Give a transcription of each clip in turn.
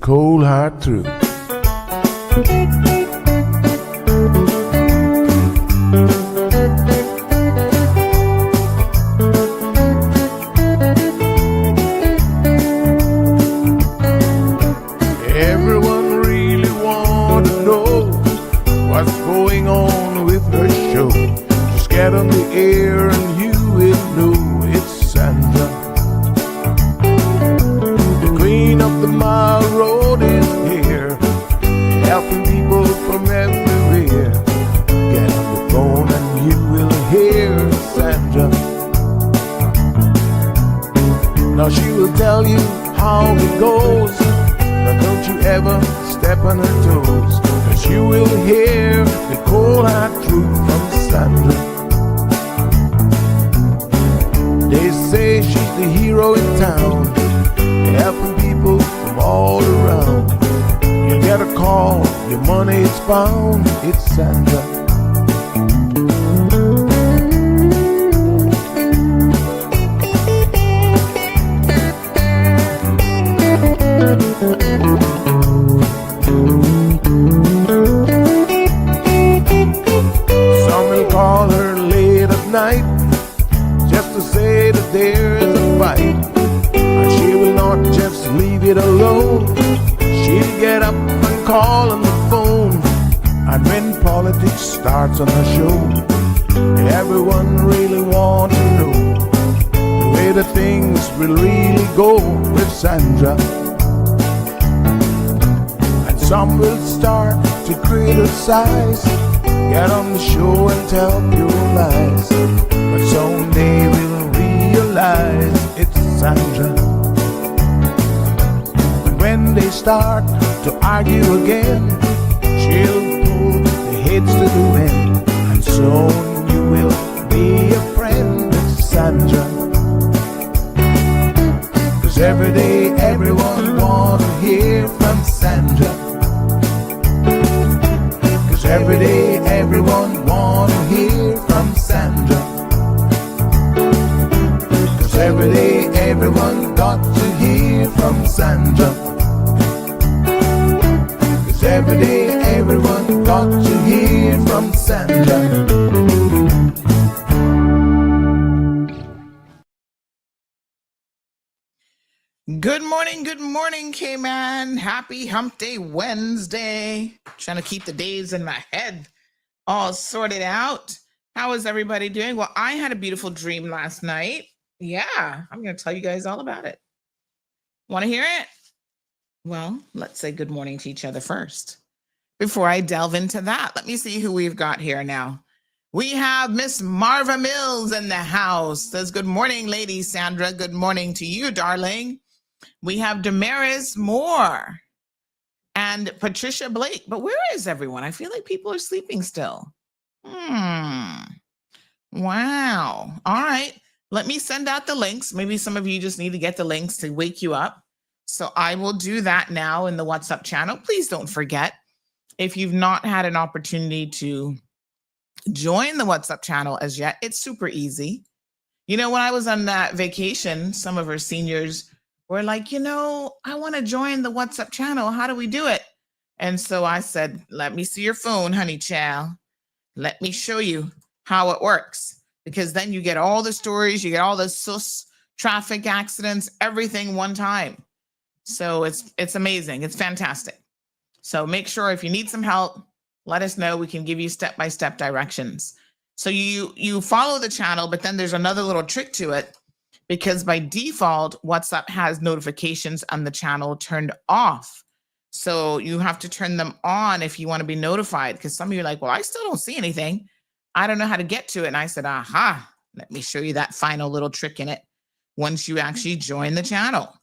cold hard truth. Everyone really want to know what's going on with her show. Just get on the air and you will know it's Sandra. The queen of the mile road is here, helping people from everywhere. Get on the phone and you will hear Sandra. Now she will tell you how it goes, but don't you ever step on her toes, 'cause you will hear the cold hard truth from Sandra. They say she's the hero in town, helping people from all around. You get a call, your money is found, it's Sandra. Some will call her late at night just to say that there is a fight, and she will not just leave it alone. She'll get up and call on the phone, and when politics starts on her show, everyone really wants to know the way that things will really go with Sandra. And some will start to criticize, get on the show and tell pure lies, but someday we'll realize it's Sandra. And when they start to argue again, she'll pull the heads to the wind, and soon you will be a friend of Sandra. 'Cause every day everyone wants to hear from Sandra. 'Cause every day everyone wants to hear from Sandra. 'Cause every day everyone got to hear from Sandra. 'Cause every day everyone got to hear from Sandra. Good morning, Cayman. Happy Hump Day Wednesday. Trying to keep the days in my head all sorted out. How is everybody doing? Well, I had a beautiful dream last night. Yeah, I'm going to tell you guys all about it. Want to hear it? Well, let's say good morning to each other first. Before I delve into that, let me see who we've got here now. We have Miss Marva Mills in the house. Says, good morning, Lady Sandra. Good morning to you, darling. We have Damaris Moore and Patricia Blake. But where is everyone? I feel like people are sleeping still. Wow. All right. Let me send out the links. Maybe some of you just need to get the links to wake you up. So I will do that now in the WhatsApp channel. Please don't forget, if you've not had an opportunity to join the WhatsApp channel as yet, it's super easy. You know, when I was on that vacation, some of our seniors were like, I want to join the WhatsApp channel. How do we do it? And so I said, let me see your phone, honey child. Let me show you how it works. Because then you get all the stories, you get all the sus traffic accidents, everything one time. So it's amazing. It's fantastic. So make sure if you need some help, let us know. We can give you step-by-step directions. So you follow the channel, but then there's another little trick to it, because by default, WhatsApp has notifications on the channel turned off. So you have to turn them on if you want to be notified, because some of you are like, well, I still don't see anything. I don't know how to get to it. And I said, aha, let me show you that final little trick in it once you actually join the channel.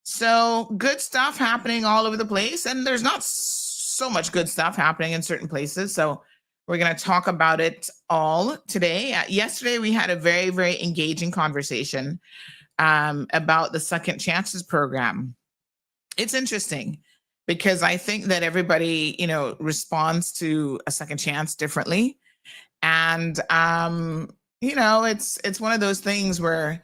So good stuff happening all over the place. And there's not so much good stuff happening in certain places. So we're going to talk about it all today. Yesterday, we had a very, very engaging conversation about the Second Chances program. It's interesting because I think that everybody, responds to a second chance differently. And, it's one of those things where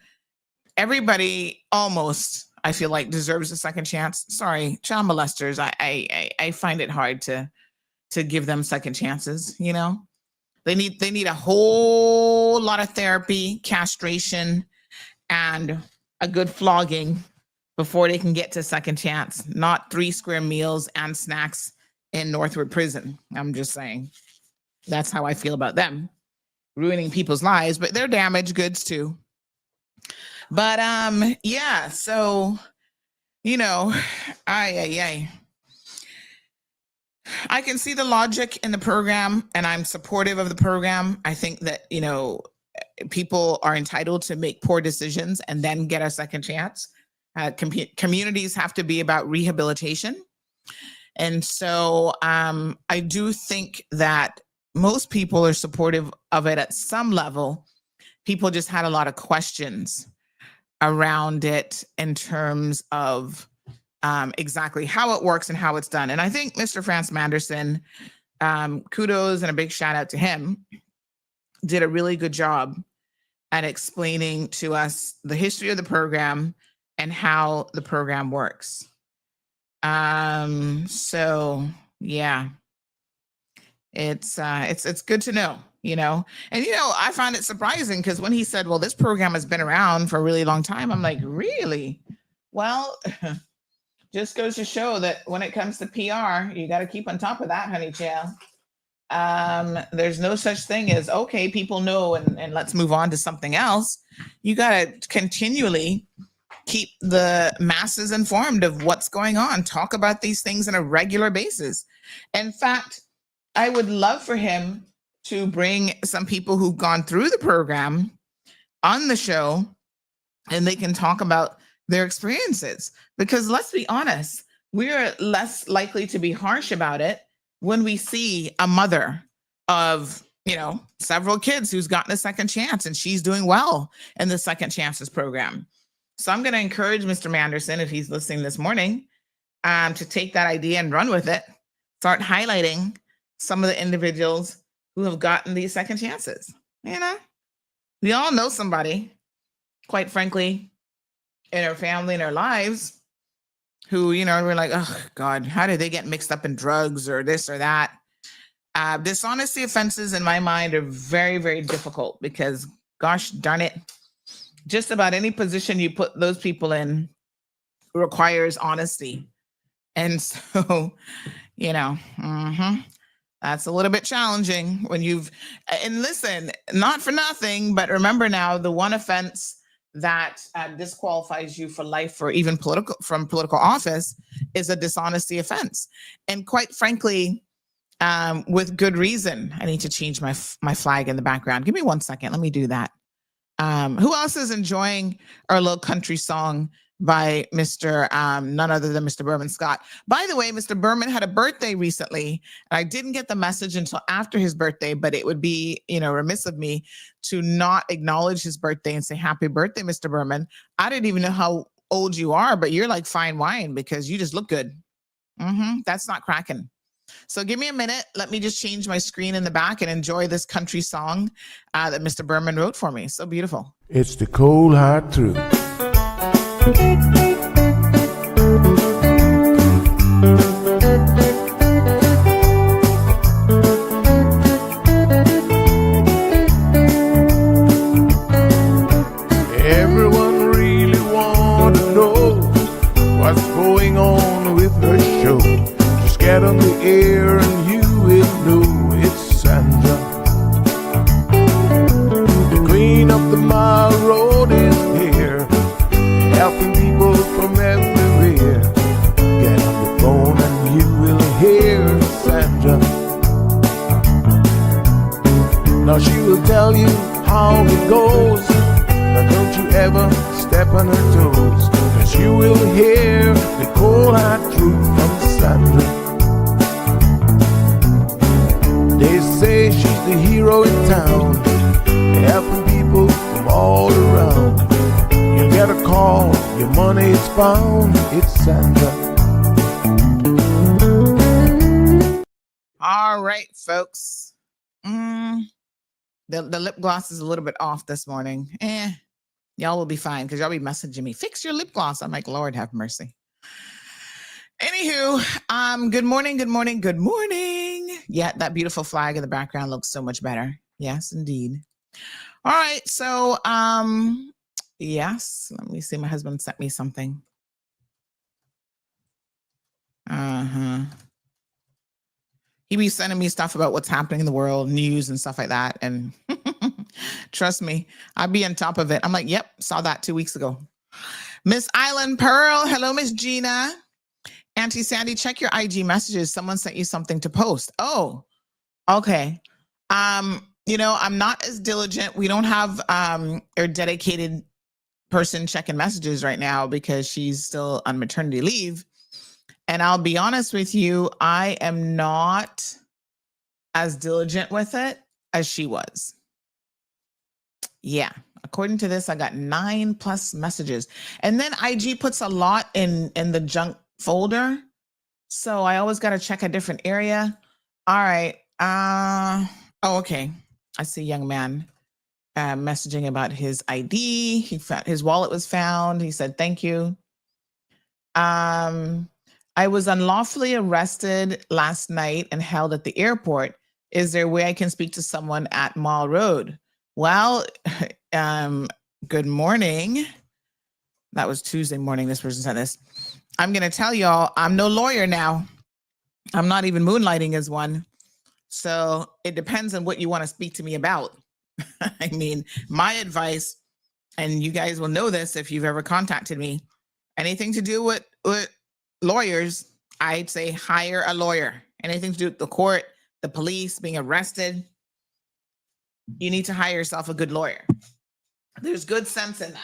everybody almost, I feel like deserves a second chance. Sorry, child molesters. I find it hard to give them second chances. You know, they need a whole lot of therapy, castration, and a good flogging before they can get to second chance. Not 3 square meals and snacks in Northwood Prison. I'm just saying. That's how I feel about them, ruining people's lives, but they're damaged goods too. But yeah, so you know, I can see the logic in the program, and I'm supportive of the program. I think that, you know, people are entitled to make poor decisions and then get a second chance. Communities have to be about rehabilitation. And so I do think that most people are supportive of it at some level. People just had a lot of questions around it in terms of exactly how it works and how it's done. And I think Mr. Franz Manderson, kudos and a big shout out to him, did a really good job at explaining to us the history of the program and how the program works. So yeah, it's good to know, you know. And you know, I found it surprising because when he said, well, this program has been around for a really long time, I'm like, really? Well, just goes to show that when it comes to PR, you got to keep on top of that, honey child. There's no such thing as, okay, people know, and let's move on to something else. You got to continually keep the masses informed of what's going on. Talk about these things on a regular basis. In fact, I would love for him to bring some people who've gone through the program on the show, and they can talk about their experiences. Because let's be honest, we're less likely to be harsh about it when we see a mother of, you know, several kids who's gotten a second chance and she's doing well in the Second Chances program. So I'm going to encourage Mr. Manderson, if he's listening this morning, to take that idea and run with it. Start highlighting some of the individuals who have gotten these second chances. You know, we all know somebody, quite frankly, in our family, in our lives, who, you know, we're like, oh God, how did they get mixed up in drugs or this or that? Dishonesty offenses in my mind are very, very difficult because, gosh darn it, just about any position you put those people in requires honesty. And so, you know, that's a little bit challenging when and listen, not for nothing, but remember now, the one offense that disqualifies you for life or even from political office is a dishonesty offense. And quite frankly, with good reason. I need to change my flag in the background. Give me 1 second. Let me do that. Who else is enjoying our little country song by Mr. None other than Mr. Berman Scott? By the way, Mr. Berman had a birthday recently, and I didn't get the message until after his birthday, but it would be, you know, remiss of me to not acknowledge his birthday and say happy birthday, Mr. Berman. I didn't even know how old you are, but you're like fine wine because you just look good. That's not cracking. So give me a minute. Let me just change my screen in the back and enjoy this country song that Mr. Berman wrote for me. So beautiful. It's the cold hard truth. Everyone really want to know what's going on with her show. Just get on the air and you will know it's Sandra. The queen of the mile road is here, helping people from everywhere. Get on the phone and you will hear Sandra. Now she will tell you how it goes, but don't you ever step on her toes, 'cause you will hear the cold hard truth from Sandra. They say she's the hero in town, helping people from all around. You get a call, your money is found, it's Sandra. All right, folks. The lip gloss is a little bit off this morning. Y'all will be fine because y'all be messaging me, fix your lip gloss. I'm like, Lord have mercy. Anywho, good morning, good morning, good morning. Yeah, that beautiful flag in the background looks so much better. Yes, indeed. All right, so yes, let me see. My husband sent me something. He be sending me stuff about what's happening in the world, news and stuff like that. And trust me, I'd be on top of it. I'm like, yep, saw that 2 weeks ago. Miss Island Pearl, hello, Miss Gina. Auntie Sandy, check your IG messages. Someone sent you something to post. Oh, okay. I'm not as diligent. We don't have a dedicated person checking messages right now because she's still on maternity leave. And I'll be honest with you, I am not as diligent with it as she was. Yeah. According to this, I got 9+ messages. And then IG puts a lot in the junk folder. So I always got to check a different area. All right. Okay. I see a young man messaging about his ID. He found his wallet was found. He said, thank you. I was unlawfully arrested last night and held at the airport. Is there a way I can speak to someone at Mall Road? Well, good morning. That was Tuesday morning. This person said this. I'm going to tell y'all, I'm no lawyer now. I'm not even moonlighting as one. So it depends on what you want to speak to me about. I mean, my advice, and you guys will know this if you've ever contacted me, anything to do with lawyers, I'd say hire a lawyer. Anything to do with the court, the police, being arrested, you need to hire yourself a good lawyer. There's good sense in that.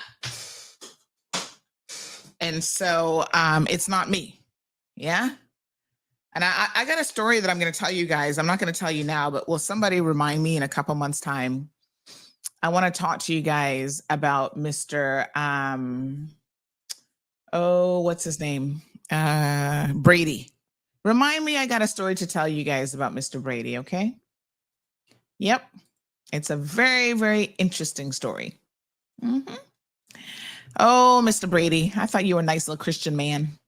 And so it's not me. Yeah. And I got a story that I'm going to tell you guys. I'm not going to tell you now, but will somebody remind me in a couple months' time? I want to talk to you guys about Mr. What's his name? Brady. Remind me, I got a story to tell you guys about Mr. Brady, okay? Yep. It's a very, very interesting story. Mm-hmm. Oh, Mr. Brady, I thought you were a nice little Christian man.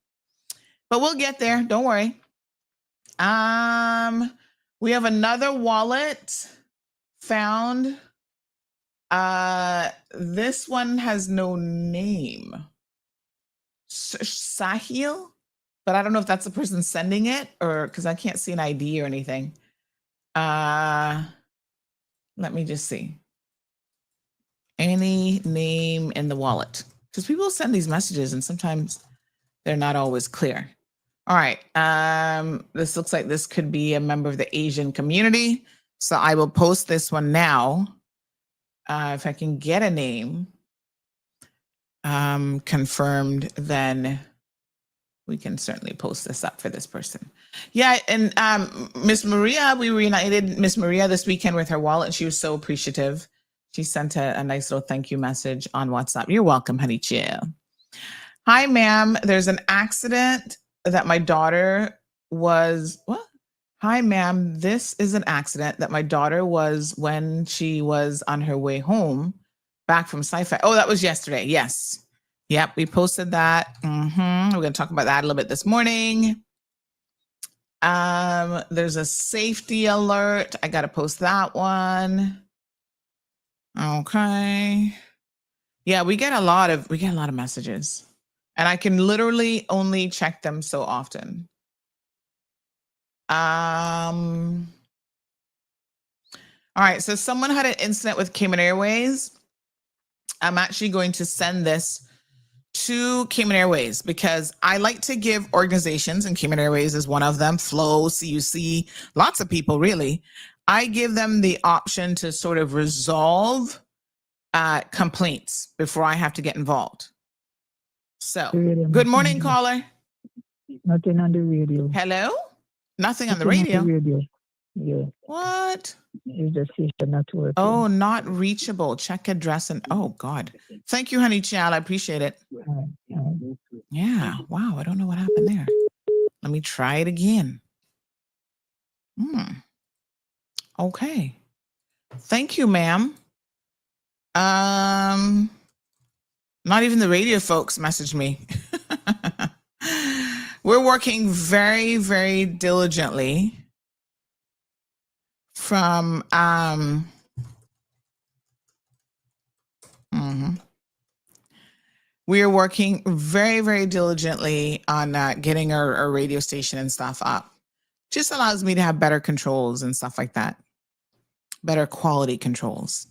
But we'll get there. Don't worry. We have another wallet found. This one has no name. Sahil, but I don't know if that's the person sending it or because I can't see an ID or anything. Let me just see. Any name in the wallet? Because people send these messages and sometimes they're not always clear. All right. This looks like this could be a member of the Asian community. So I will post this one now. If I can get a name confirmed, then we can certainly post this up for this person. Yeah, and Miss Maria, we reunited Miss Maria this weekend with her wallet, and she was so appreciative. She sent a nice little thank you message on WhatsApp. You're welcome, honey chill. Hi, ma'am. There's an accident that my daughter was, what? Hi, ma'am. This is an accident that my daughter was when she was on her way home back from sci-fi. Oh, that was yesterday. Yes. Yep, we posted that. We're going to talk about that a little bit this morning. There's a safety alert. I got to post that one. Okay. Yeah, we get a lot of messages, and I can literally only check them so often. All right, so someone had an incident with Cayman Airways. I'm actually going to send this to Cayman Airways because I like to give organizations, and Cayman Airways is one of them, Flow, CUC, lots of people really. I give them the option to sort of resolve complaints before I have to get involved. So, good morning, caller. Nothing on the radio. Hello? Nothing on the radio? On the radio. Yeah. What? It's just system not working. Oh, not reachable. Check address and oh God. Thank you, honey child. I appreciate it. Yeah. Wow. I don't know what happened there. Let me try it again. Okay. Thank you, ma'am. Not even the radio folks messaged me. We're working very, very diligently from we are working very, very diligently on getting our radio station and stuff up. Just allows me to have better controls and stuff like that. Better quality controls.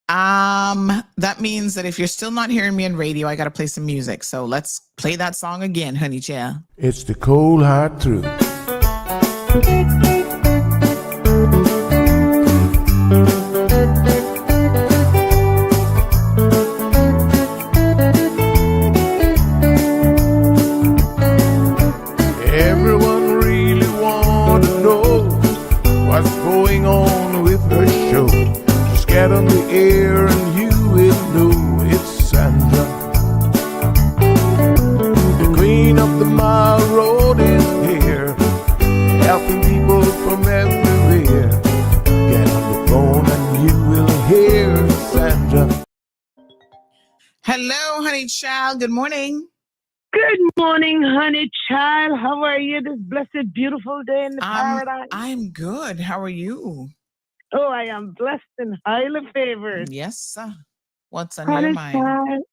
That means that if you're still not hearing me on radio, I got to play some music. So let's play that song again, honey chill. It's the cold hard truth. Everyone really want to know what's going on with her show. Just get on the air and you will know it's Sandra. The queen of the mile road is here, helping people from everywhere. Get on the phone and you will hear Sandra. Hello, honey child. Good morning. Good morning, honey child. How are you this blessed, beautiful day in the paradise? I'm good. How are you? Oh, I am blessed and highly favored. Yes, sir. What's on Honey your mind? child,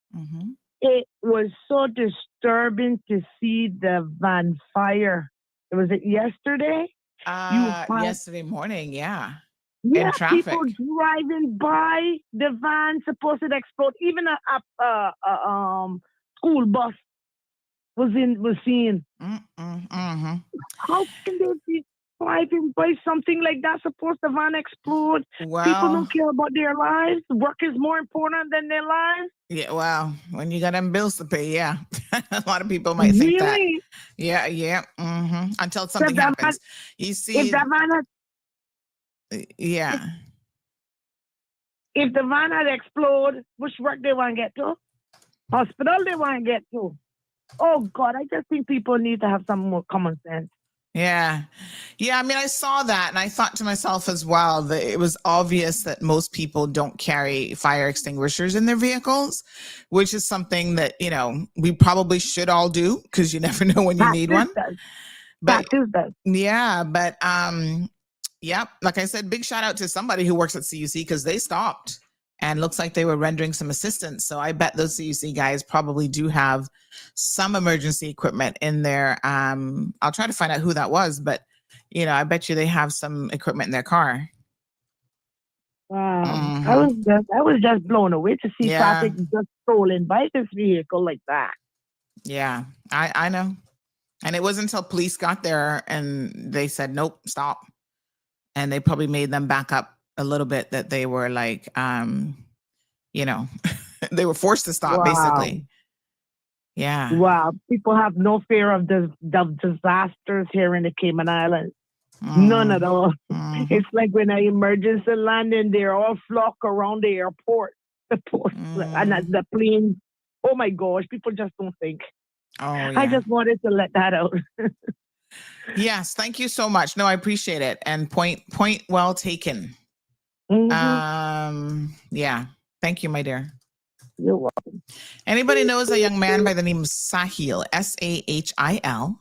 it was so disturbing to see the van fire. Was it yesterday? Yesterday morning, yeah. Yeah, in traffic. people driving by the van supposed to explode. Even a school bus was seen. How can they be driving by something like that? Suppose the van explode. People Well, don't care about their lives. Work is more important than their lives. yeah, well, when you got them bills to pay, yeah. A lot of people might think that. Really? Yeah. Until something that happens. You If see, the van yeah. if the van had exploded, which work they want to get to? Hospital they want to get to. Oh God, I just think people need to have some more common sense. Yeah. I mean, I saw that and I thought to myself as well that it was obvious that most people don't carry fire extinguishers in their vehicles, which is something that, we probably should all do because you never know when you need one. But yeah, but yep, like I said, big shout out to somebody who works at CUC because they stopped and looks like they were rendering some assistance. So I bet those CUC guys probably do have some emergency equipment in there. I'll try to find out who that was, but I bet you they have some equipment in their car. Wow. I was just blown away to see traffic just stolen by this vehicle like that. Yeah, I know. And it wasn't until police got there and they said, nope, stop. And they probably made them back up a little bit that they were like, they were forced to stop basically. Yeah. Wow. People have no fear of the disasters here in the Cayman Islands. None at all. It's like when an emergency landing, they're all flock around the airport, and the plane. Oh my gosh, people just don't think. Oh, yeah. I just wanted to let that out. Yes, thank you so much. No, I appreciate it. And point well taken. Yeah. Thank you, my dear. You're welcome. Anybody knows a young man by the name of Sahil, Sahil?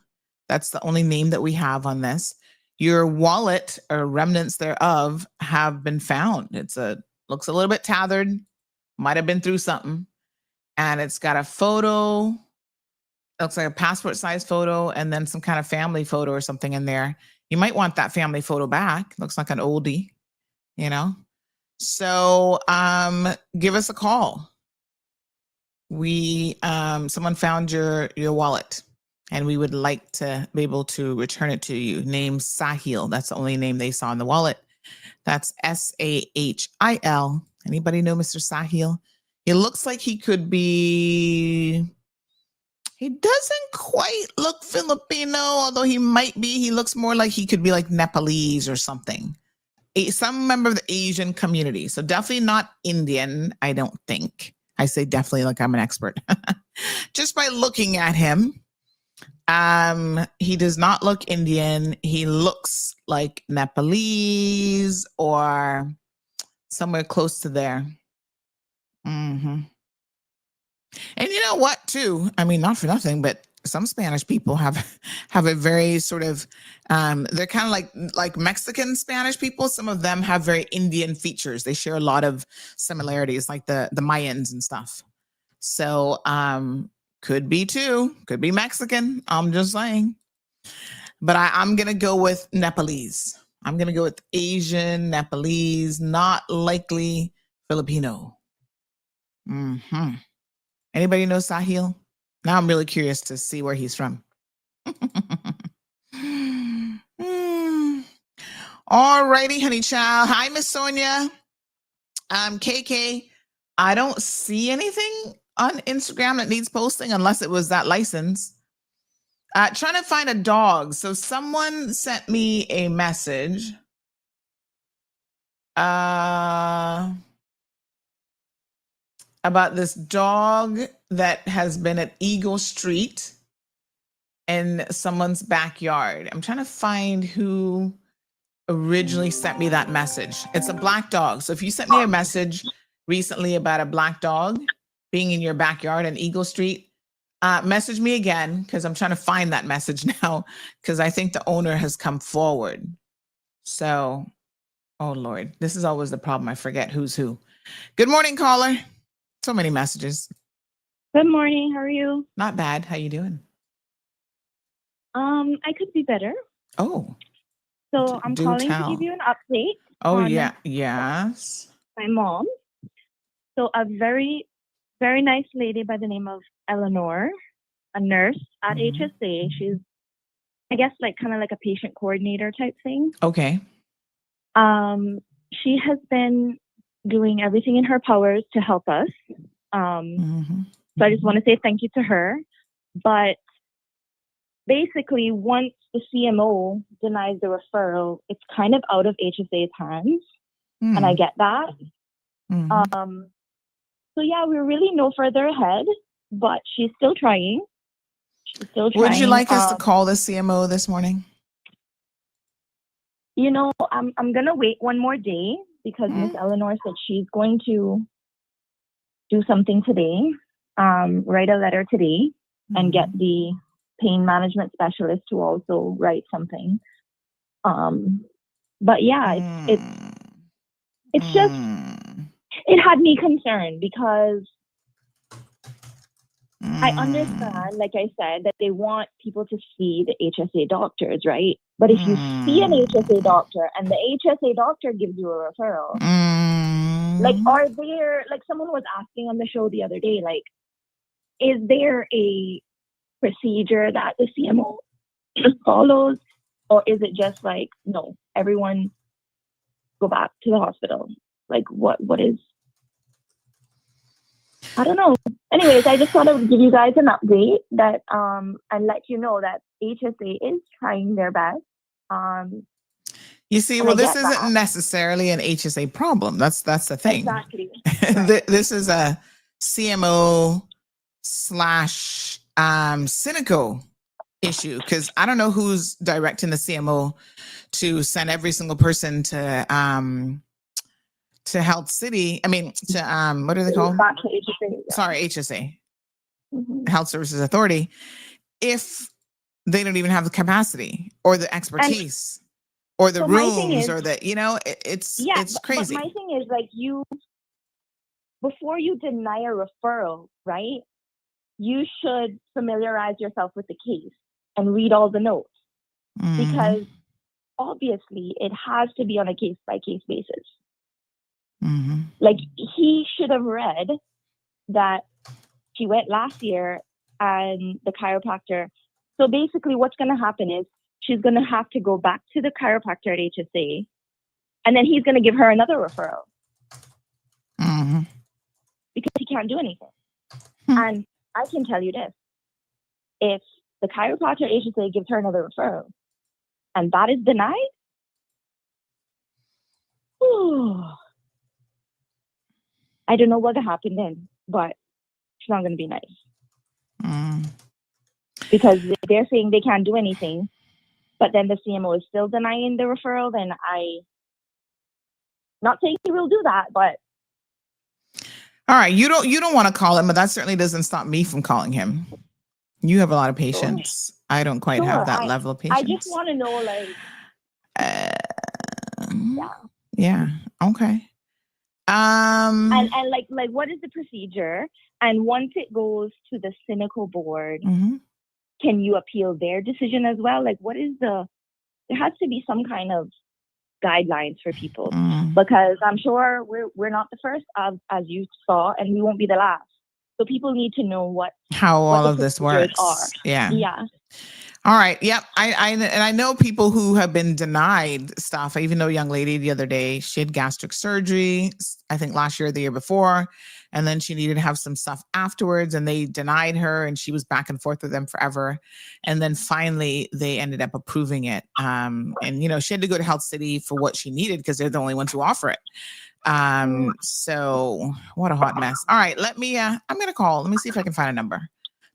That's the only name that we have on this. Your wallet or remnants thereof have been found. Looks a little bit tethered, might have been through something. And it's got a photo. Looks like a passport size photo and then some kind of family photo or something in there. You might want that family photo back. Looks like an oldie, So give us a call. Someone found your wallet and we would like to be able to return it to you. Name Sahil. That's the only name they saw in the wallet. That's Sahil. Anybody know Mr. Sahil? He looks like he could be... He doesn't quite look Filipino, although he might be. He looks more like he could be like Nepalese or something. Some member of the Asian community. So definitely not Indian, I don't think. I say definitely like I'm an expert. Just by looking at him, he does not look Indian. He looks like Nepalese or somewhere close to there. And you know what, too? I mean, not for nothing, but some Spanish people have a very sort of they're kind of like Mexican Spanish people. Some of them have very Indian features. They share a lot of similarities, like the Mayans and stuff. So could be too, could be Mexican. I'm just saying. But I'm gonna go with Nepalese. I'm gonna go with Asian, Nepalese, not likely Filipino. Hmm. Anybody know Sahil? Now I'm really curious to see where he's from. All righty, honey child. Hi, Miss Sonia. KK. I don't see anything on Instagram that needs posting unless it was that license. Trying to find a dog. So someone sent me a message. About this dog that has been at Eagle Street in someone's backyard. I'm trying to find who originally sent me that message. It's a black dog. So if you sent me a message recently about a black dog being in your backyard in Eagle Street, message me again, because I'm trying to find that message now, because I think the owner has come forward. So, oh Lord, this is always the problem. I forget who's who. Good morning, caller. So many messages. Good morning. How are you? Not bad. How you doing? I could be better. Oh. So I'm calling to give you an update. Oh, yeah. Yes. My mom. So a very, very nice lady by the name of Eleanor, a nurse at HSA. She's, I guess, like kind of like a patient coordinator type thing. Okay. She has been doing everything in her powers to help us. So I just want to say thank you to her. But basically, once the CMO denies the referral, it's kind of out of HSA's hands. And I get that. So yeah, we're really no further ahead, but she's still trying. Would you like us to call the CMO this morning? You know, I'm gonna wait one more day because Miss Eleanor said she's going to do something today, write a letter today, and get the pain management specialist to also write something. But yeah, it's just, it had me concerned because I understand, like I said, that they want people to see the HSA doctors, right? But if you see an HSA doctor and the HSA doctor gives you a referral, like, are there, like someone was asking on the show the other day, like, is there a procedure that the CMO follows? Or is it just like, no, everyone go back to the hospital? Like, what is, I don't know. Anyways, I just thought I would give you guys an update that and let you know that HSA is trying their best. You see, well, this isn't necessarily an HSA problem. That's the thing. Exactly. This is a CMO / Cynico issue, because I don't know who's directing the CMO to send every single person to Health City. I mean, to what are they called? Back to HSA, yeah. Sorry, HSA, Health Services Authority, if they don't even have the capacity or the expertise or the rooms or the, you know, it's crazy. But my thing is, like, before you deny a referral, right, you should familiarize yourself with the case and read all the notes, because obviously it has to be on a case-by-case basis. Like, he should have read that she went last year and the chiropractor. So basically what's going to happen is she's going to have to go back to the chiropractor at HSA, and then he's going to give her another referral because he can't do anything. And I can tell you this, if the chiropractor at HSA gives her another referral and that is denied, I don't know what happened then, but it's not going to be nice. Because they're saying they can't do anything, but then the CMO is still denying the referral, then not saying he will do that, but. All right, you don't want to call him, but that certainly doesn't stop me from calling him. You have a lot of patience. I don't quite have that level of patience. I just want to know, like, yeah, okay. And like what is the procedure? And once it goes to the cynical board, can you appeal their decision as well? Like, what is there has to be some kind of guidelines for people, because I'm sure we're not the first, as you saw, and we won't be the last. So people need to know how all of this works. Yeah. All right. Yep. I know people who have been denied stuff. I even know a young lady the other day. She had gastric surgery, I think last year or the year before, and then she needed to have some stuff afterwards, and they denied her, and she was back and forth with them forever. And then finally, they ended up approving it. And she had to go to Health City for what she needed because they're the only ones who offer it. So what a hot mess. All right, I'm gonna call. Let me see if I can find a number.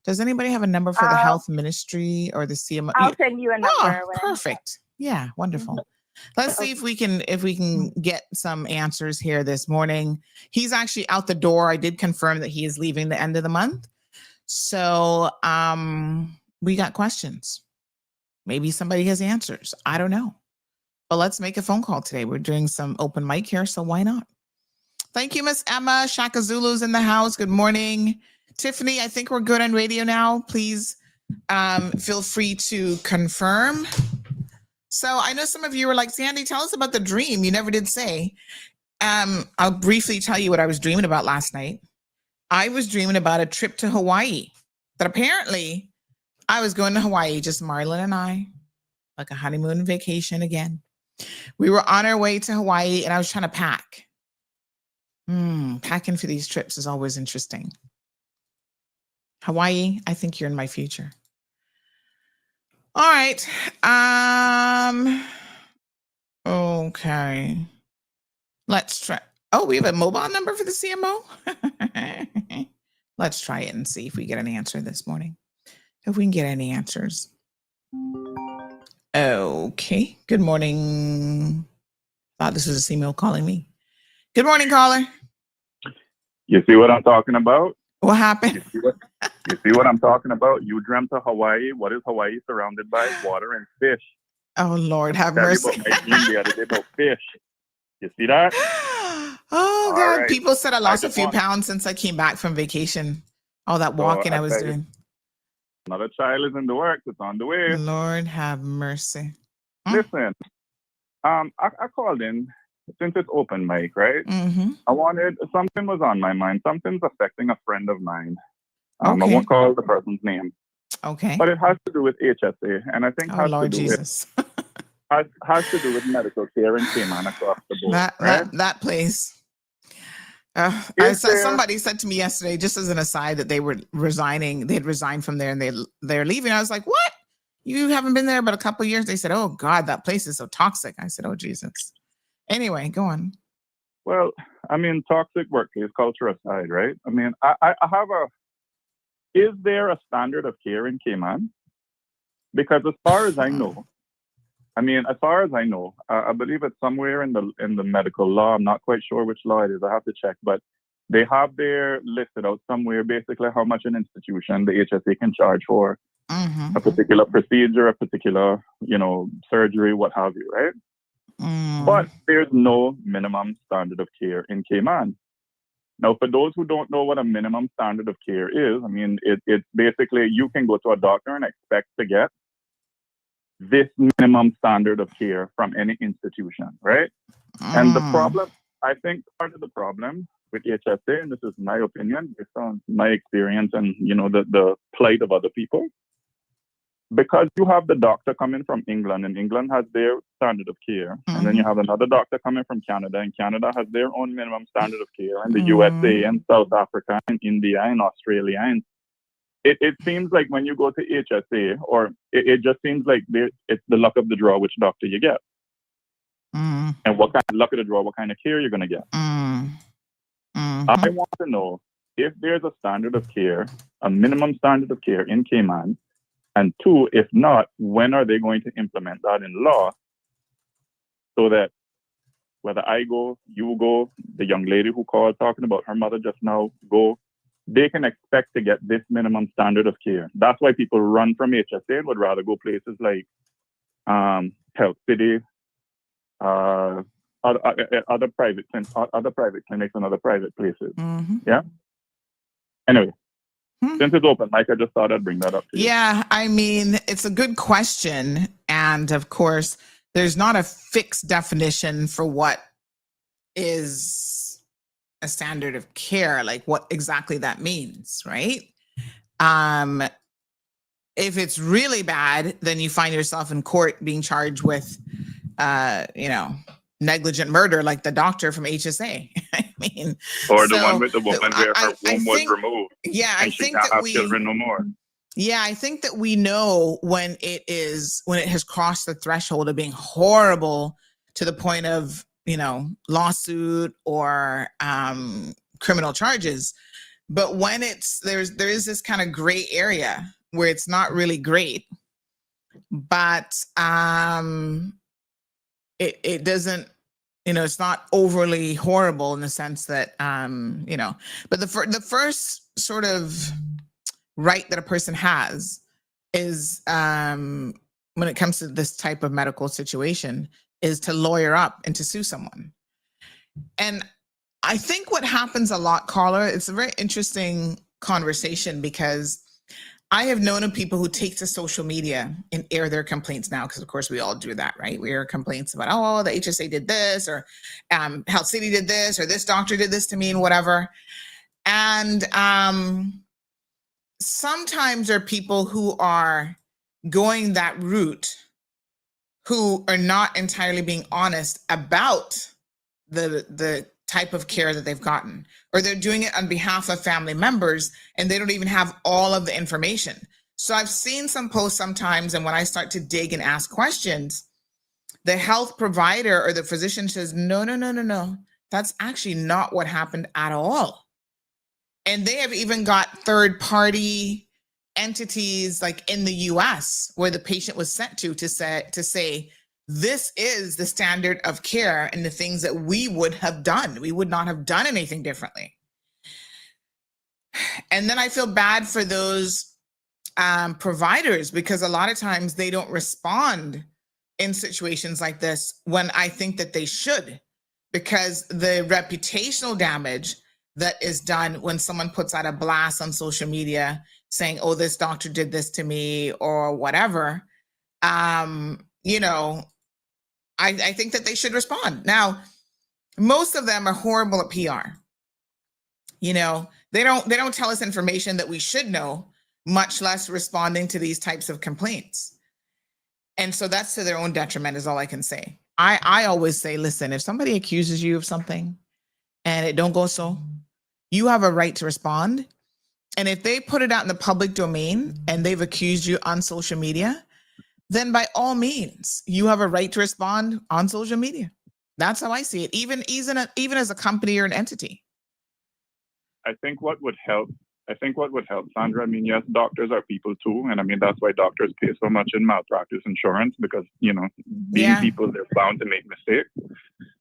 Does anybody have a number for the health ministry or the CMO? I'll send you a number. Oh, perfect. Yeah, wonderful. Let's see if we can get some answers here this morning. He's actually out the door. I did confirm that he is leaving the end of the month. So we got questions. Maybe somebody has answers. I don't know. But let's make a phone call today. We're doing some open mic here, so why not? Thank you, Miss Emma. Shaka Zulu's in the house. Good morning. Tiffany, I think we're good on radio now. Please feel free to confirm. So I know some of you were like, Sandy, tell us about the dream. You never did say. I'll briefly tell you what I was dreaming about last night. I was dreaming about a trip to Hawaii. That apparently I was going to Hawaii, just Marlon and I, like a honeymoon vacation again. We were on our way to Hawaii and I was trying to pack. Packing for these trips is always interesting. Hawaii, I think you're in my future. All right. Okay. Let's try. Oh, we have a mobile number for the CMO? Let's try it and see if we get an answer this morning. If we can get any answers. Okay. Good morning. Thought this was a CMO calling me. Good morning, caller. You see what I'm talking about? What happened? You see what I'm talking about? You dreamt of Hawaii. What is Hawaii surrounded by? Water and fish. Oh, Lord, have mercy. About my dream the other day about fish. You see that? Oh, all God. Right. People said I lost a few pounds since I came back from vacation. All that walking I was doing. Another child is in the works. It's on the way. Lord, have mercy. Listen, I called in. Since it's open mic, right? Something was on my mind. Something's affecting a friend of mine. I won't call the person's name. Okay. But it has to do with HSA. And I think has to do with medical care in Cayman across the board. That place. Somebody said to me yesterday, just as an aside, that they were resigning. They had resigned from there and they're leaving. I was like, what? You haven't been there but a couple of years? They said, oh, God, that place is so toxic. I said, oh, Jesus. Anyway, go on. Well, I mean, toxic workplace culture aside, right? I mean, I have is there a standard of care in Cayman? Because as far as I know, I believe it's somewhere in the medical law. I'm not quite sure which law it is. I have to check, but they have there listed out somewhere basically how much an institution, the HSA, can charge for a particular procedure, a particular, surgery, what have you, right? But there's no minimum standard of care in Cayman. Now, for those who don't know what a minimum standard of care is, I mean, it's basically you can go to a doctor and expect to get this minimum standard of care from any institution, right? And the problem, I think part of the problem with HSA, and this is my opinion based on my experience and, the plight of other people, because you have the doctor coming from England, and England has their standard of care. And then you have another doctor coming from Canada, and Canada has their own minimum standard of care, and the USA and South Africa and India and Australia. And it seems like when you go to HSA, or it just seems like it's the luck of the draw which doctor you get. And what kind of luck of the draw, what kind of care you're going to get. I want to know if there's a standard of care, a minimum standard of care in Cayman. And two, if not, when are they going to implement that in law so that whether I go, you go, the young lady who called talking about her mother just now go, they can expect to get this minimum standard of care. That's why people run from HSA and would rather go places like Health City, other private clinics and other private places. Mm-hmm. Yeah. Anyway, since it's open, Mike, I just thought I'd bring that up to you. Yeah, I mean, it's a good question. And of course, there's not a fixed definition for what is a standard of care, like what exactly that means, right? If it's really bad, then you find yourself in court being charged with, negligent murder, like the doctor from HSA. I mean, or the one with the woman where her womb was removed. Yeah, and she can't have children no more. Yeah, I think that we know when it has crossed the threshold of being horrible to the point of, lawsuit or criminal charges. But when there is this kind of gray area where it's not really great, but it doesn't, it's not overly horrible in the sense that, but the first sort of right that a person has is, when it comes to this type of medical situation, is to lawyer up and to sue someone. And I think what happens a lot, Carla, it's a very interesting conversation because I have known of people who take to social media and air their complaints now, because of course we all do that, right? We air complaints about, oh, the HSA did this, or Health City did this, or this doctor did this to me, and whatever. And sometimes there are people who are going that route who are not entirely being honest about the type of care that they've gotten, or they're doing it on behalf of family members and they don't even have all of the information. So I've seen some posts sometimes, and when I start to dig and ask questions, the health provider or the physician says, no, that's actually not what happened at all. And they have even got third-party entities like in the US where the patient was sent to say, this is the standard of care and the things that we would have done. We would not have done anything differently. And then I feel bad for those providers, because a lot of times they don't respond in situations like this when I think that they should, because the reputational damage that is done when someone puts out a blast on social media saying, oh, this doctor did this to me or whatever, I think that they should respond. Now, most of them are horrible at PR. They don't tell us information that we should know, much less responding to these types of complaints. And so that's to their own detriment, is all I can say. I always say, listen, if somebody accuses you of something and it don't go so, you have a right to respond. And if they put it out in the public domain and they've accused you on social media, then by all means, you have a right to respond on social media. That's how I see it, even as a company or an entity. I think what would help, Sandra, I mean, yes, doctors are people too. And I mean, that's why doctors pay so much in malpractice insurance, because, being people, they're bound to make mistakes.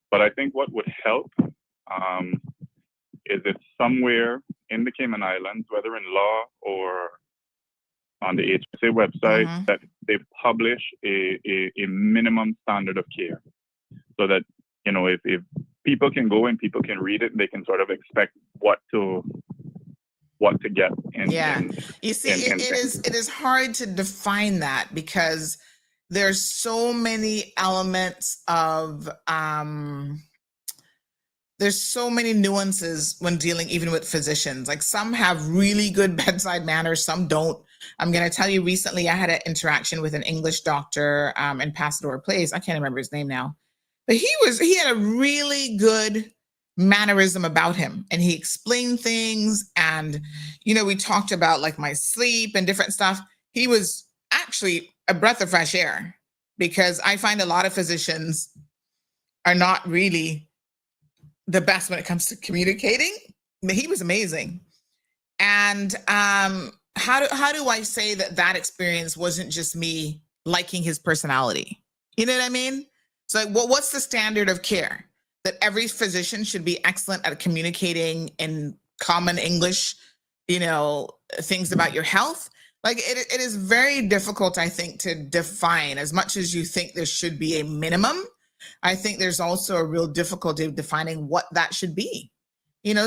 But I think what would help is if somewhere in the Cayman Islands, whether in law or on the HSA website, that they publish a minimum standard of care, so that, if people can go and people can read it, they can sort of expect what to get. You see, it is hard to define that, because there's so many elements of there's so many nuances when dealing even with physicians. Like, some have really good bedside manners, some don't. I'm going to tell you, recently I had an interaction with an English doctor in Pasadena Place. I can't remember his name now, but he had a really good mannerism about him, and he explained things. And, we talked about like my sleep and different stuff. He was actually a breath of fresh air, because I find a lot of physicians are not really the best when it comes to communicating, but he was amazing. And, how do I say that experience wasn't just me liking his personality? You know what I mean? So, like, what's the standard of care? that every physician should be excellent at communicating in common English, things about your health. Like it is very difficult, I think, to define. As much as you think there should be a minimum, I think there's also a real difficulty of defining what that should be.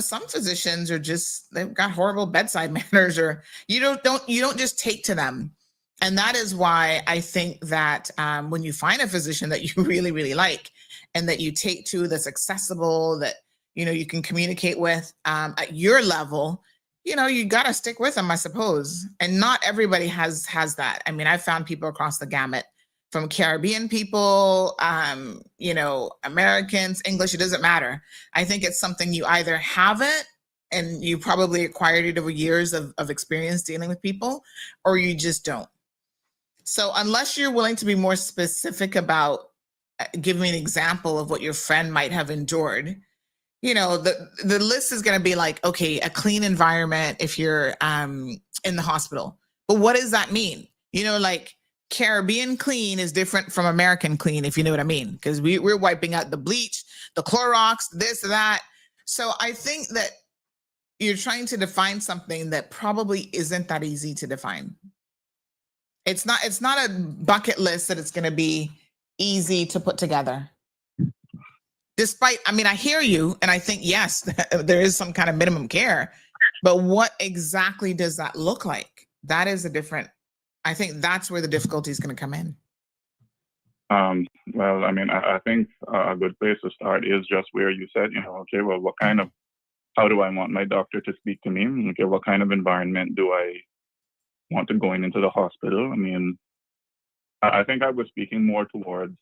Some physicians are they've got horrible bedside manners, or you don't just take to them. And that is why I think that when you find a physician that you really, really like and that you take to, that's accessible, that, you can communicate with at your level, you got to stick with them, I suppose. And not everybody has that. I mean, I've found people across the gamut, from Caribbean people, Americans, English, it doesn't matter. I think it's something you either have it and you probably acquired it over years of experience dealing with people, or you just don't. So unless you're willing to be more specific about giving me an example of what your friend might have endured, the list is going to be like, okay, a clean environment if you're in the hospital. But what does that mean? Like Caribbean clean is different from American clean, if you know what I mean, because we're wiping out the bleach, the Clorox, this, that. So I think that you're trying to define something that probably isn't that easy to define. It's not a bucket list that it's going to be easy to put together. Despite, I mean, I hear you, and I think, yes, there is some kind of minimum care, but what exactly does that look like? That is I think that's where the difficulty is going to come in. Well, I mean, I think a good place to start is just where you said, okay, well, how do I want my doctor to speak to me? Okay, what kind of environment do I want to go into the hospital? I mean, I think I was speaking more towards,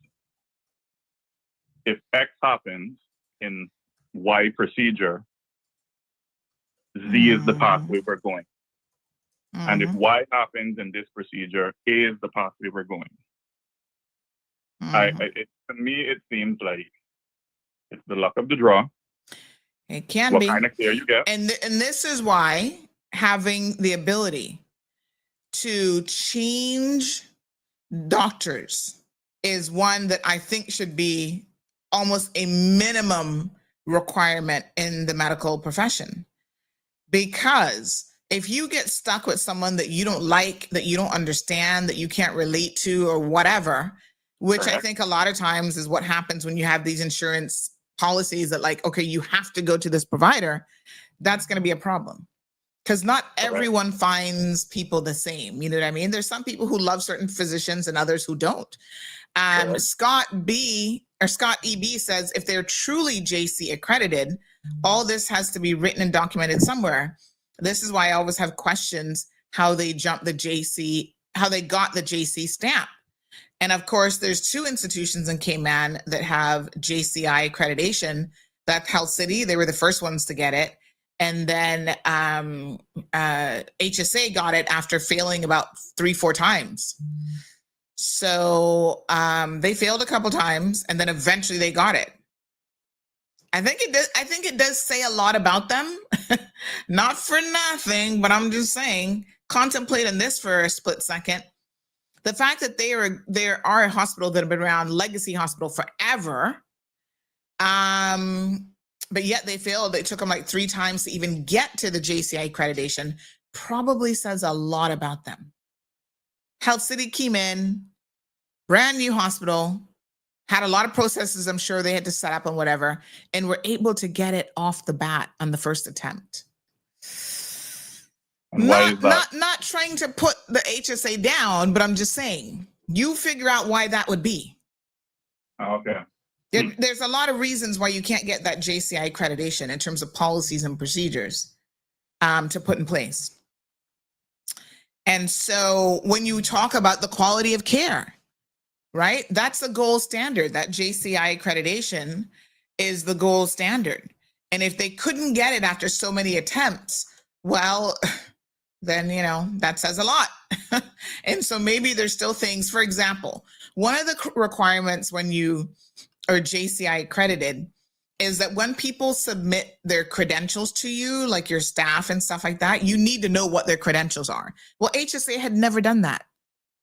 if X happens in Y procedure, Z is the pathway we're going. Mm-hmm. And if Y happens in this procedure, A is the pathway we're going. Mm-hmm. To me, it seems like it's the luck of the draw. It can be. What kind of care you get. And this is why having the ability to change doctors is one that I think should be almost a minimum requirement in the medical profession. Because if you get stuck with someone that you don't like, that you don't understand, that you can't relate to, or whatever, which Correct. I think a lot of times is what happens when you have these insurance policies that, like, okay, you have to go to this provider, that's going to be a problem. Because not everyone finds people the same. You know what I mean? There's some people who love certain physicians and others who don't. Scott EB says, if they're truly JC accredited, all this has to be written and documented somewhere. This is why I always have questions how they got the JC stamp. And of course, there's two institutions in Cayman that have JCI accreditation. That's Health City. They were the first ones to get it. And then HSA got it after failing about 3-4 times. So they failed a couple times, and then eventually they got it. I think it does say a lot about them. Not for nothing, but I'm just saying, contemplating this for a split second. The fact that there are a hospital that have been around, legacy hospital, forever, but yet they failed. It took them like 3 times to even get to the JCI accreditation, probably says a lot about them. Health City Cayman, brand new hospital, had a lot of processes I'm sure they had to set up and whatever, and were able to get it off the bat on the first attempt. Not trying to put the HSA down, but I'm just saying, you figure out why that would be. Okay. There's a lot of reasons why you can't get that JCI accreditation in terms of policies and procedures to put in place. And so when you talk about the quality of care, right, that's the gold standard. That JCI accreditation is the gold standard. And if they couldn't get it after so many attempts, well, then, that says a lot. And so maybe there's still things, for example, one of the requirements when you are JCI accredited is that when people submit their credentials to you, like your staff and stuff like that, you need to know what their credentials are. Well, HSA had never done that.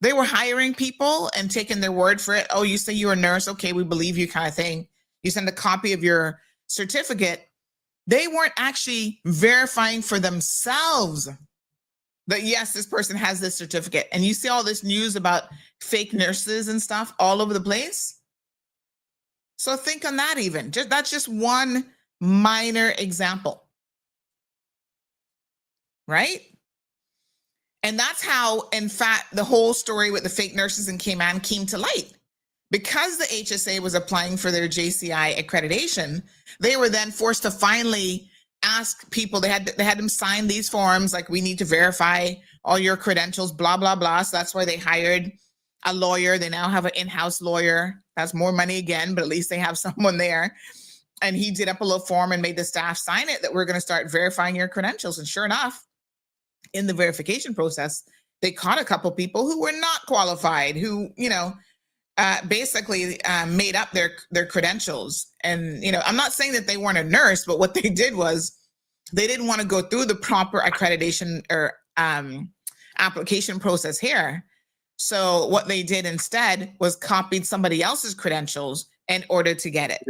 They were hiring people and taking their word for it. Oh, you say you're a nurse. Okay, we believe you, kind of thing. you send a copy of your certificate, they weren't actually verifying for themselves that, yes, this person has this certificate. And you see all this news about fake nurses and stuff all over the place. So think on that even. That's just one minor example. Right? And that's how, in fact, the whole story with the fake nurses in Cayman came to light. Because the HSA was applying for their JCI accreditation, they were then forced to finally ask people, they had them sign these forms, like, we need to verify all your credentials, blah, blah, blah. So that's why they hired a lawyer. They now have an in-house lawyer. That's more money again, but at least they have someone there. And he did up a little form and made the staff sign it that we're going to start verifying your credentials. And sure enough, in the verification process, they caught a couple people who were not qualified, who, basically made up their credentials. And, I'm not saying that they weren't a nurse, but what they did was they didn't want to go through the proper accreditation or application process here. So what they did instead was copied somebody else's credentials in order to get it.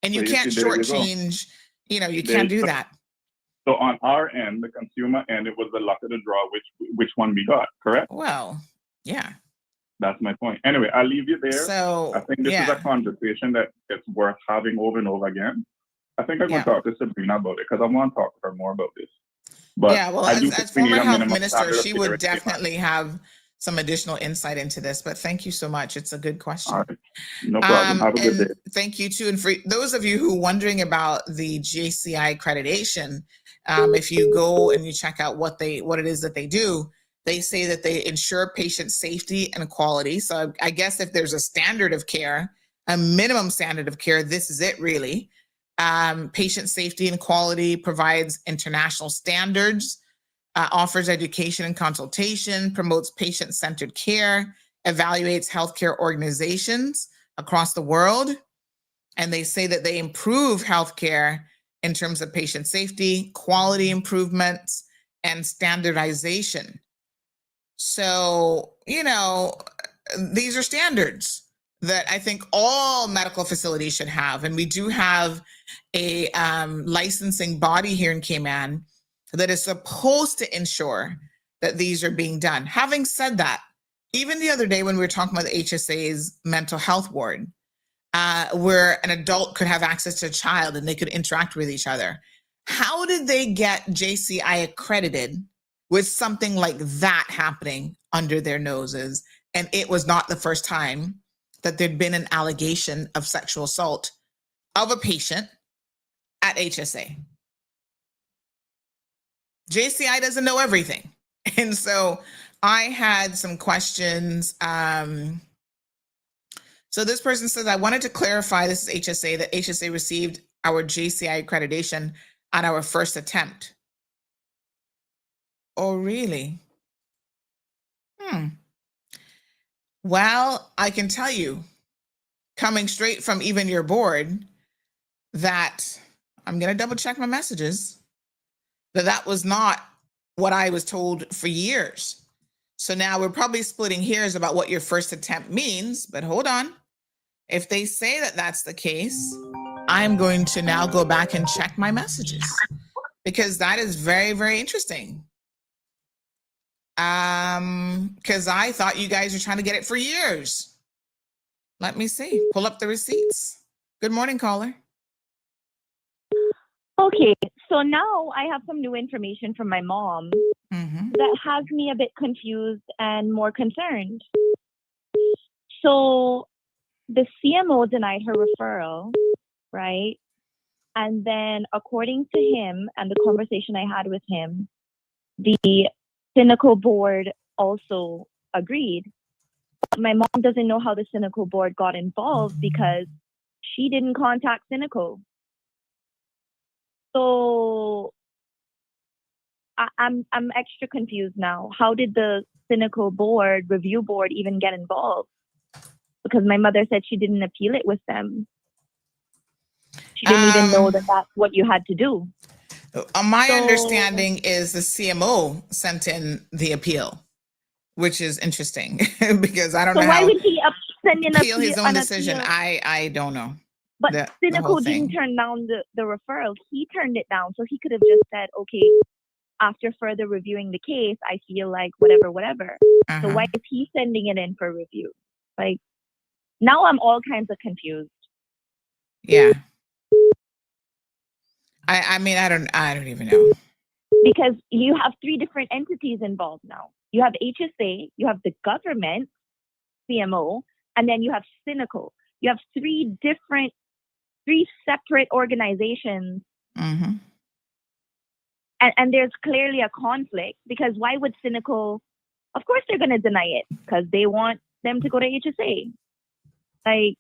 And you can't shortchange, you can't do that. So on our end, the consumer end, it was the luck of the draw which one we got, correct? Well, yeah. That's my point. Anyway, I'll leave you there. So I think this is a conversation that it's worth having over and over again. I think I'm going to talk to Sabrina about it because I want to talk to her more about this. But as former health minister, she would definitely have some additional insight into this. But thank you so much. It's a good question. All right. No problem. Have a good day. Thank you too. And for those of you who are wondering about the JCI accreditation, if you go and you check out what it is that they do, they say that they ensure patient safety and quality. So I guess if there's a standard of care, a minimum standard of care, this is it really. Patient safety and quality, provides international standards, offers education and consultation, promotes patient-centered care, evaluates healthcare organizations across the world. And they say that they improve healthcare in terms of patient safety, quality improvements, and standardization. So, these are standards that I think all medical facilities should have. And we do have a licensing body here in Cayman that is supposed to ensure that these are being done. Having said that, even the other day when we were talking about the HSA's mental health ward, where an adult could have access to a child and they could interact with each other, how did they get JCI accredited with something like that happening under their noses? And it was not the first time that there'd been an allegation of sexual assault of a patient at HSA. JCI doesn't know everything. And so I had some questions. So this person says, I wanted to clarify, this is HSA, that HSA received our JCI accreditation on our first attempt. Oh, really? Well, I can tell you, coming straight from even your board, that I'm going to double check my messages, that was not what I was told for years. So now we're probably splitting hairs about what your first attempt means, but hold on. If they say that that's the case, I'm going to now go back and check my messages because that is very, very interesting. Because I thought you guys were trying to get it for years. Let me see. Pull up the receipts. Good morning, caller. Okay, so now I have some new information from my mom that has me a bit confused and more concerned. So the CMO denied her referral, right? And then according to him and the conversation I had with him, the Cynical board also agreed. My mom doesn't know how the Cynical board got involved because she didn't contact Cynical. So I'm extra confused now. How did the Cynical board, review board, even get involved? Because my mother said she didn't appeal it with them. She didn't even know that that's what you had to do. My understanding is the CMO sent in the appeal, which is interesting because I don't know why how would he send in appeal his own an decision. appeal? I don't know. But the whole Cynical didn't thing. turn down the referral. He turned it down. So he could have just said, okay, after further reviewing the case, I feel like whatever. So why is he sending it in for review? Like, now I'm all kinds of confused. Yeah. I mean, I don't even know. Because you have 3 different entities involved now. You have HSA, you have the government, CMO, and then you have Cynical. You have 3 separate organizations. Mm-hmm. And there's clearly a conflict, because why would Cynical, of course they're going to deny it because they want them to go to HSA. Like,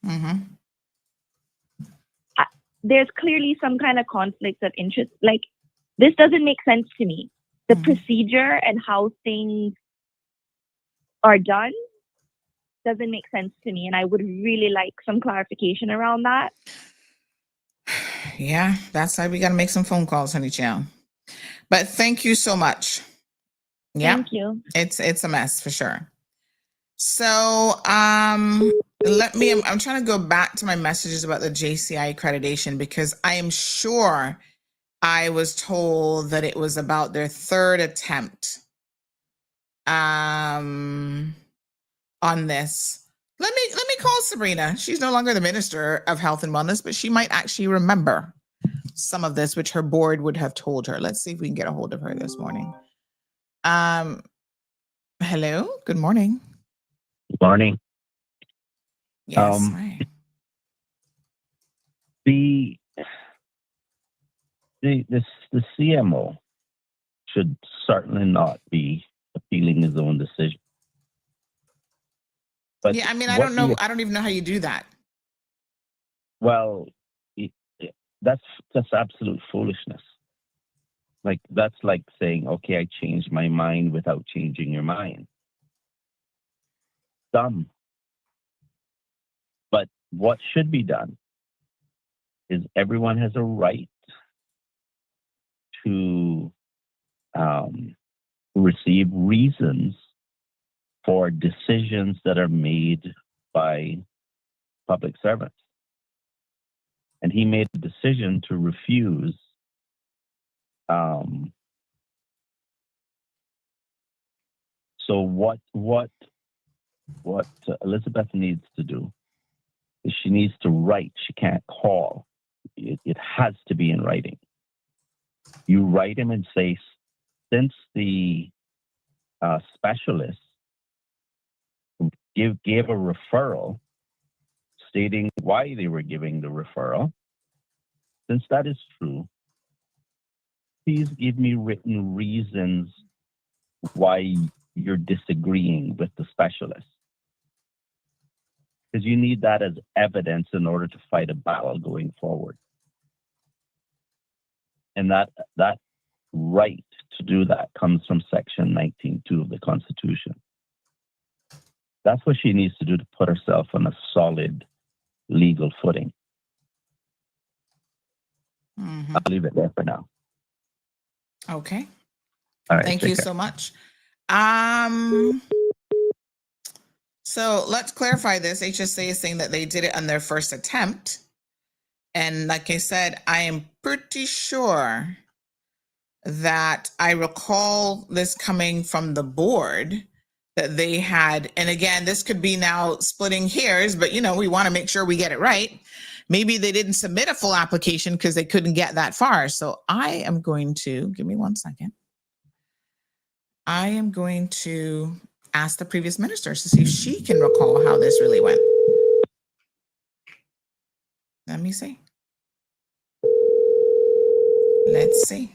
there's clearly some kind of conflict of interest. Like, this doesn't make sense to me. The procedure and how things are done doesn't make sense to me. And I would really like some clarification around that. Yeah, that's why we got to make some phone calls, honey child. But thank you so much. Yeah, thank you. It's a mess for sure. So I'm trying to go back to my messages about the JCI accreditation, because I am sure I was told that it was about their 3rd attempt on this. Let me call Sabrina. She's no longer the Minister of Health and Wellness, but she might actually remember some of this, which her board would have told her. Let's see if we can get a hold of her this morning. Hello, good morning. Morning. Yes, right. The CMO should certainly not be appealing his own decision. But yeah, I mean, I don't know. I don't even know how you do that. Well, that's absolute foolishness. Like, that's like saying, okay, I changed my mind without changing your mind. Dumb. But what should be done is everyone has a right to receive reasons for decisions that are made by public servants. And he made a decision to refuse so what Elizabeth needs to do is she needs to write. She can't call. It has to be in writing. You write him and say, since the specialist gave a referral stating why they were giving the referral, since that is true, please give me written reasons why you're disagreeing with the specialist. Because you need that as evidence in order to fight a battle going forward. And that right to do that comes from Section 19.2 of the Constitution. That's what she needs to do to put herself on a solid legal footing. I'll leave it there for now. Okay. All right. Thank you so much. So let's clarify this. HSA is saying that they did it on their 1st attempt. And like I said, I am pretty sure that I recall this coming from the board, that they had, and again, this could be now splitting hairs, but we want to make sure we get it right. Maybe they didn't submit a full application because they couldn't get that far. So I am going to, give me 1 second. I am going to ask the previous ministers to see if she can recall how this really went. Let me see. Let's see.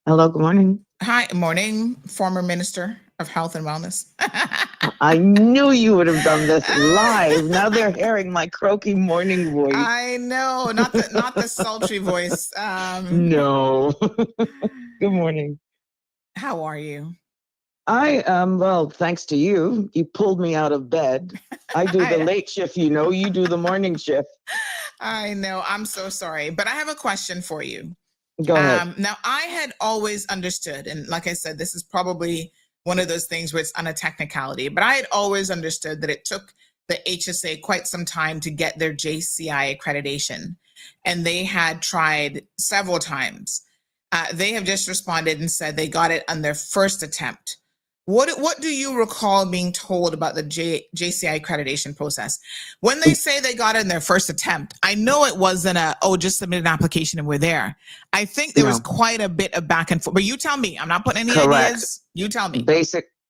Hello, good morning. Hi, morning, former Minister of Health and Wellness. I knew you would have done this live. Now they're hearing my croaky morning voice. I know, not the sultry voice. No. Good morning. How are you? I am, well, thanks to you. You pulled me out of bed. I do the late shift, you do the morning shift. I know, I'm so sorry, but I have a question for you. Go ahead. Now, I had always understood, and like I said, this is probably one of those things where it's on a technicality. But I had always understood that it took the HSA quite some time to get their JCI accreditation, and they had tried several times. They have just responded and said they got it on their first attempt. What do you recall being told about the JCI accreditation process? When they say they got it in their first attempt, I know it wasn't just submit an application and we're there. I think there was quite a bit of back and forth. But you tell me. I'm not putting any ideas. You tell me.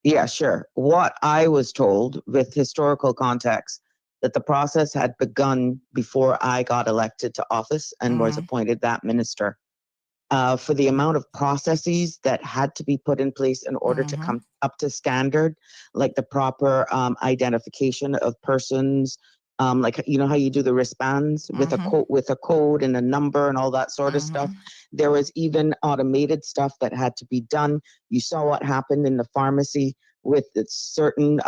Yeah, sure. What I was told with historical context, that the process had begun before I got elected to office and was appointed that minister. For the amount of processes that had to be put in place in order to come up to standard, like the proper identification of persons, like you know how you do the wristbands with a code and a number and all that sort of stuff. There was even automated stuff that had to be done. You saw what happened in the pharmacy with certain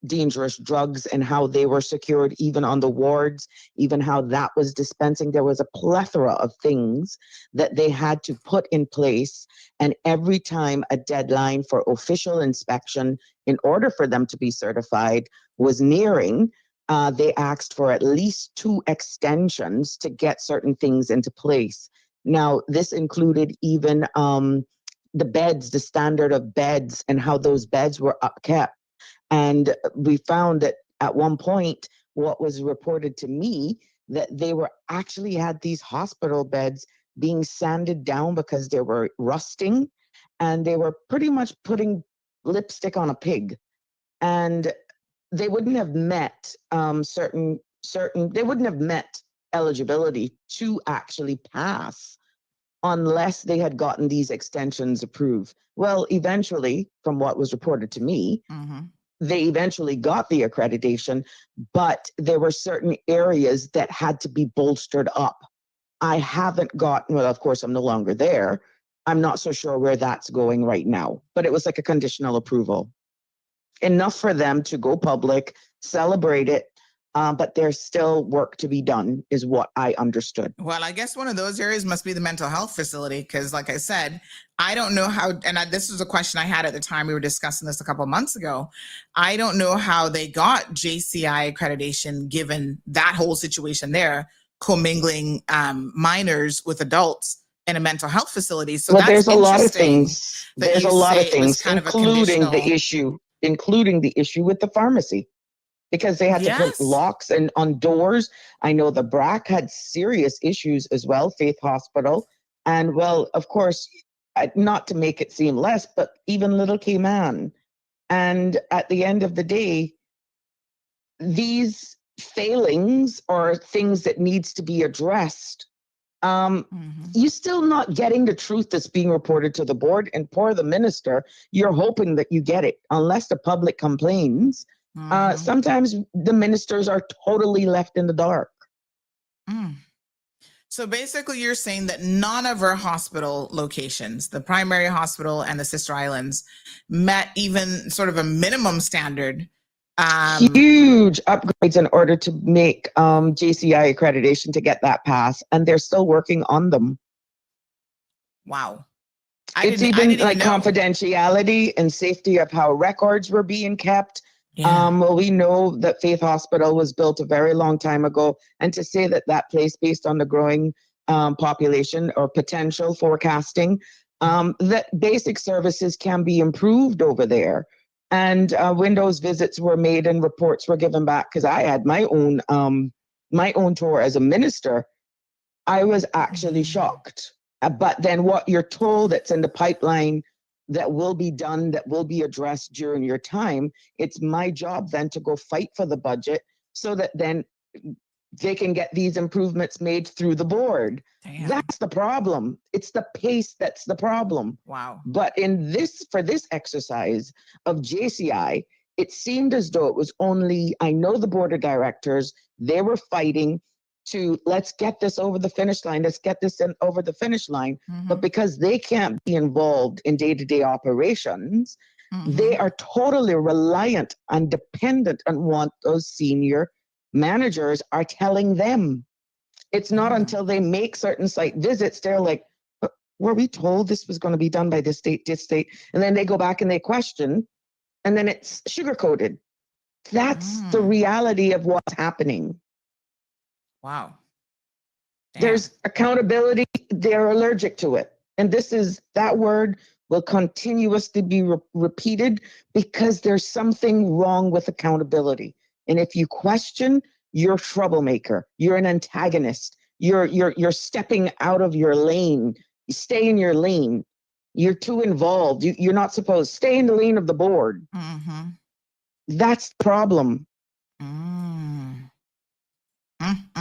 dangerous drugs and how they were secured, even on the wards, even how that was dispensing. There was a plethora of things that they had to put in place. And every time a deadline for official inspection, in order for them to be certified, was nearing, they asked for at least 2 extensions to get certain things into place. Now, this included even the beds, the standard of beds, and how those beds were upkept. And we found that at one point, what was reported to me, that they were actually had these hospital beds being sanded down because they were rusting, and they were pretty much putting lipstick on a pig. And they wouldn't have met they wouldn't have met eligibility to actually pass unless they had gotten these extensions approved. Well, eventually, from what was reported to me, they eventually got the accreditation, but there were certain areas that had to be bolstered up. I haven't gotten, well, of course, I'm no longer there. I'm not so sure where that's going right now, but it was like a conditional approval. Enough for them to go public, celebrate it, but there's still work to be done, is what I understood. Well, I guess one of those areas must be the mental health facility, because like I said, I don't know how, this was a question I had at the time we were discussing this a couple of months ago. I don't know how they got JCI accreditation given that whole situation there, commingling minors with adults in a mental health facility. So well, there's a lot of things. There's a lot of things, including the issue with the pharmacy. Because they had to put locks on doors. I know the BRAC had serious issues as well, Faith Hospital. And well, of course, not to make it seem less, but even little Cayman. And at the end of the day, these failings are things that needs to be addressed. You're still not getting the truth that's being reported to the board, and for the minister, you're hoping that you get it. Unless the public complains, sometimes the ministers are totally left in the dark. So basically you're saying that none of our hospital locations, the primary hospital and the sister islands, met even sort of a minimum standard. Huge upgrades in order to make JCI accreditation to get that pass, and they're still working on them. Wow. It's even like confidentiality and safety of how records were being kept. Well, we know that Faith Hospital was built a very long time ago, and to say that that place, based on the growing population or potential forecasting, that basic services can be improved over there. And Windows visits were made and reports were given back, because I had my own tour as a minister. I was actually shocked. But then what you're told that's in the pipeline that will be done, that will be addressed during your time, it's my job then to go fight for the budget so that then they can get these improvements made through the board. Damn. That's the problem. It's the pace that's the problem. Wow. But for this exercise of JCI, it seemed as though it was only, I know the board of directors, they were fighting to let's get this over the finish line. Let's get this over the finish line. But because they can't be involved in day-to-day operations, they are totally reliant and dependent on what those senior managers are telling them. It's not until they make certain site visits, they're like, were we told this was going to be done by this state, and then they go back and they question, and then it's sugar coated. That's the reality of what's happening. Wow. Damn. There's accountability. They're allergic to it. And that word will continuously be repeated because there's something wrong with accountability. And if you question, you're a troublemaker. You're an antagonist. You're stepping out of your lane. You stay in your lane. You're too involved. You're not supposed to stay in the lane of the board. Mm-hmm. That's the problem. Mm-hmm.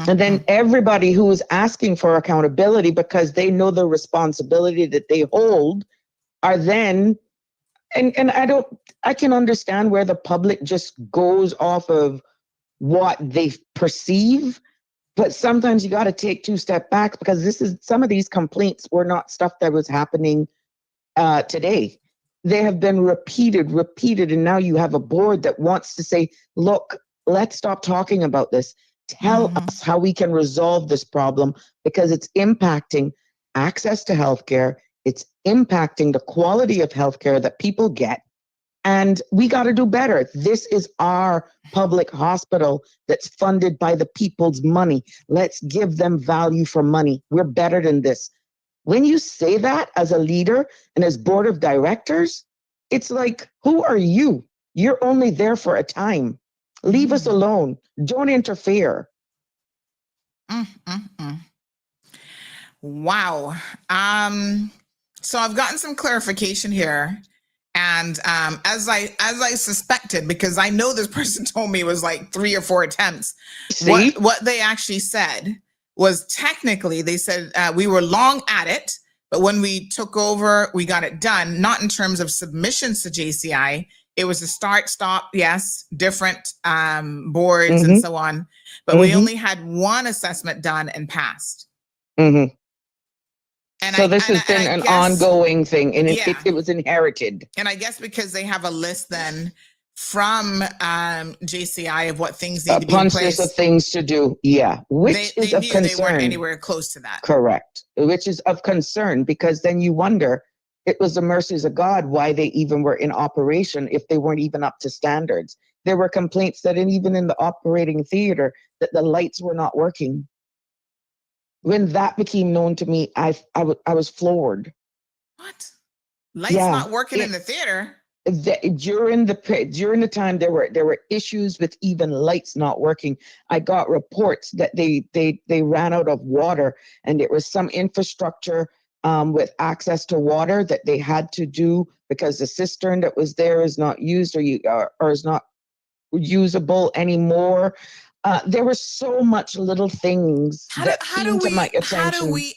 And then everybody who is asking for accountability because they know the responsibility that they hold are then, and I can understand where the public just goes off of what they perceive, but sometimes you got to take 2 steps back because some of these complaints were not stuff that was happening today. They have been repeated, and now you have a board that wants to say, look, let's stop talking about this. Tell us how we can resolve this problem because it's impacting access to healthcare. It's impacting the quality of healthcare that people get. And we got to do better. This is our public hospital that's funded by the people's money. Let's give them value for money. We're better than this. When you say that as a leader and as board of directors, it's like, who are you? You're only there for a time. Leave us alone. Don't interfere. Wow. So I've gotten some clarification here. And as I suspected, because I know this person told me it was like 3 or 4 attempts. See? What they actually said was technically, they said we were long at it, but when we took over, we got it done, not in terms of submissions to JCI. It was a start, stop, yes, different boards and so on. But we only had 1 assessment done and passed. And so this has and been I an guess, ongoing thing, and it was inherited. And I guess because they have a list then from JCI of what things need to be in punch place. list of things to do, which is of concern. They weren't anywhere close to that. Correct, which is of concern because then you wonder, it was the mercies of God why they even were in operation if they weren't even up to standards. There were complaints that even in the operating theater that the lights were not working. When that became known to me, I was floored. What? Lights not working in the theater? During the time there were issues with even lights not working. I got reports that they ran out of water, and there was some infrastructure with access to water that they had to do because the cistern that was there is not used or is not usable anymore. There were so much little things that came to my attention. How do we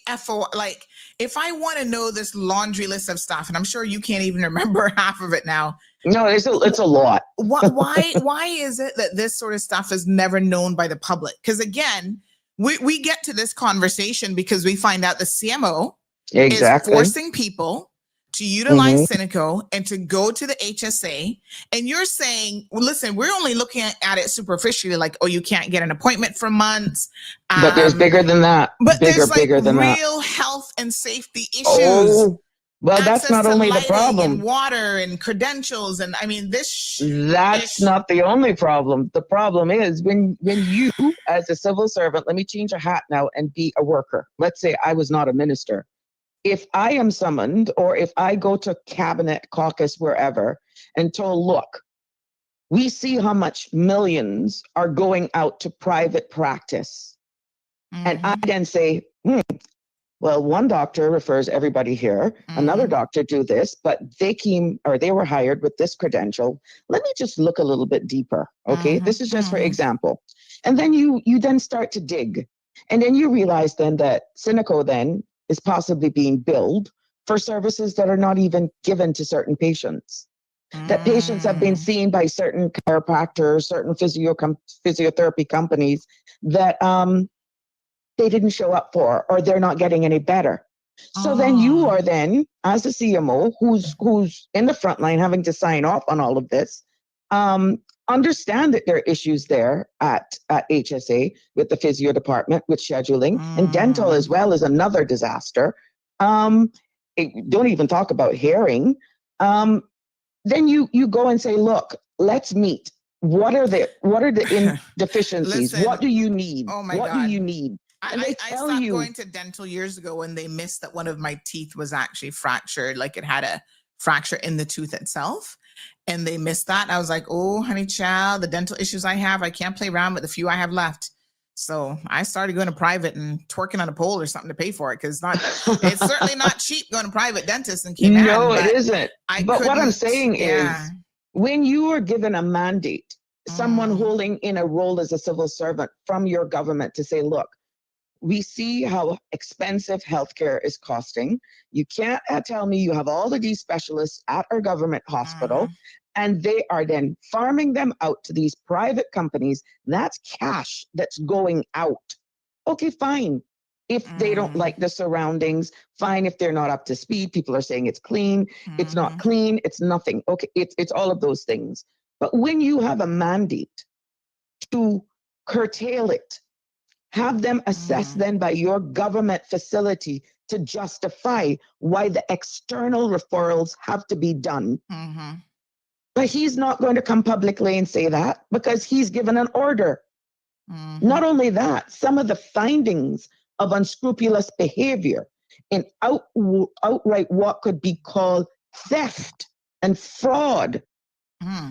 like, if I want to know this laundry list of stuff, and I'm sure you can't even remember half of it now. No, it's a lot. Why is it that this sort of stuff is never known by the public? Because again, we get to this conversation because we find out the CMO is forcing people to utilize Cineco and to go to the HSA. And you're saying, well, listen, we're only looking at it superficially, like, oh, you can't get an appointment for months. But there's bigger than that. But there's like real health and safety issues. Oh, well, that's not only the problem. And water and credentials. And I mean, that's not the only problem. The problem is when you, as a civil servant, let me change a hat now and be a worker. Let's say I was not a minister. If I am summoned or if I go to cabinet caucus, wherever, and told, look, we see how much millions are going out to private practice. And I then say, well, one doctor refers everybody here. Another doctor do this, but they were hired with this credential. Let me just look a little bit deeper. Okay. This is just for example. And then you then start to dig. And then you realize then that Cineco then is possibly being billed for services that are not even given to certain patients. That patients have been seen by certain chiropractors, certain physiotherapy companies that they didn't show up for, or they're not getting any better. So then you are then, as a CMO, who's in the front line having to sign off on all of this, understand that there are issues there at HSA with the physio department, with scheduling, and dental as well is another disaster. don't even talk about hearing. Then you go and say, look, let's meet. What are the deficiencies? Listen, what do you need? oh my what God. do you need? And they I tell stopped you. going to dental years ago when they missed that one of my teeth was actually fractured, like it had a fracture in the tooth itself. And they missed that. And I was like, oh, honey child, the dental issues I have, I can't play around with the few I have left. So I started going to private and twerking on a pole or something to pay for it, because it's certainly not cheap going to private dentists in Cayman. No, it isn't. But what I'm saying yeah. is, when you are given a mandate, someone holding in a role as a civil servant from your government to say, look, we see how expensive healthcare is costing. You can't tell me you have all of these specialists at our government hospital, and they are then farming them out to these private companies. That's cash that's going out. Okay, fine. If they don't like the surroundings, fine. If they're not up to speed, people are saying it's clean. It's not clean. It's nothing. Okay, it's all of those things. But when you have a mandate to curtail it, have them assessed then by your government facility to justify why the external referrals have to be done. But he's not going to come publicly and say that, because he's given an order. Not only that, some of the findings of unscrupulous behavior in outright what could be called theft and fraud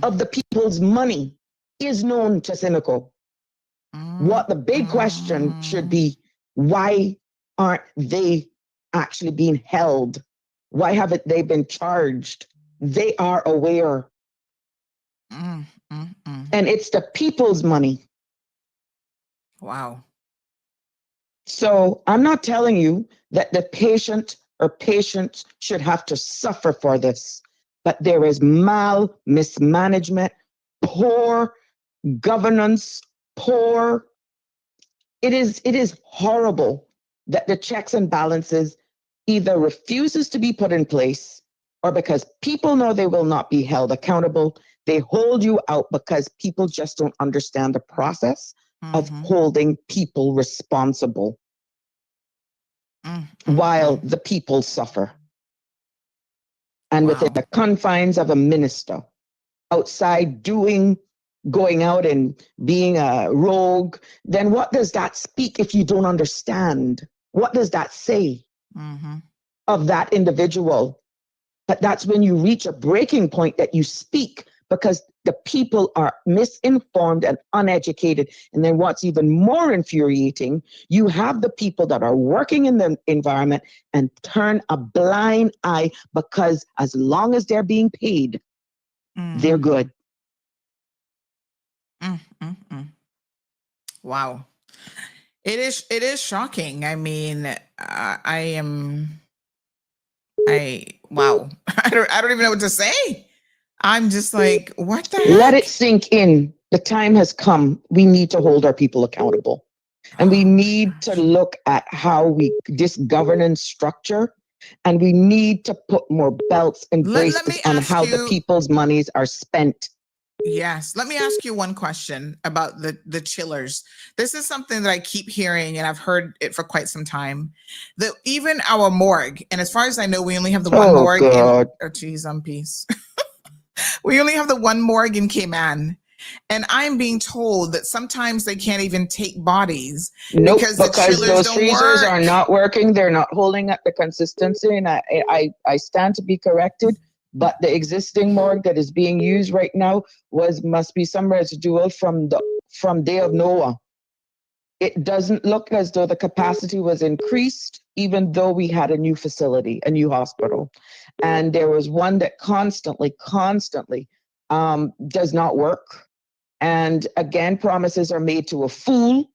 of the people's money is known to Cynical. What the big question should be, why aren't they actually being held? Why haven't they been charged? They are aware. And it's the people's money. Wow. So I'm not telling you that the patient or patients should have to suffer for this, but there is mismanagement, poor governance, it is horrible that the checks and balances either refuses to be put in place, or because people know they will not be held accountable, they hold you out because people just don't understand the process of holding people responsible while the people suffer. And within the confines of a minister, outside going out and being a rogue, then what does that speak if you don't understand? What does that say of that individual? But that's when you reach a breaking point that you speak, because the people are misinformed and uneducated. And then what's even more infuriating, you have the people that are working in the environment and turn a blind eye, because as long as they're being paid, they're good. Wow. It is shocking. I mean, wow. I don't even know what to say. I'm just like, what the heck? Let it sink in. The time has come. We need to hold our people accountable. And we need to look at how this governance structure, and we need to put more belts and braces on how the people's monies are spent. Yes. Let me ask you one question about the chillers. This is something that I keep hearing, and I've heard it for quite some time. That even our morgue, and as far as I know, we only have the one morgue. Geez, I'm peace. We only have the one morgue in Cayman. And I'm being told that sometimes they can't even take bodies because those freezers are not working. They're not holding up the consistency. And I stand to be corrected. But the existing morgue that is being used right now must be some residual from day of Noah. It doesn't look as though the capacity was increased, even though we had a new facility, a new hospital. And there was one that constantly does not work. And again, promises are made to a fool.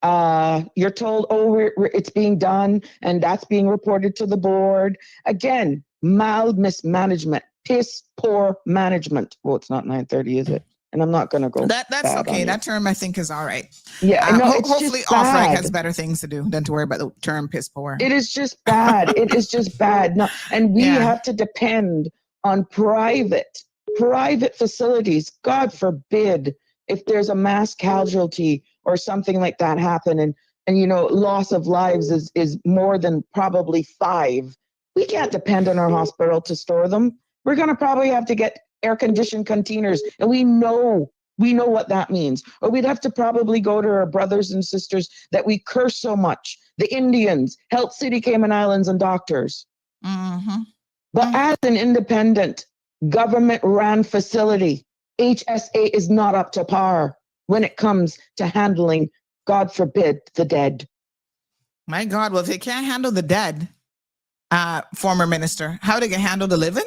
You're told, it's being done, and that's being reported to the board. Again, mild mismanagement, piss poor management. Well, it's not 9:30, is it? And I'm not going to go. That's okay. That term I think is all right. Yeah, hopefully Off-Rag has better things to do than to worry about the term piss poor. It is just bad. It is just bad. No, and we have to depend on private facilities. God forbid if there's a mass casualty or something like that happen, and loss of lives is more than probably 5. We can't depend on our hospital to store them. We're going to probably have to get air-conditioned containers, and we know what that means. Or we'd have to probably go to our brothers and sisters that we curse so much, the Indians, Health City, Cayman Islands, and doctors. Mm-hmm. But as an independent, government-run facility, HSA is not up to par when it comes to handling, God forbid, the dead. My God, well, if they can't handle the dead, former minister, how are they going to handle the living?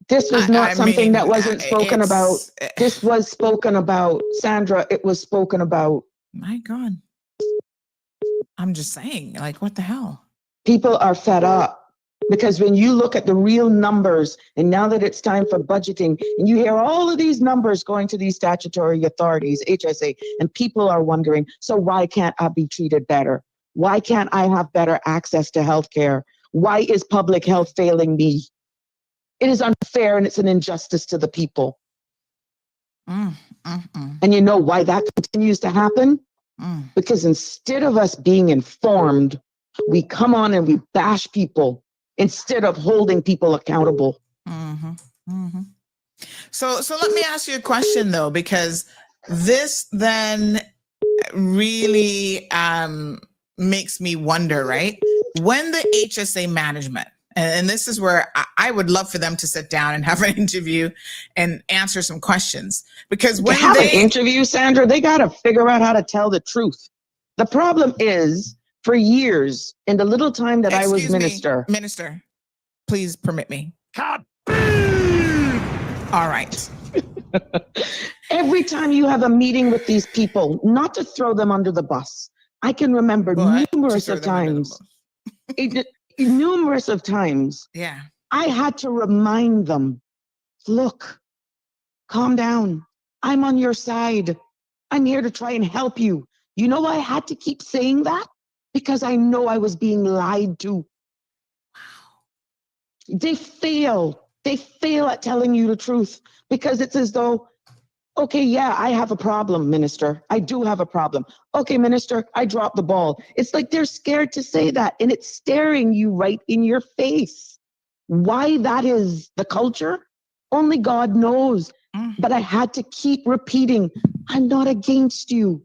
This was not something that wasn't spoken about. it's- This was spoken about, Sandra. It was spoken about. My God. I'm just saying, like, what the hell? People are fed up because when you look at the real numbers, and now that it's time for budgeting, and you hear all of these numbers going to these statutory authorities, HSA, and people are wondering, so why can't I be treated better? Why can't I have better access to healthcare? Why is public health failing me? It is unfair and it's an injustice to the people. And you know why that continues to happen? Because instead of us being informed, we come on and we bash people instead of holding people accountable. So let me ask you a question though, because this then really makes me wonder, right? When the HSA management, and this is where I would love for them to sit down and have an interview and answer some questions, because when have they an interview, Sandra, they got to figure out how to tell the truth. The problem is, for years, in the little time that I was minister. Minister, please permit me. All right. Every time you have a meeting with these people, not to throw them under the bus, I can remember numerous of times. Numerous of times. Yeah. I had to remind them, look, calm down. I'm on your side. I'm here to try and help you. You know why I had to keep saying that? Because I know I was being lied to. Wow. They fail at telling you the truth because it's as though, okay, yeah, I have a problem, minister. I do have a problem. Okay, minister, I dropped the ball. It's like they're scared to say that, and it's staring you right in your face. Why that is the culture, only God knows. But I had to keep repeating, I'm not against you.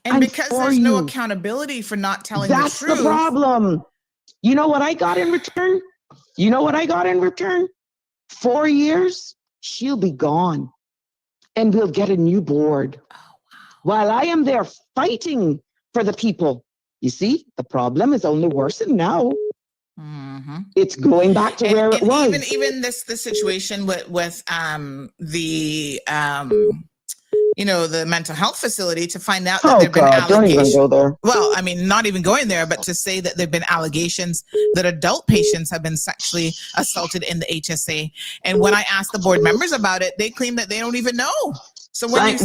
And I'm because for there's no you. accountability for not telling the truth. That's the problem. You know what I got in return? 4 years, she'll be gone. And we'll get a new board. Oh, wow. While I am there fighting for the people. You see, the problem is only worsened now. It's going back to where it was. Even this situation with the mental health facility, to find out that there've been allegations. Don't even go there. Well, I mean, not even going there, but to say that there've been allegations that adult patients have been sexually assaulted in the HSA. And when I asked the board members about it, they claim that they don't even know. So when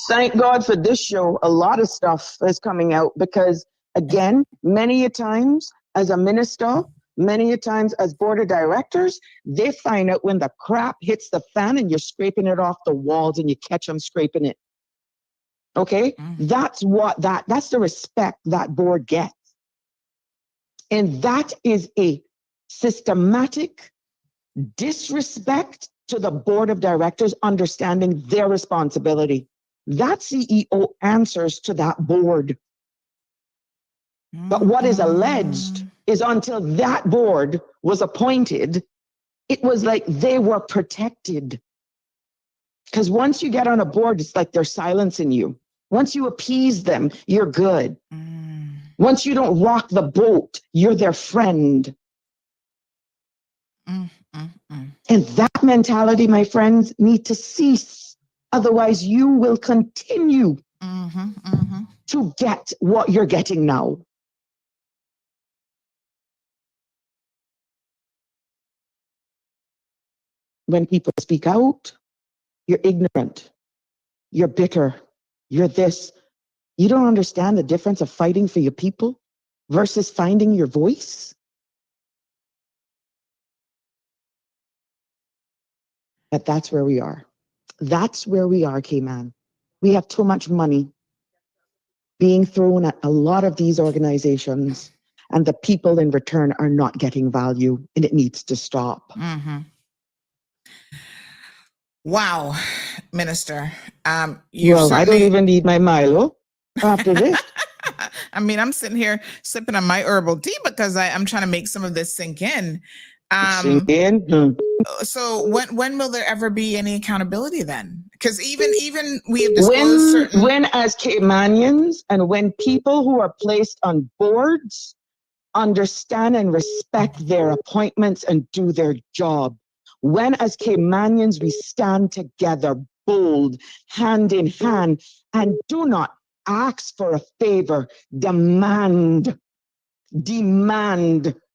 Thank God for this show. A lot of stuff is coming out because, again, many a times as a minister, many a times as board of directors, they find out when the crap hits the fan and you're scraping it off the walls and you catch them scraping it. Okay? That's the respect that board gets. And that is a systematic disrespect to the board of directors understanding their responsibility. That CEO answers to that board. But what is alleged is until that board was appointed, it was like they were protected. Because once you get on a board, it's like they're silencing you. Once you appease them, you're good. Once you don't rock the boat, you're their friend. And that mentality, my friends, need to cease. Otherwise, you will continue to get what you're getting now. When people speak out, you're ignorant, you're bitter, you're this. You don't understand the difference of fighting for your people versus finding your voice. But that's where we are. That's where we are, Cayman. We have too much money being thrown at a lot of these organizations. and the people in return are not getting value, and it needs to stop. Mm-hmm. Wow, Minister. Well, I don't even need my Milo after this. I mean, I'm sitting here sipping on my herbal tea because I'm trying to make some of this sink in. Sink in. So when will there ever be any accountability then? Because even we have disclosed when as Caymanians and when people who are placed on boards understand and respect their appointments and do their job. When as Caymanians we stand together, bold, hand in hand, and do not ask for a favor, demand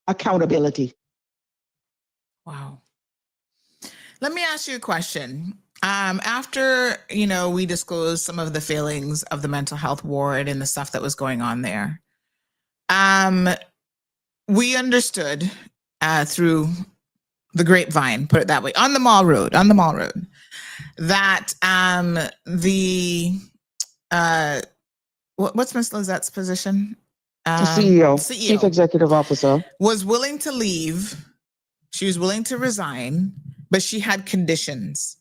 accountability. Wow. Let me ask you a question. After, we disclosed some of the failings of the mental health ward and the stuff that was going on there, we understood through the grapevine, put it that way, on the Mall Road, that what's Miss Lizette's position? CEO, Chief Executive Officer, was willing to leave. She was willing to resign, but she had conditions.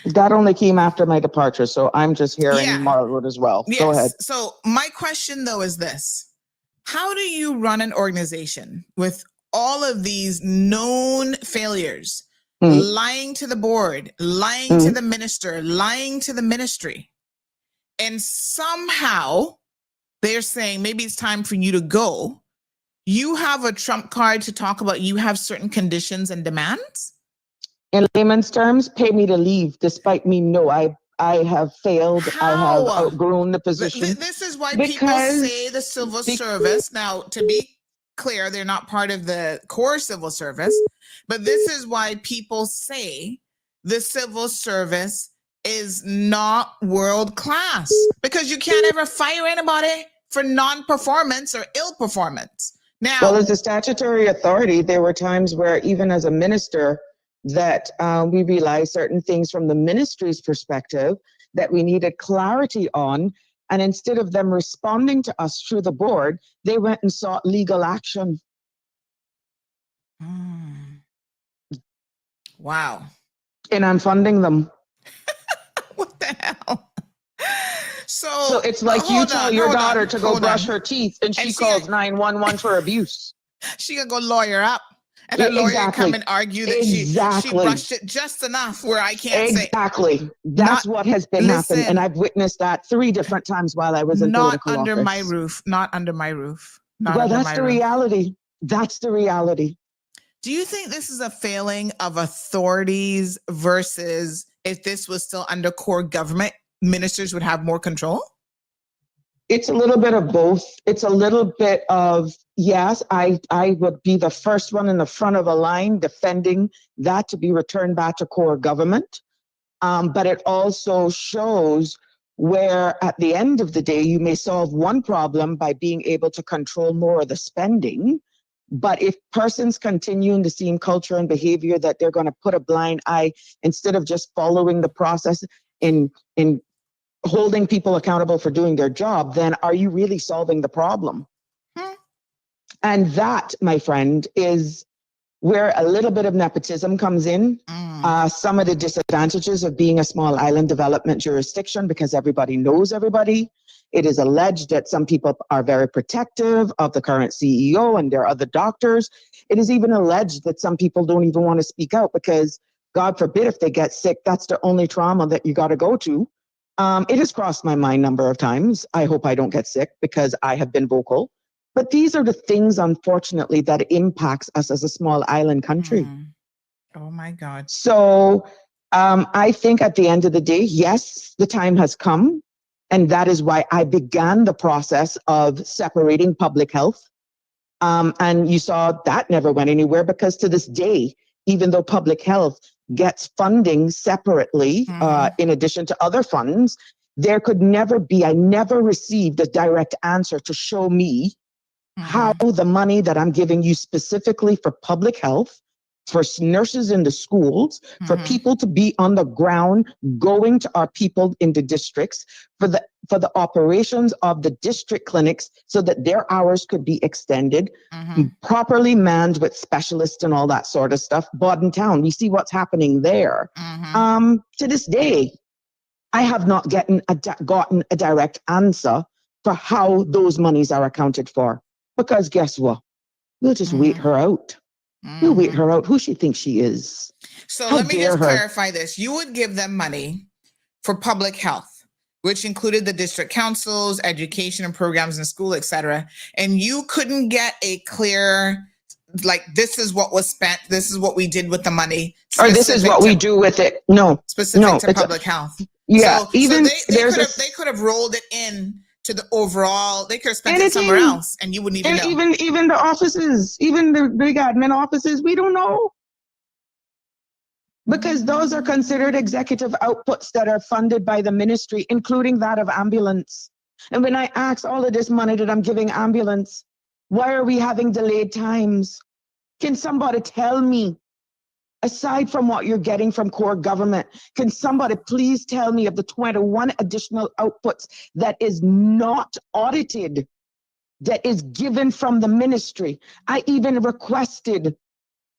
That only came after my departure, so I'm just hearing Mall Road as well. Yes. Go ahead. So my question, though, is this. How do you run an organization with all of these known failures, lying to the board, lying to the minister, lying to the ministry, and somehow they're saying maybe it's time for you to go? You have a trump card to talk about you have certain conditions and demands? In layman's terms, pay me to leave, despite me I have failed. How? I have outgrown the position. This is why people say the civil service. Now, to be clear, they're not part of the core civil service, but this is why people say the civil service is not world class, because you can't ever fire anybody for non-performance or ill performance. Now, well, as a statutory authority, there were times where even as a minister, that we realized certain things from the ministry's perspective that we needed clarity on. And instead of them responding to us through the board, they went and sought legal action. Wow. And I'm funding them. What the hell? So it's like you tell your daughter to go brush her teeth and she calls 911 for abuse. She gonna go lawyer up. And a lawyer come and argue that she brushed it just enough where I can't say. Exactly. That's what has been happening. And I've witnessed that 3 different times while I was in political office. Not under my roof. Not under my roof. Well, that's the reality. That's the reality. Do you think this is a failing of authorities versus if this was still under core government, ministers would have more control? It's a little bit of both. It's a little bit of, yes, I would be the first one in the front of the line defending that to be returned back to core government. But it also shows where at the end of the day, you may solve one problem by being able to control more of the spending. But if persons continue in the same culture and behavior that they're going to put a blind eye instead of just following the process in holding people accountable for doing their job, then are you really solving the problem? And that, my friend, is where a little bit of nepotism comes in. Some of the disadvantages of being a small island development jurisdiction, because everybody knows everybody. It is alleged that some people are very protective of the current CEO and their other doctors. It is even alleged that some people don't even want to speak out because, God forbid, if they get sick, that's the only trauma that you got to go to. It has crossed my mind a number of times. I hope I don't get sick because I have been vocal. But these are the things, unfortunately, that impacts us as a small island country. Oh, my God. So I think at the end of the day, yes, the time has come. And that is why I began the process of separating public health. And you saw that never went anywhere because to this day, even though public health gets funding separately, in addition to other funds, there could never be, I never received a direct answer to show me how the money that I'm giving you specifically for public health for nurses in the schools, for people to be on the ground, going to our people in the districts, for the operations of the district clinics so that their hours could be extended, properly manned with specialists and all that sort of stuff. Bodden Town, we see what's happening there. To this day, I have not gotten a direct answer for how those monies are accounted for. Because guess what? We'll just wait her out. We'll wait her out. Who she thinks she is. So How let me just dare her. clarify this. You would give them money for public health, which included the district councils, education and programs in school, etc. And you couldn't get a clear, like, this is what was spent, this is what we did with the money. Or this is what we do with it. No. Specific to public health. Yeah. So even they could have rolled it in to the overall, they could have spent it somewhere else and you wouldn't even know. Even the offices, even the big admin offices, we don't know. Because those are considered executive outputs that are funded by the ministry, including that of ambulance. And when I ask all of this money that I'm giving ambulance, why are we having delayed times? Can somebody tell me, aside from what you're getting from core government, can somebody please tell me of the 21 additional outputs that is not audited, that is given from the ministry? I even requested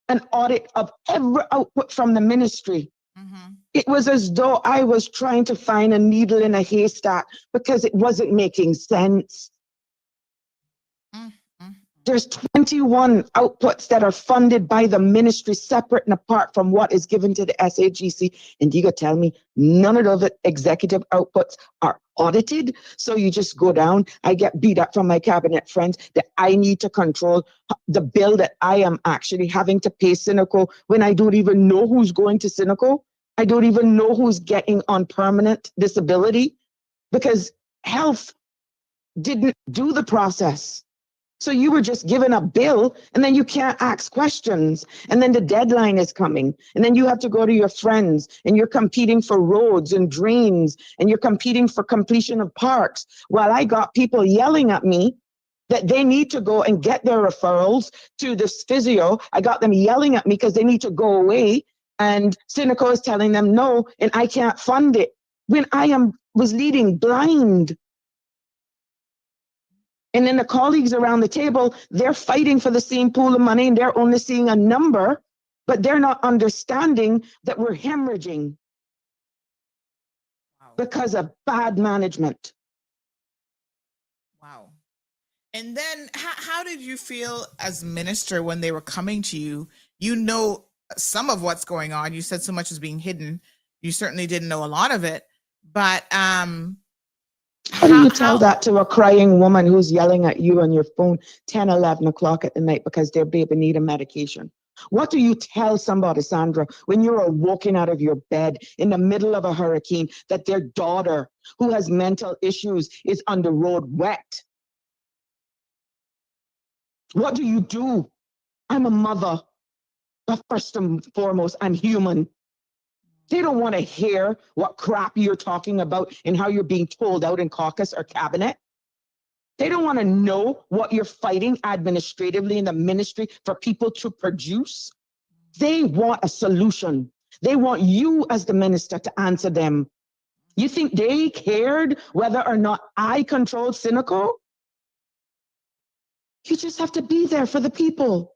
an audit of every output from the ministry. It was as though I was trying to find a needle in a haystack because it wasn't making sense. There's 21 outputs that are funded by the ministry, separate and apart from what is given to the SAGC. And you gotta tell me none of the executive outputs are audited. So you just go down. I get beat up from my cabinet friends that I need to control the bill that I am actually having to pay Cineco when I don't even know who's going to Cineco. I don't even know who's getting on permanent disability because health didn't do the process. So you were just given a bill and then you can't ask questions. And then the deadline is coming. And then you have to go to your friends and you're competing for roads and drains and you're competing for completion of parks. While I got people yelling at me that they need to go and get their referrals to this physio. I got them yelling at me because they need to go away. And Cineco is telling them no, and I can't fund it. When I was leading blind. And then the colleagues around the table, they're fighting for the same pool of money and they're only seeing a number, but they're not understanding that we're hemorrhaging because of bad management. Wow. And then how did you feel as minister when they were coming to you? You know some of what's going on. You said so much is being hidden. You certainly didn't know a lot of it, but how do you tell that to a crying woman who's yelling at you on your phone 10, 11 o'clock at the night because their baby need a medication? What do you tell somebody, Sandra, when you're walking out of your bed in the middle of a hurricane that their daughter who has mental issues is on the road wet? What do you do? I'm a mother, but first and foremost, I'm human. They don't want to hear what crap you're talking about and how you're being told out in caucus or cabinet. They don't want to know what you're fighting administratively in the ministry for people to produce. They want a solution. They want you as the minister to answer them. You think they cared whether or not I controlled Cineco? You just have to be there for the people.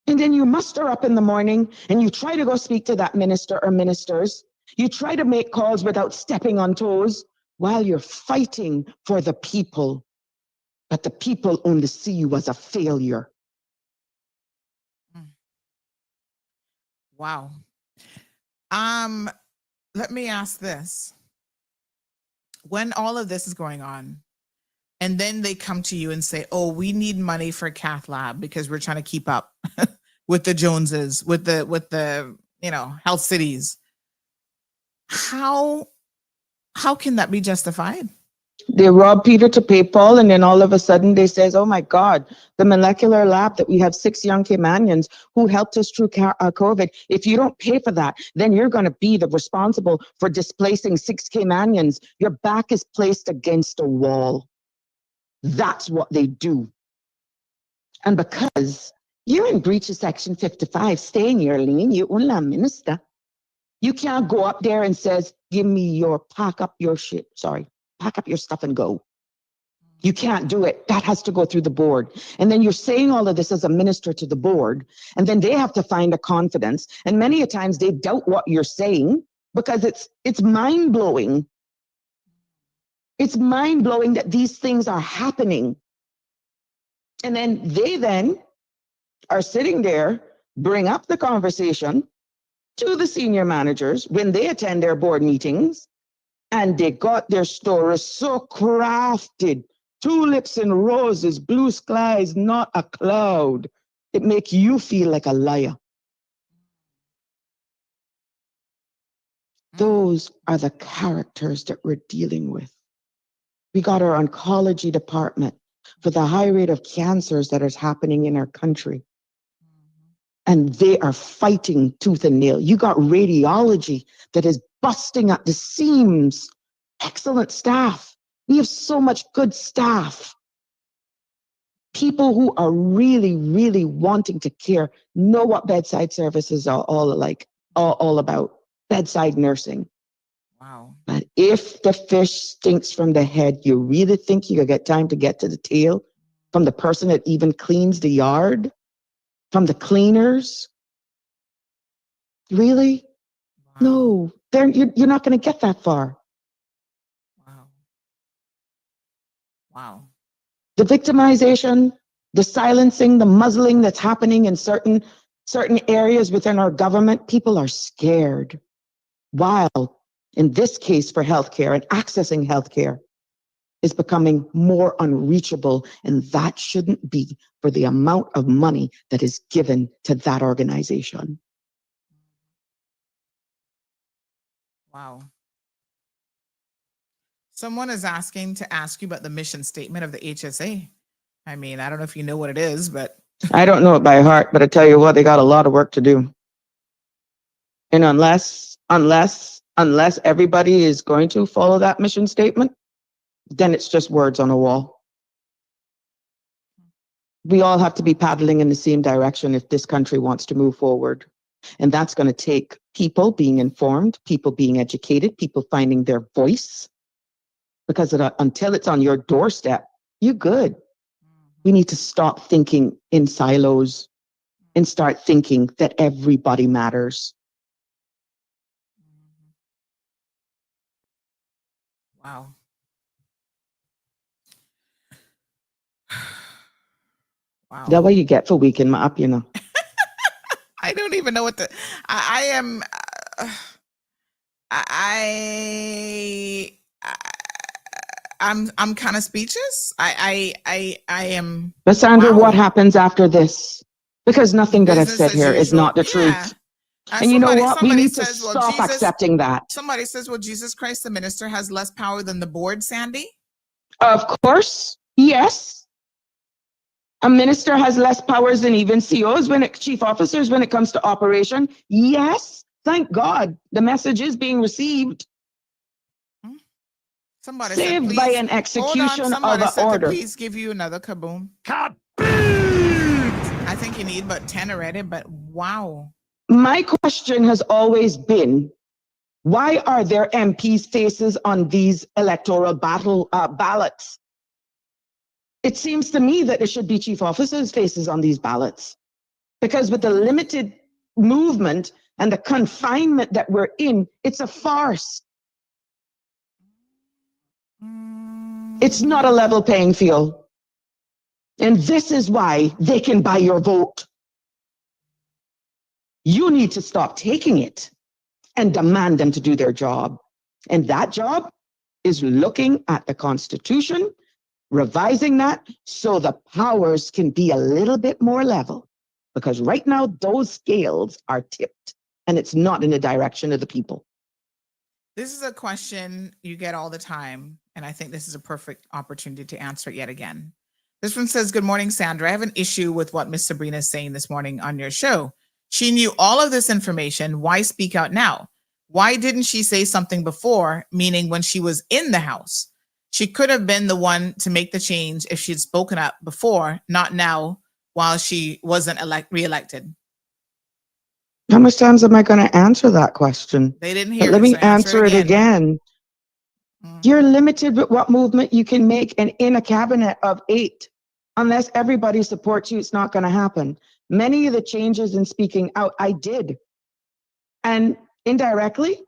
And then you muster up in the morning and you try to go speak to that minister or ministers. You try to make calls without stepping on toes while you're fighting for the people. But the people only see you as a failure. Wow. Let me ask this. When all of this is going on, and then they come to you and say, oh, we need money for a cath lab because we're trying to keep up with the Joneses, with the health cities. How can that be justified? They rob Peter to pay Paul, and then all of a sudden they says, oh my God, the molecular lab that we have 6 young Caymanians who helped us through COVID. If you don't pay for that, then you're going to be the responsible for displacing 6 Caymanians. Your back is placed against a wall. That's what they do. And because You're in breach of Section 55. Stay in your lane. You're only a minister. You can't go up there and says, give me your, pack up your stuff and go. You can't do it. That has to go through the board. And then you're saying all of this as a minister to the board, and then they have to find a confidence. And many a times they doubt what you're saying because it's mind-blowing. It's mind-blowing that these things are happening. And then they are sitting there, bring up the conversation to the senior managers when they attend their board meetings, and they got their stories so crafted. Tulips and roses, blue skies, not a cloud. It makes you feel like a liar. Those are the characters that we're dealing with. We got our oncology department for the high rate of cancers that is happening in our country. And they are fighting tooth and nail. You got radiology that is busting at the seams. Excellent staff. We have so much good staff. People who are really, really wanting to care, know what bedside services are all about. Bedside nursing. Wow. But if the fish stinks from the head, you really think you get time to get to the tail? From the person that even cleans the yard? From the cleaners? Really? Wow. No, you're not going to get that far. Wow. Wow. The victimization, the silencing, the muzzling that's happening in certain areas within our government, people are scared. While in this case for healthcare and accessing healthcare is becoming more unreachable, and that shouldn't be for the amount of money that is given to that organization. Wow. Someone is asking to ask you about the mission statement of the HSA. I mean, I don't know if you know what it is, but I don't know it by heart, but I tell you what, they got a lot of work to do. And unless everybody is going to follow that mission statement, then it's just words on a wall. We all have to be paddling in the same direction if this country wants to move forward. And that's going to take people being informed, people being educated, people finding their voice. Because until it's on your doorstep, you're good. We need to stop thinking in silos and start thinking that everybody matters. wow. Wow. That's what you get for waking me up, you know. I don't even know what I am. I'm kind of speechless. I am. But Sandra, Wow. what happens after this? Because nothing that I've Business said as here is usual. not the Yeah. truth. And you know what? We Somebody need to says, well, stop accepting that. Somebody says, well, Jesus Christ, the minister, has less power than the board, Sandy? Of course, yes. A minister has less powers than even COs, chief officers, when it comes to operation. Yes, thank God the message is being received. Somebody Saved said, by please, an hold on. execution of Somebody an said order. to please give you another kaboom. Kaboom! I think you need about 10 already, but wow. My question has always been, why are there MPs' faces on these electoral ballots? It seems to me that there should be chief officers' faces on these ballots. Because with the limited movement and the confinement that we're in, it's a farce. It's not a level playing field. And this is why they can buy your vote. You need to stop taking it and demand them to do their job. And that job is looking at the Constitution, revising that so the powers can be a little bit more level. Because right now, those scales are tipped and it's not in the direction of the people. This is a question you get all the time, and I think this is a perfect opportunity to answer it yet again. This one says, good morning, Sandra. I have an issue with what Miss Sabrina is saying this morning on your show. She knew all of this information. Why speak out now? Why didn't she say something before, meaning when she was in the house? She could have been the one to make the change if she had spoken up before, not now while she wasn't reelected? How much times am I going to answer that question? They didn't But hear let it, me so answer answer it again. Mm. You're limited with what movement you can make, and in a cabinet of 8, unless everybody supports you, it's not going to happen. Many of the changes in speaking out, I did. And indirectly,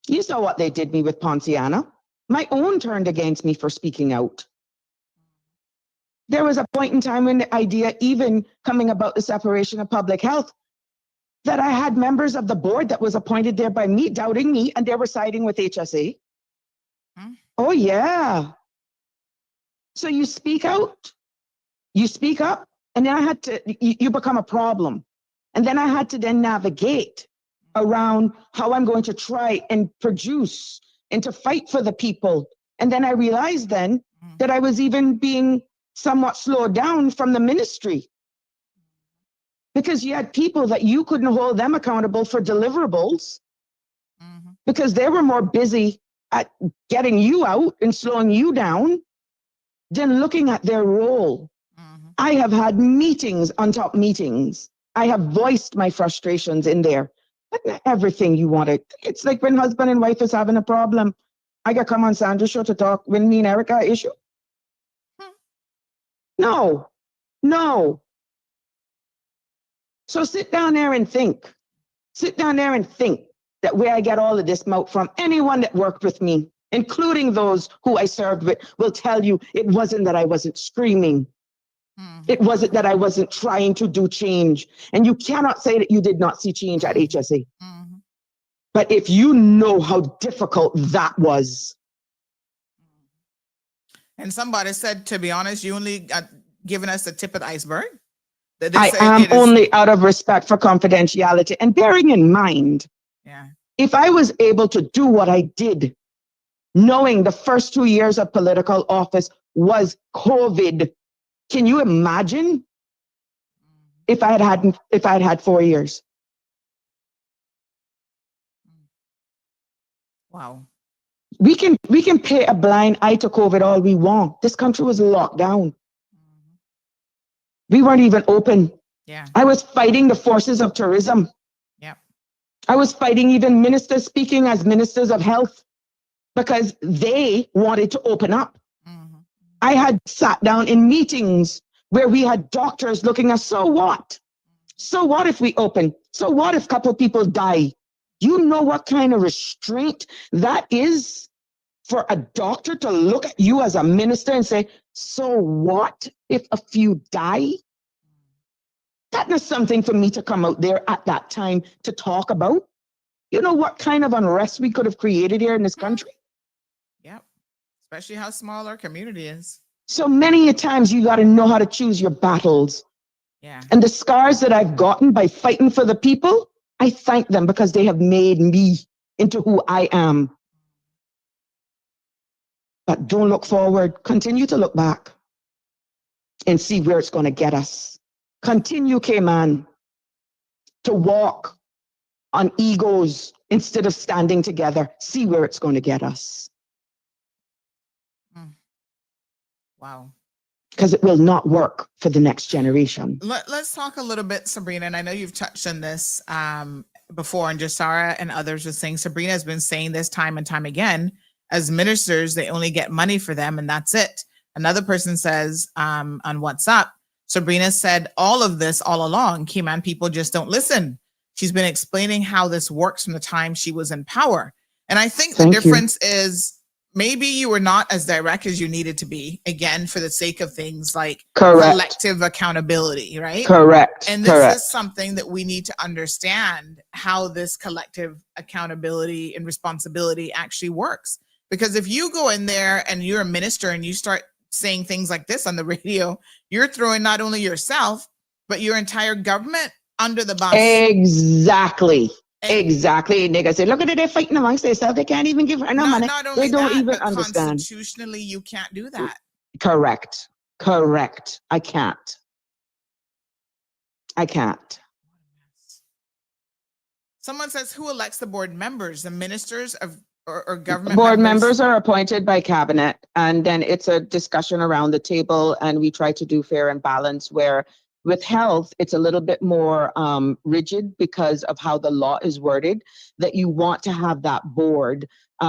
you saw what they did me with Ponciana. My own turned against me for speaking out. There was a point in time when the idea even coming about the separation of public health, that I had members of the board that was appointed there by me doubting me, and they were siding with HSA. Oh, yeah. So you speak out, you speak up, and then I had to, you become a problem. And then I had to then navigate around how I'm going to try and produce and to fight for the people. And then I realized then that I was even being somewhat slowed down from the ministry, because you had people that you couldn't hold them accountable for deliverables because they were more busy at getting you out and slowing you down than looking at their role. I have had meetings on top meetings. I have voiced my frustrations in there, but not everything you wanted. It's like when husband and wife is having a problem. I got come on Sandra's show to talk when me and Erica issue. No, no. So sit down there and think. Sit down there and think that where I get all of this mouth from. Anyone that worked with me, including those who I served with, will tell you it wasn't that I wasn't screaming. It wasn't that I wasn't trying to do change. And you cannot say that you did not see change at HSA. But if you know how difficult that was. And somebody said, to be honest, you only got given us the tip of the iceberg. I am only out of respect for confidentiality. And bearing in mind, if I was able to do what I did, knowing the first 2 years of political office was COVID, can you imagine if I had had 4 years? Wow. We can pay a blind eye to COVID all we want. This country was locked down. We weren't even open. Yeah. I was fighting the forces of tourism. Yeah. I was fighting even ministers speaking as ministers of health because they wanted to open up. I had sat down in meetings where we had doctors looking at, so what? So what if we open? So what if a couple people die? You know what kind of restraint that is for a doctor to look at you as a minister and say, so what if a few die? That was something for me to come out there at that time to talk about. You know what kind of unrest we could have created here in this country? Yep. Especially how small our community is. So many a times you got to know how to choose your battles. Yeah. And the scars that I've gotten by fighting for the people, I thank them because they have made me into who I am. But don't look forward. Continue to look back and see where it's going to get us. Continue, Cayman, to walk on egos instead of standing together. See where it's going to get us. Wow. Because it will not work for the next generation. Let's talk a little bit, Sabrina, and I know you've touched on this before, and Jasara and others are saying, Sabrina has been saying this time and time again, as ministers, they only get money for them and that's it. Another person says on WhatsApp, Sabrina said all of this all along, Cayman people just don't listen. She's been explaining how this works from the time she was in power. And I think the difference is maybe you were not as direct as you needed to be, again, for the sake of things like collective accountability, right? Correct. And this is something that we need to understand, how this collective accountability and responsibility actually works. Because if you go in there and you're a minister and you start saying things like this on the radio, you're throwing not only yourself, but your entire government under the bus. Exactly. Exactly. Niggas say, look at it, they're fighting amongst themselves. They can't even give her no money. Not only they don't that, even but understand. Constitutionally, you can't do that. Correct. Correct. I can't. I can't. Someone says, who elects the board members? The ministers of or government board members are appointed by cabinet, and then it's a discussion around the table, and we try to do fair and balance where With health, it's a little bit more rigid because of how the law is worded, that you want to have that board.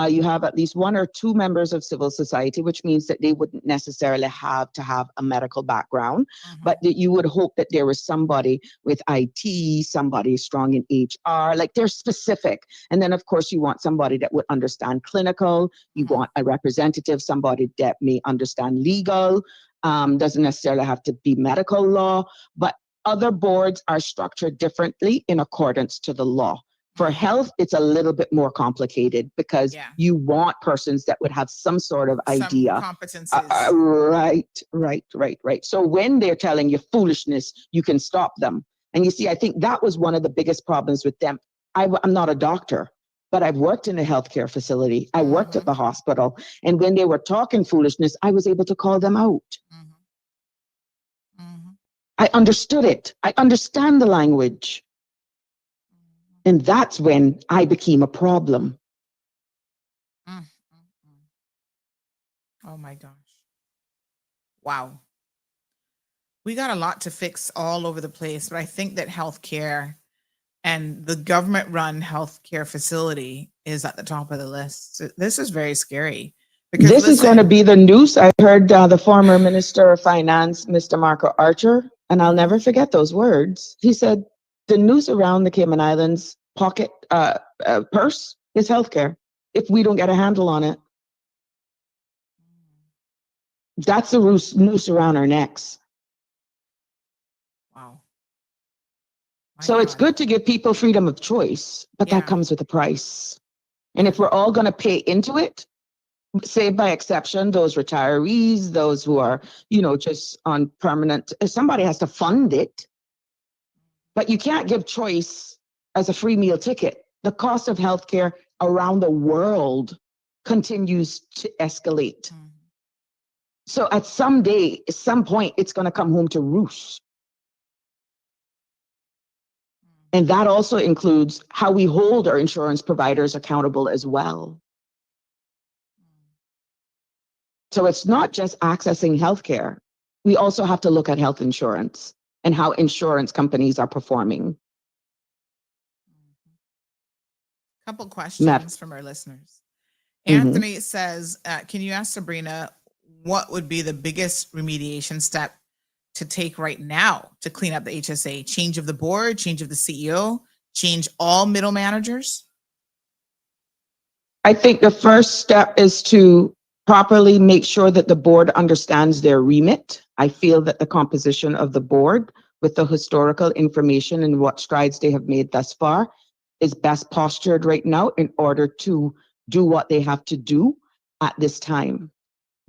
You have at least 1 or 2 members of civil society, which means that they wouldn't necessarily have to have a medical background, but that you would hope that there was somebody with IT, somebody strong in HR, like they're specific. And then, of course, you want somebody that would understand clinical. You want a representative, somebody that may understand legal. Doesn't necessarily have to be medical law, but other boards are structured differently in accordance to the law. For health, it's a little bit more complicated because you want persons that would have some sort of idea. Some competencies. Right. So when they're telling you foolishness, you can stop them. And you see, I think that was one of the biggest problems with them. I'm not a doctor, but I've worked in a healthcare facility. I worked at the hospital. And when they were talking foolishness, I was able to call them out. I understood it. I understand the language. And that's when I became a problem. Oh my gosh. Wow. We got a lot to fix all over the place, but I think that healthcare and the government-run healthcare facility is at the top of the list. So this is very scary. Because this is going to be the news. I heard the former Minister of Finance, Mr. Marco Archer, and I'll never forget those words. He said, the news around the Cayman Islands pocket purse is healthcare if we don't get a handle on it. That's the noose around our necks. Wow. So it's good to give people freedom of choice, but that comes with a price. And if we're all going to pay into it, save by exception, those retirees, those who are, just on permanent, somebody has to fund it. But you can't give choice as a free meal ticket. The cost of healthcare around the world continues to escalate. So at some point, it's going to come home to roost. And that also includes how we hold our insurance providers accountable as well. So it's not just accessing healthcare. We also have to look at health insurance and how insurance companies are performing. Couple questions from our listeners. Anthony says, can you ask Sabrina what would be the biggest remediation step to take right now to clean up the HSA? Change of the board, change of the CEO, change all middle managers? I think the first step is to properly make sure that the board understands their remit. I feel that the composition of the board with the historical information and what strides they have made thus far is best postured right now in order to do what they have to do at this time.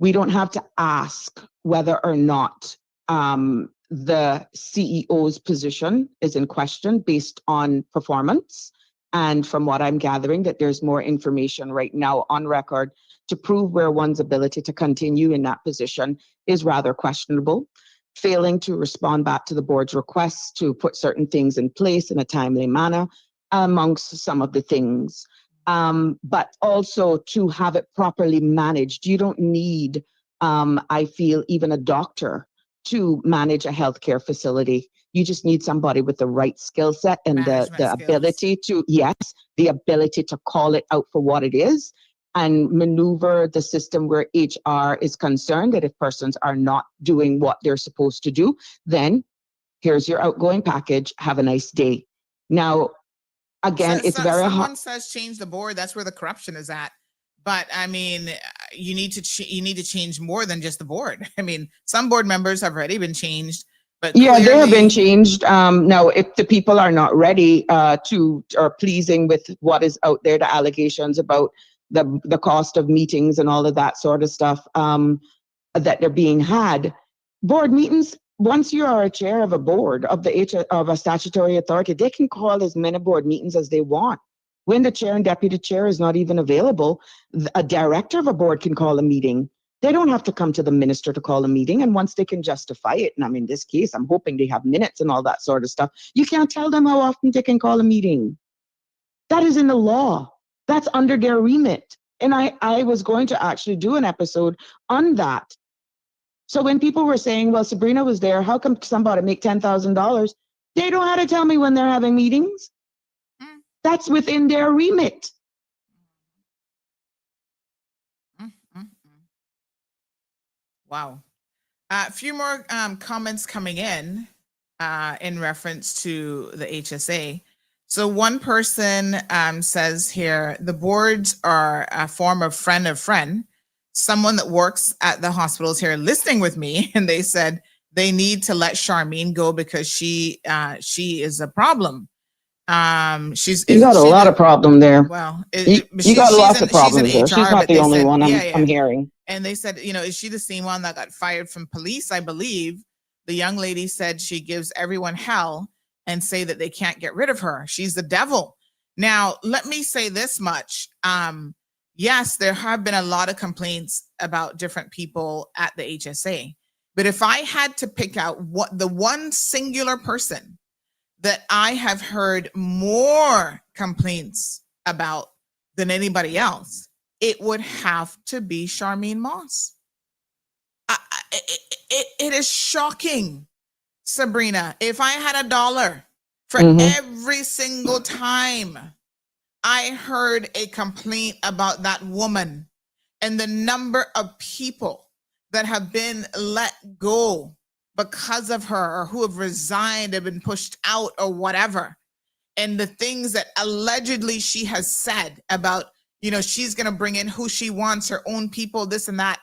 We don't have to ask whether or not the CEO's position is in question based on performance. And from what I'm gathering, that there's more information right now on record to prove where one's ability to continue in that position is rather questionable. Failing to respond back to the board's requests to put certain things in place in a timely manner, amongst some of the things. But also to have it properly managed. You don't need, I feel, even a doctor to manage a healthcare facility. You just need somebody with the right skill set and the ability to, the ability to call it out for what it is and maneuver the system where HR is concerned that if persons are not doing what they're supposed to do, then here's your outgoing package. Have a nice day. Now, again, it's very hard. Someone says change the board. That's where the corruption is at. But I mean, you need to change more than just the board. I mean, some board members have already been changed. But they have been changed. Now, if the people are not ready or pleasing with what is out there, the allegations about the cost of meetings and all of that sort of stuff that they're being had, board meetings. Once you are a chair of a board of a statutory authority, they can call as many board meetings as they want. When the chair and deputy chair is not even available, a director of a board can call a meeting. They don't have to come to the minister to call a meeting. And once they can justify it, and in this case, I'm hoping they have minutes and all that sort of stuff, you can't tell them how often they can call a meeting. That is in the law. That's under their remit. And I was going to actually do an episode on that. So when people were saying, well, Sabrina was there, how come somebody make $10,000? They don't have to tell me when they're having meetings. That's within their remit. Wow. A few more comments coming in reference to the HSA. So one person says here, the boards are a form of friend. Someone that works at the hospitals here listening with me, and they said they need to let Charmaine go because she is a problem. You got a lot of problem there. Well, you got lots of problems there. She's not the only one I'm hearing. And they said, you know, is she the same one that got fired from police? I believe the young lady said she gives everyone hell and say that they can't get rid of her. She's the devil. Now, let me say this much. Yes, there have been a lot of complaints about different people at the HSA. But if I had to pick out what the one singular person that I have heard more complaints about than anybody else, it would have to be Charmaine Moss. It is shocking, Sabrina. If I had $1 for every single time I heard a complaint about that woman and the number of people that have been let go because of her or who have resigned, have been pushed out or whatever, and the things that allegedly she has said about, you know, she's going to bring in who she wants, her own people, this and that.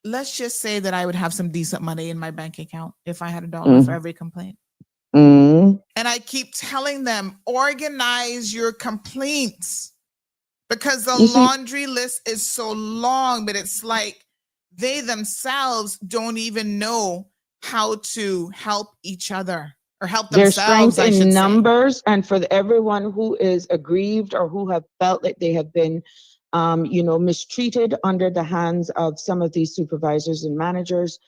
Let's just say that I would have some decent money in my bank account if I had $1 for every complaint. And I keep telling them, organize your complaints, because the laundry list is so long, but it's like they themselves don't even know how to help each other or help themselves. Their strength in numbers, and for everyone who is aggrieved or who have felt that they have been mistreated under the hands of some of these supervisors and managers.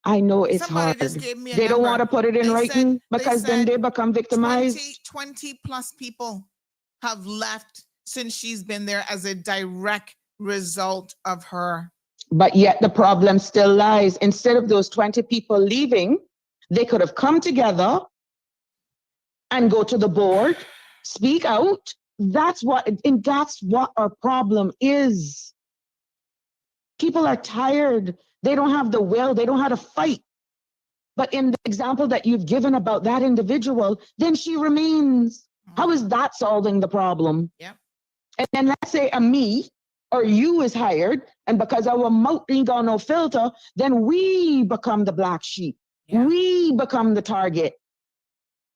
I know it's hard. They don't want to put it in writing because then they become victimized. 20 plus people have left since she's been there as a direct result of her. But yet the problem still lies. Instead of those 20 people leaving, they could have come together and go to the board, speak out. That's what our problem is. People are tired. They don't have the will. They don't know how to fight. But in the example that you've given about that individual, then she remains. How is that solving the problem? Yep. And then let's say a me or you is hired, and because our mouth ain't got no filter, then we become the black sheep. Yeah. We become the target.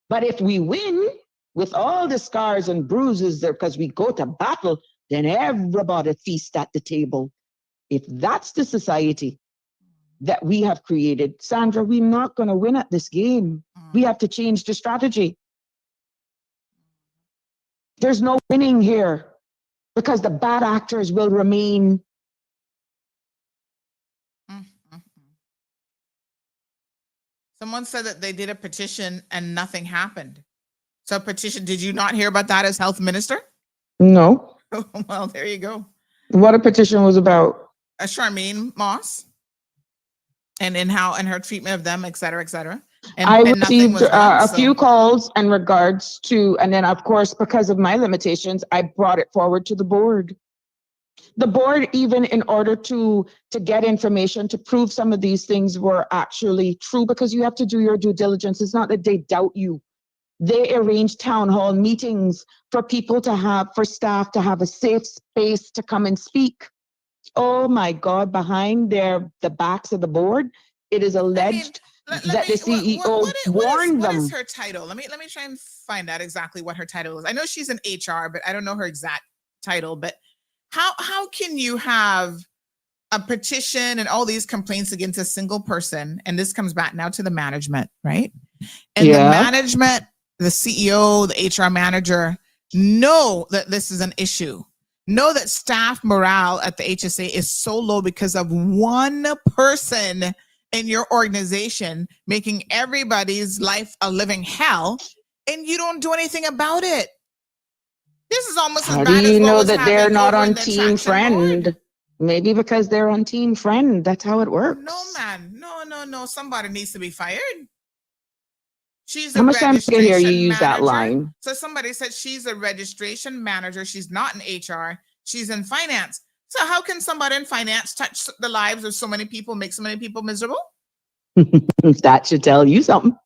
But if we win with all the scars and bruises there because we go to battle, then everybody feasts at the table. If that's the society that we have created, Sandra, we're not going to win at this game. We have to change the strategy. There's no winning here because the bad actors will remain. Someone said that they did a petition and nothing happened. So petition, did you not hear about that as health minister? No. Well, there you go. What a petition was about? Charmaine Moss and her treatment of them, et cetera, et cetera. I received a few calls in regards to, and then of course, because of my limitations, I brought it forward to the board. The board, even in order to get information to prove some of these things were actually true, because you have to do your due diligence. It's not that they doubt you. They arrange town hall meetings for people for staff to have a safe space to come and speak. Oh my God, behind the backs of the board, it is alleged that the CEO warned them. What is her title? Let me try and find out exactly what her title is. I know she's in HR, but I don't know her exact title. But how can you have a petition and all these complaints against a single person? And this comes back now to the management, right? And the management, the CEO, the HR manager know that this is an issue. Know that staff morale at the HSA is so low because of one person in your organization making everybody's life a living hell, and you don't do anything about it. This is almost as bad as what was happening that they're not over on in the Team Friend? Maybe because they're on team friend. That's how it works. No, man. No. Somebody needs to be fired. She's How a much time did I hear you registration use that manager. line? So somebody said she's a registration manager. She's not in HR. She's in finance. So how can somebody in finance touch the lives of so many people, make so many people miserable? That should tell you something.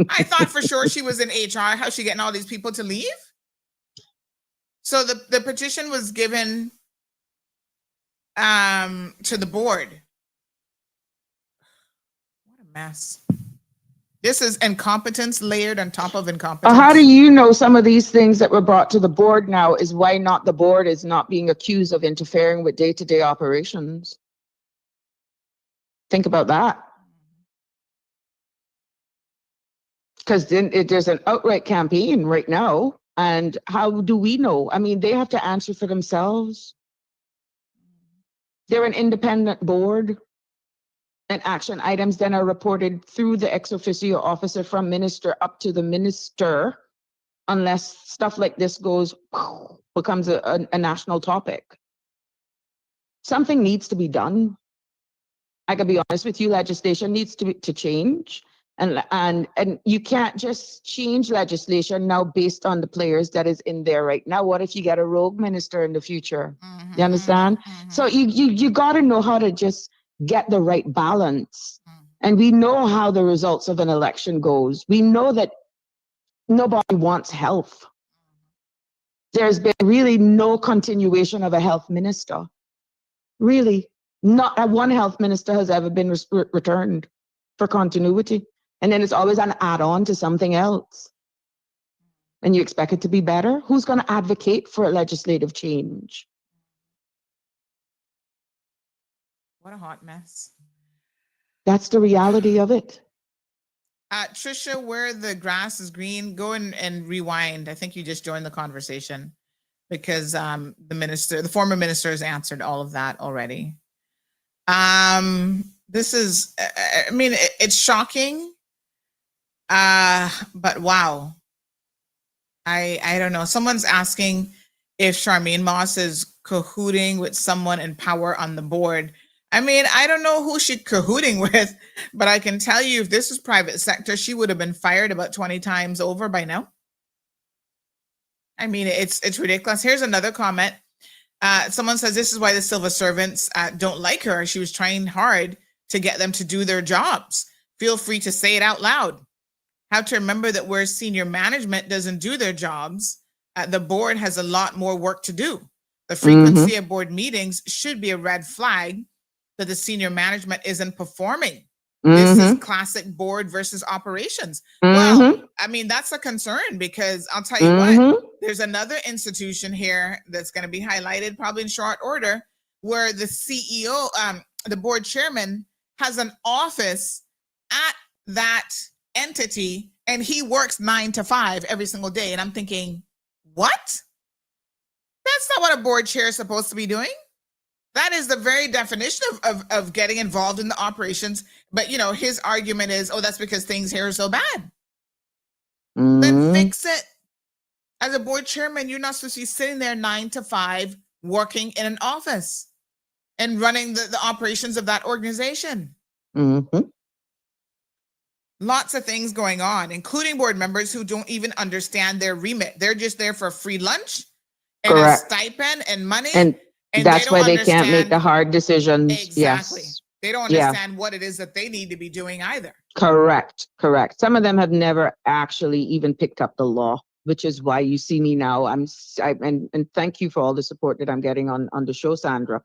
I thought for sure she was in HR. How's she getting all these people to leave? So the petition was given to the board. What a mess. This is incompetence layered on top of incompetence. How do you know some of these things that were brought to the board now is why not the board is not being accused of interfering with day-to-day operations? Think about that. Because then there's an outright campaign right now. And how do we know? I mean, they have to answer for themselves. They're an independent board. And action items then are reported through the ex officio officer from minister up to the minister, unless stuff like this becomes a national topic. Something needs to be done. I can be honest with you, legislation needs to change. And you can't just change legislation now based on the players that is in there right now. What if you get a rogue minister in the future? You understand? So you got to know how to just get the right balance. And we know how the results of an election goes. We know that nobody wants health. There's been really no continuation of a health minister. Really, not one health minister has ever been returned for continuity. And then it's always an add-on to something else. And you expect it to be better? Who's going to advocate for a legislative change? What a hot mess. That's the reality of it. Trisha, where the grass is green, go and rewind. I think you just joined the conversation because the former minister has answered all of that already. This is, I mean, it's shocking. But wow. I don't know. Someone's asking if Charmaine Moss is cahooting with someone in power on the board. I mean, I don't know who she's cahooting with, but I can tell you if this was private sector, she would have been fired about 20 times over by now. I mean, it's ridiculous. Here's another comment. Someone says this is why the civil servants don't like her. She was trying hard to get them to do their jobs. Feel free to say it out loud. Have to remember that where senior management doesn't do their jobs, the board has a lot more work to do. The frequency of board meetings should be a red flag that the senior management isn't performing. This is classic board versus operations. Well, I mean, that's a concern because I'll tell you what, there's another institution here that's going to be highlighted probably in short order where the CEO, the board chairman has an office at that entity and he works 9 to 5 every single day. And I'm thinking, what? That's not what a board chair is supposed to be doing. That is the very definition of getting involved in the operations. But, you know, his argument is, oh, that's because things here are so bad. Then fix it. As a board chairman, you're not supposed to be sitting there 9 to 5 working in an office and running the operations of that organization. Lots of things going on, including board members who don't even understand their remit. They're just there for a free lunch and a stipend and money. And that's why they can't make the hard decisions. Exactly. Yes. They don't understand what it is that they need to be doing either. Correct. Some of them have never actually even picked up the law, which is why you see me now. And thank you for all the support that I'm getting on the show, Sandra.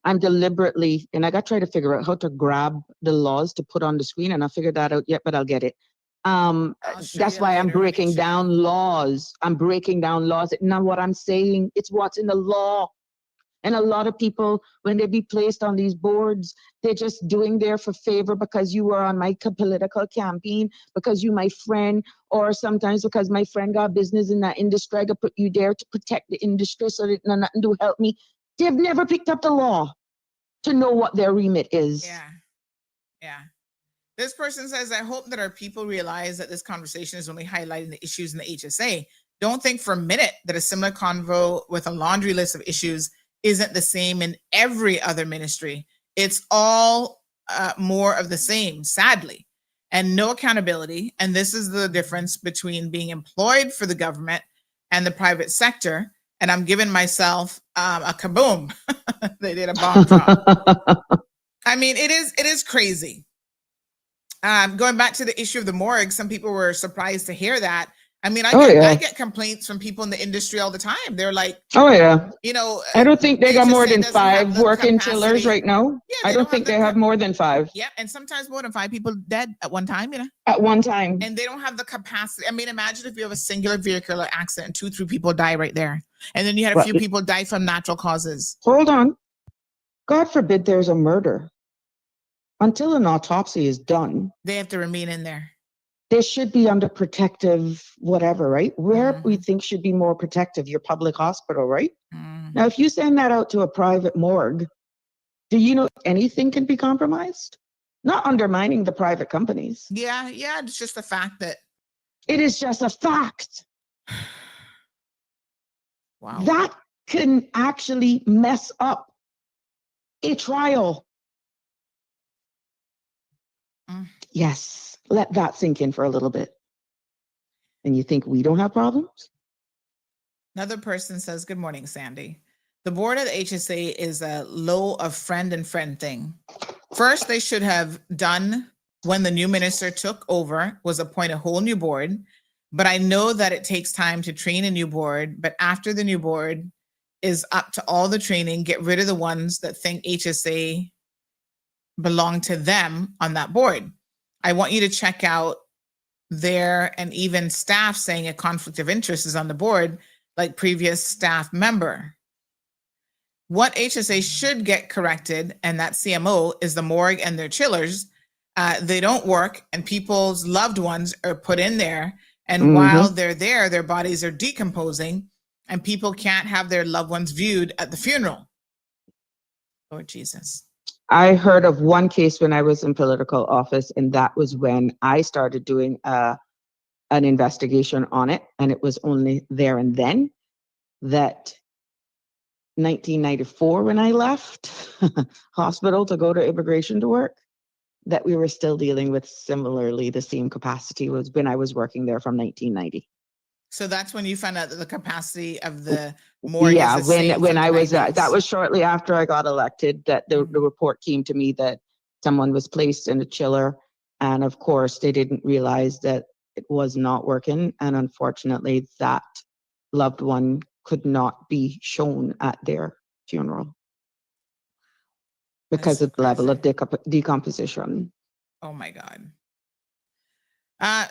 I'm deliberately, and I got to try to figure out how to grab the laws to put on the screen, and I figured that out yet, but I'll get it. That's why I'm breaking down laws. Now what I'm saying, it's what's in the law. And a lot of people, when they be placed on these boards, they're just doing there for favor because you were on my political campaign, because you my friend, or sometimes because my friend got business in that industry, I could put you there to protect the industry so that nothing do help me. They've never picked up the law to know what their remit is. Yeah. This person says, I hope that our people realize that this conversation is only highlighting the issues in the HSA. Don't think for a minute that a similar convo with a laundry list of issues isn't the same in every other ministry. It's all more of the same, sadly, and no accountability. And this is the difference between being employed for the government and the private sector. And I'm giving myself a kaboom. They did a bomb drop. I mean, it is crazy. Going back to the issue of the morgue, some people were surprised to hear that. I mean, I get complaints from people in the industry all the time. They're like, oh yeah, you know, I don't think they got more HSA than doesn't have 5 the working chillers capacity. right now. Yeah, I don't think they have more than 5 Yeah, and sometimes more than 5 people dead at one time, you know. at one time. And they don't have the capacity. I mean, imagine if you have a singular vehicular accident, 2-3 people die right there, and then you had a few people die from natural causes. Hold on. God forbid there's a murder. Until an autopsy is done, They have to remain in there. they should be under protective whatever, right? Where we think should be more protective, your public hospital, right? Now, if you send that out to a private morgue, do you know anything can be compromised? Not undermining the private companies. Yeah, it's just the fact that It is just a fact. wow. That can actually mess up a trial. Yes, let that sink in for a little bit. And you think we don't have problems? Another person says, good morning, Sandy. The board of the HSA is a low of friend and friend thing. First, they should have done when the new minister took over was appoint a whole new board. But I know that it takes time to train a new board. But after the new board is up to all the training, get rid of the ones that think HSA belong to them on that board. I want you to check out there and even staff saying a conflict of interest is on the board, like previous staff member. What HSA should get corrected, and that CMO, is the morgue and their chillers. They don't work, and people's loved ones are put in there. And while they're there, their bodies are decomposing, and people can't have their loved ones viewed at the funeral. Lord Jesus. I heard of one case when I was in political office, and that was when I started doing an investigation on it. And it was only there and then that 1994, when I left hospital to go to immigration to work, that we were still dealing with similarly the same capacity was when I was working there from 1990. So that's when you found out that the capacity of the morgue Yeah, is the same when from I the was 90s. that was shortly after I got elected that the report came to me that someone was placed in a chiller, and of course they didn't realize that it was not working, and unfortunately that loved one could not be shown at their funeral because of the level of decomposition. Oh my God.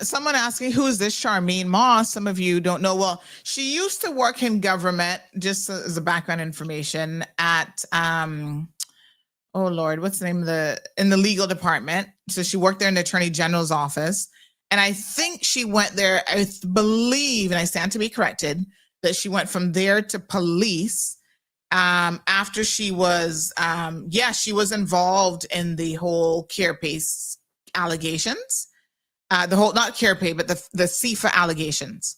Someone asking, who is this Charmaine Moss? Some of you don't know. Well, she used to work in government, just as a background information, at oh Lord, what's the name of in the legal department. So she worked there in the Attorney General's office. And I think she went there, I believe, and I stand to be corrected, that she went from there to police after she was, she was involved in the whole care pay allegations. The whole, not care pay, but the CFA allegations.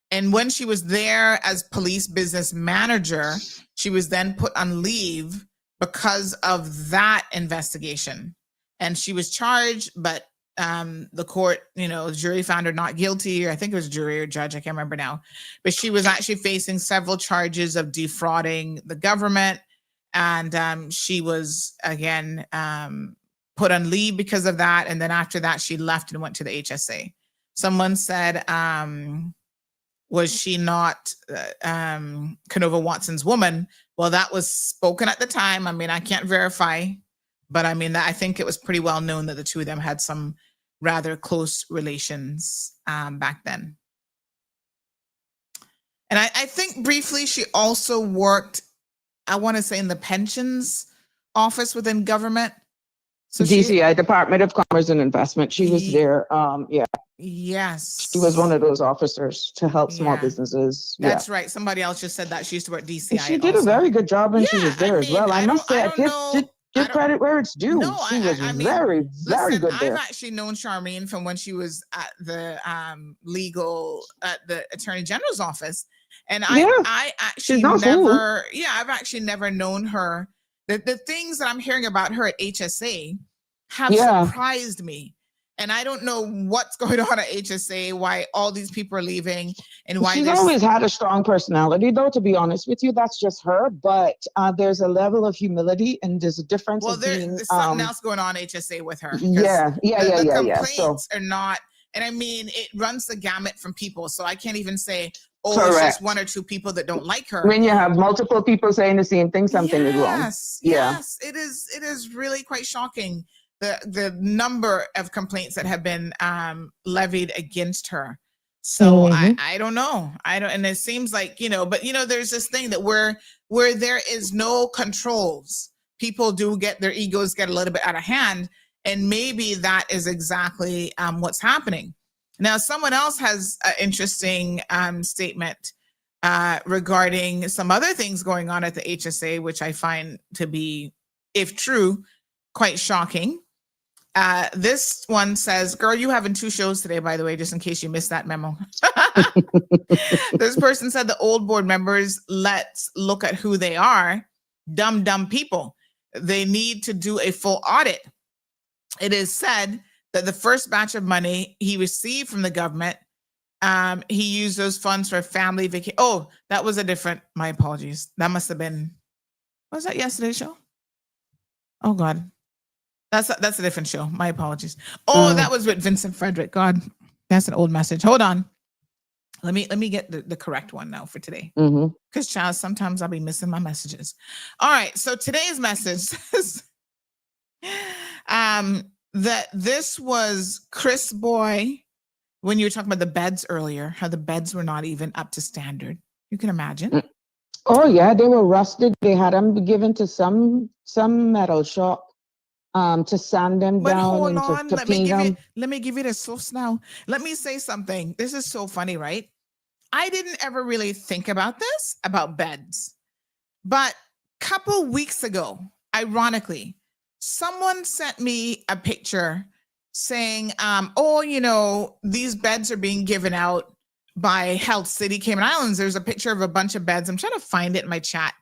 And when she was there as police business manager, she was then put on leave because of that investigation. And she was charged, but the court, jury found her not guilty, or I think it was jury or judge, I can't remember now. But she was actually facing several charges of defrauding the government. And she was, again, put on leave because of that. And then after that, she left and went to the HSA. Someone said, was she not Canova Watson's woman? Well, that was spoken at the time. I mean, I can't verify, but I mean, I think it was pretty well known that the two of them had some rather close relations back then. And I think briefly she also worked, I want to say, in the pensions office within government. So DCI, Department of Commerce and Investment. She was there. Yes. She was one of those officers to help small businesses. That's right. Somebody else just said that she used to work DCI. And she did a very good job when she was there as well. I must say, give credit where it's due. No, she was very good there. I've actually known Charmaine from when she was at the legal, at the Attorney General's office. And Yeah. I actually not fool. never, I've actually never known her. The things that I'm hearing about her at HSA have surprised me. And I don't know what's going on at HSA, why all these people are leaving, and why She's always had a strong personality, though, to be honest with you. That's just her. But there's a level of humility, and there's a difference of being... there's something else going on HSA with her. Yeah. The complaints are not, and I mean, it runs the gamut from people. So I can't even say, oh, it's just one or two people that don't like her. When you have multiple people saying the same thing, something is wrong. Yes, it is really quite shocking. The number of complaints that have been levied against her. So I don't know. And it seems like, but there's this thing that where there is no controls, people do get their egos get a little bit out of hand. And maybe that is exactly what's happening. Now, someone else has an interesting statement regarding some other things going on at the HSA, which I find to be, if true, quite shocking. This one says, girl, you having 2 shows today, by the way, just in case you missed that memo. This person said the old board members, let's look at who they are. Dumb people. They need to do a full audit. It is said that the first batch of money he received from the government, he used those funds for a family vacation. Oh, that was my apologies. That must have been, was that yesterday's show? Oh God. That's a different show. My apologies. Oh, that was with Vincent Frederick. God, that's an old message. Hold on. Let me get the correct one now for today. Because child, sometimes I'll be missing my messages. All right. So today's message says that this was Chris Boy, when you were talking about the beds earlier, how the beds were not even up to standard. You can imagine. Oh yeah, they were rusted. They had them given to some metal shop. To sand them down hold and on. to paint them. Let me give you the source now. Let me say something. This is so funny, right? I didn't ever really think about this, about beds. But a couple weeks ago, ironically, someone sent me a picture saying, these beds are being given out by Health City, Cayman Islands. There's a picture of a bunch of beds. I'm trying to find it in my chat.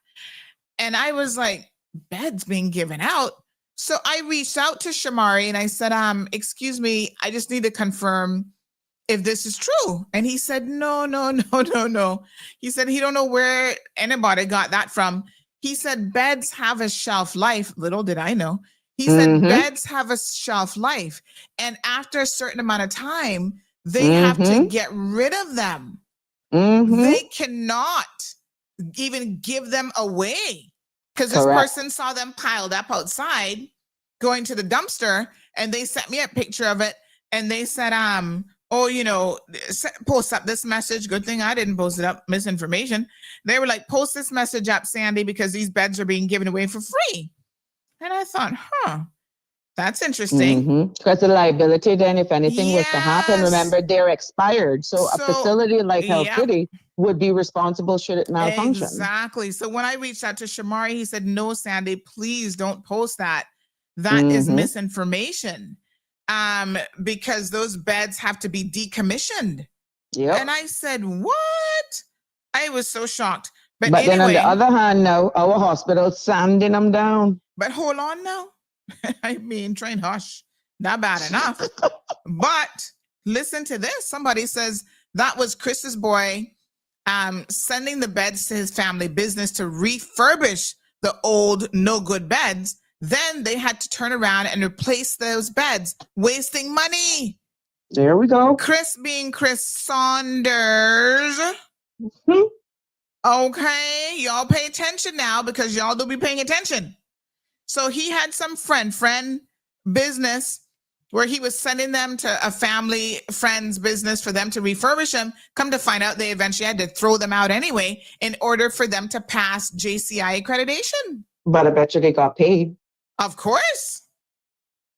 And I was like, beds being given out? So I reached out to Shamari and I said, excuse me, I just need to confirm if this is true. And he said, no. He said he don't know where anybody got that from. He said, beds have a shelf life. Little did I know. He said, beds have a shelf life. And after a certain amount of time, they have to get rid of them. They cannot even give them away. Because this person saw them piled up outside going to the dumpster, and they sent me a picture of it, and they said, post up this message. Good thing I didn't post it up, misinformation. They were like, post this message up, Sandy, because these beds are being given away for free. And I thought, that's interesting. Because the liability then, if anything was to happen, remember, they're expired. So a facility like Health City would be responsible should it malfunction. Exactly. So when I reached out to Shamari, he said, no, Sandy, please don't post that. That is misinformation. Because those beds have to be decommissioned. And I said, what? I was so shocked. But anyway, then on the other hand, now our hospital's sanding them down. But hold on now. I mean, train hush. Not bad enough. But listen to this. Somebody says that was Chris's boy sending the beds to his family business to refurbish the old no good beds. Then they had to turn around and replace those beds, wasting money. There we go. Chris being Chris Saunders. Okay, y'all pay attention now because y'all do be paying attention. So he had some friend business where he was sending them to a family friend's business for them to refurbish them. Come to find out, they eventually had to throw them out anyway in order for them to pass JCI accreditation. But I bet you they got paid. Of course.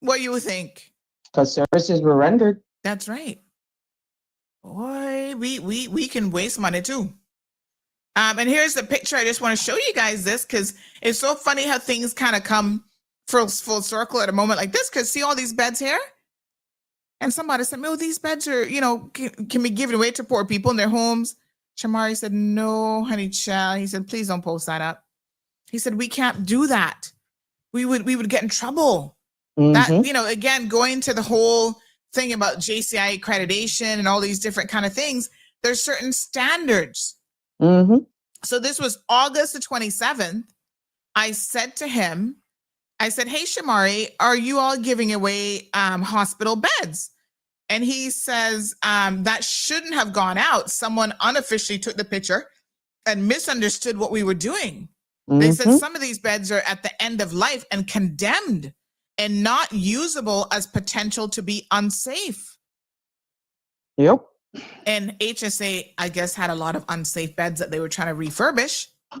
What do you think? Because services were rendered. That's right. Boy, we can waste money too. And here's the picture. I just want to show you guys this because it's so funny how things kind of come full circle at a moment like this. Because see all these beds here? And somebody said, these beds are, can be given away to poor people in their homes. Shamari said, no, honey child. He said, please don't post that up. He said, we can't do that. We would get in trouble. That, again, going to the whole thing about JCI accreditation and all these different kind of things, there's certain standards. So this was August the 27th. I said to him, I said, hey, Shamari, are you all giving away hospital beds? And he says, that shouldn't have gone out. Someone unofficially took the picture and misunderstood what we were doing. They said some of these beds are at the end of life and condemned and not usable as potential to be unsafe. Yep. And HSA, I guess, had a lot of unsafe beds that they were trying to refurbish. A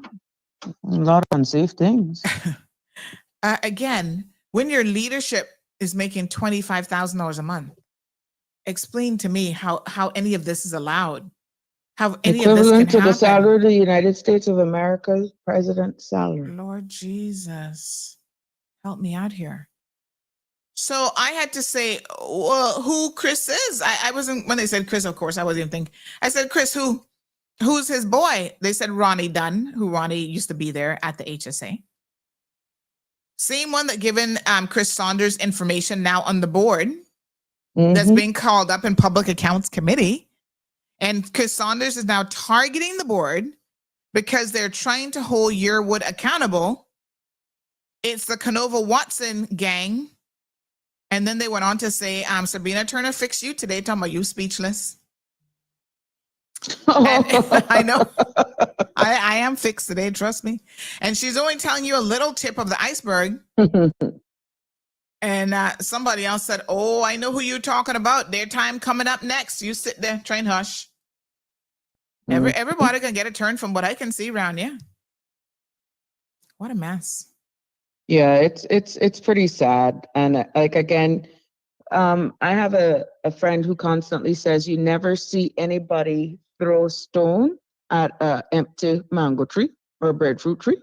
lot of unsafe things. Again, when your leadership is making $25,000 a month, explain to me how any of this is allowed. How any Equivalent of this can to happen. the salary of the United States of America's president's salary. Lord Jesus, help me out here. So I had to say, well, who Chris is. I wasn't, when they said Chris, of course, I wasn't even thinking. I said, Chris, who's his boy? They said Ronnie Dunn, who Ronnie used to be there at the HSA. Same one that given Chris Saunders information now on the board that's being called up in Public Accounts Committee. And Chris Saunders is now targeting the board because they're trying to hold Yearwood accountable. It's the Canova Watson gang. And then they went on to say, Sabrina Turner fixed you today, talking about you speechless. And I know I am fixed today, trust me. And she's only telling you a little tip of the iceberg. And somebody else said, oh, I know who you're talking about. Their time coming up next. You sit there, train hush. Everybody can get a turn from what I can see around you. What a mess. Yeah, it's pretty sad. And like, again, I have a friend who constantly says you never see anybody throw a stone at an empty mango tree or a breadfruit tree.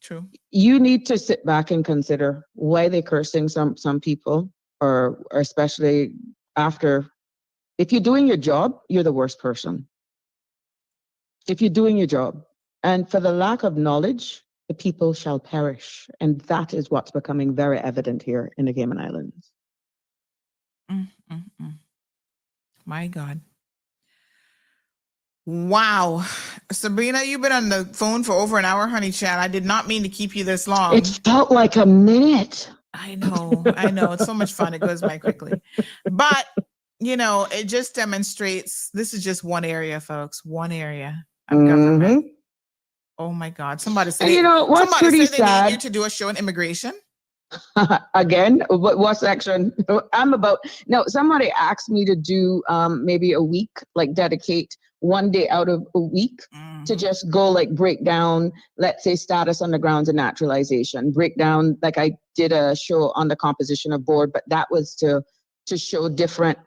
True. You need to sit back and consider why they're cursing some people, or especially after. If you're doing your job, you're the worst person. If you're doing your job, and for the lack of knowledge, the people shall perish. And that is what's becoming very evident here in the Cayman Islands. My God. Wow. Sabrina, you've been on the phone for over an hour, honey chat. I did not mean to keep you this long. It felt like a minute. I know. It's so much fun. It goes by quickly. But, it just demonstrates this is just one area, folks. One area of government. Oh my God. Somebody said, what's pretty they need sad? you to do a show on immigration. Again, what section? Somebody asked me to do maybe a week, like dedicate one day out of a week to just go like break down, let's say, status on the grounds of naturalization, break down, like I did a show on the composition of board, but that was to show different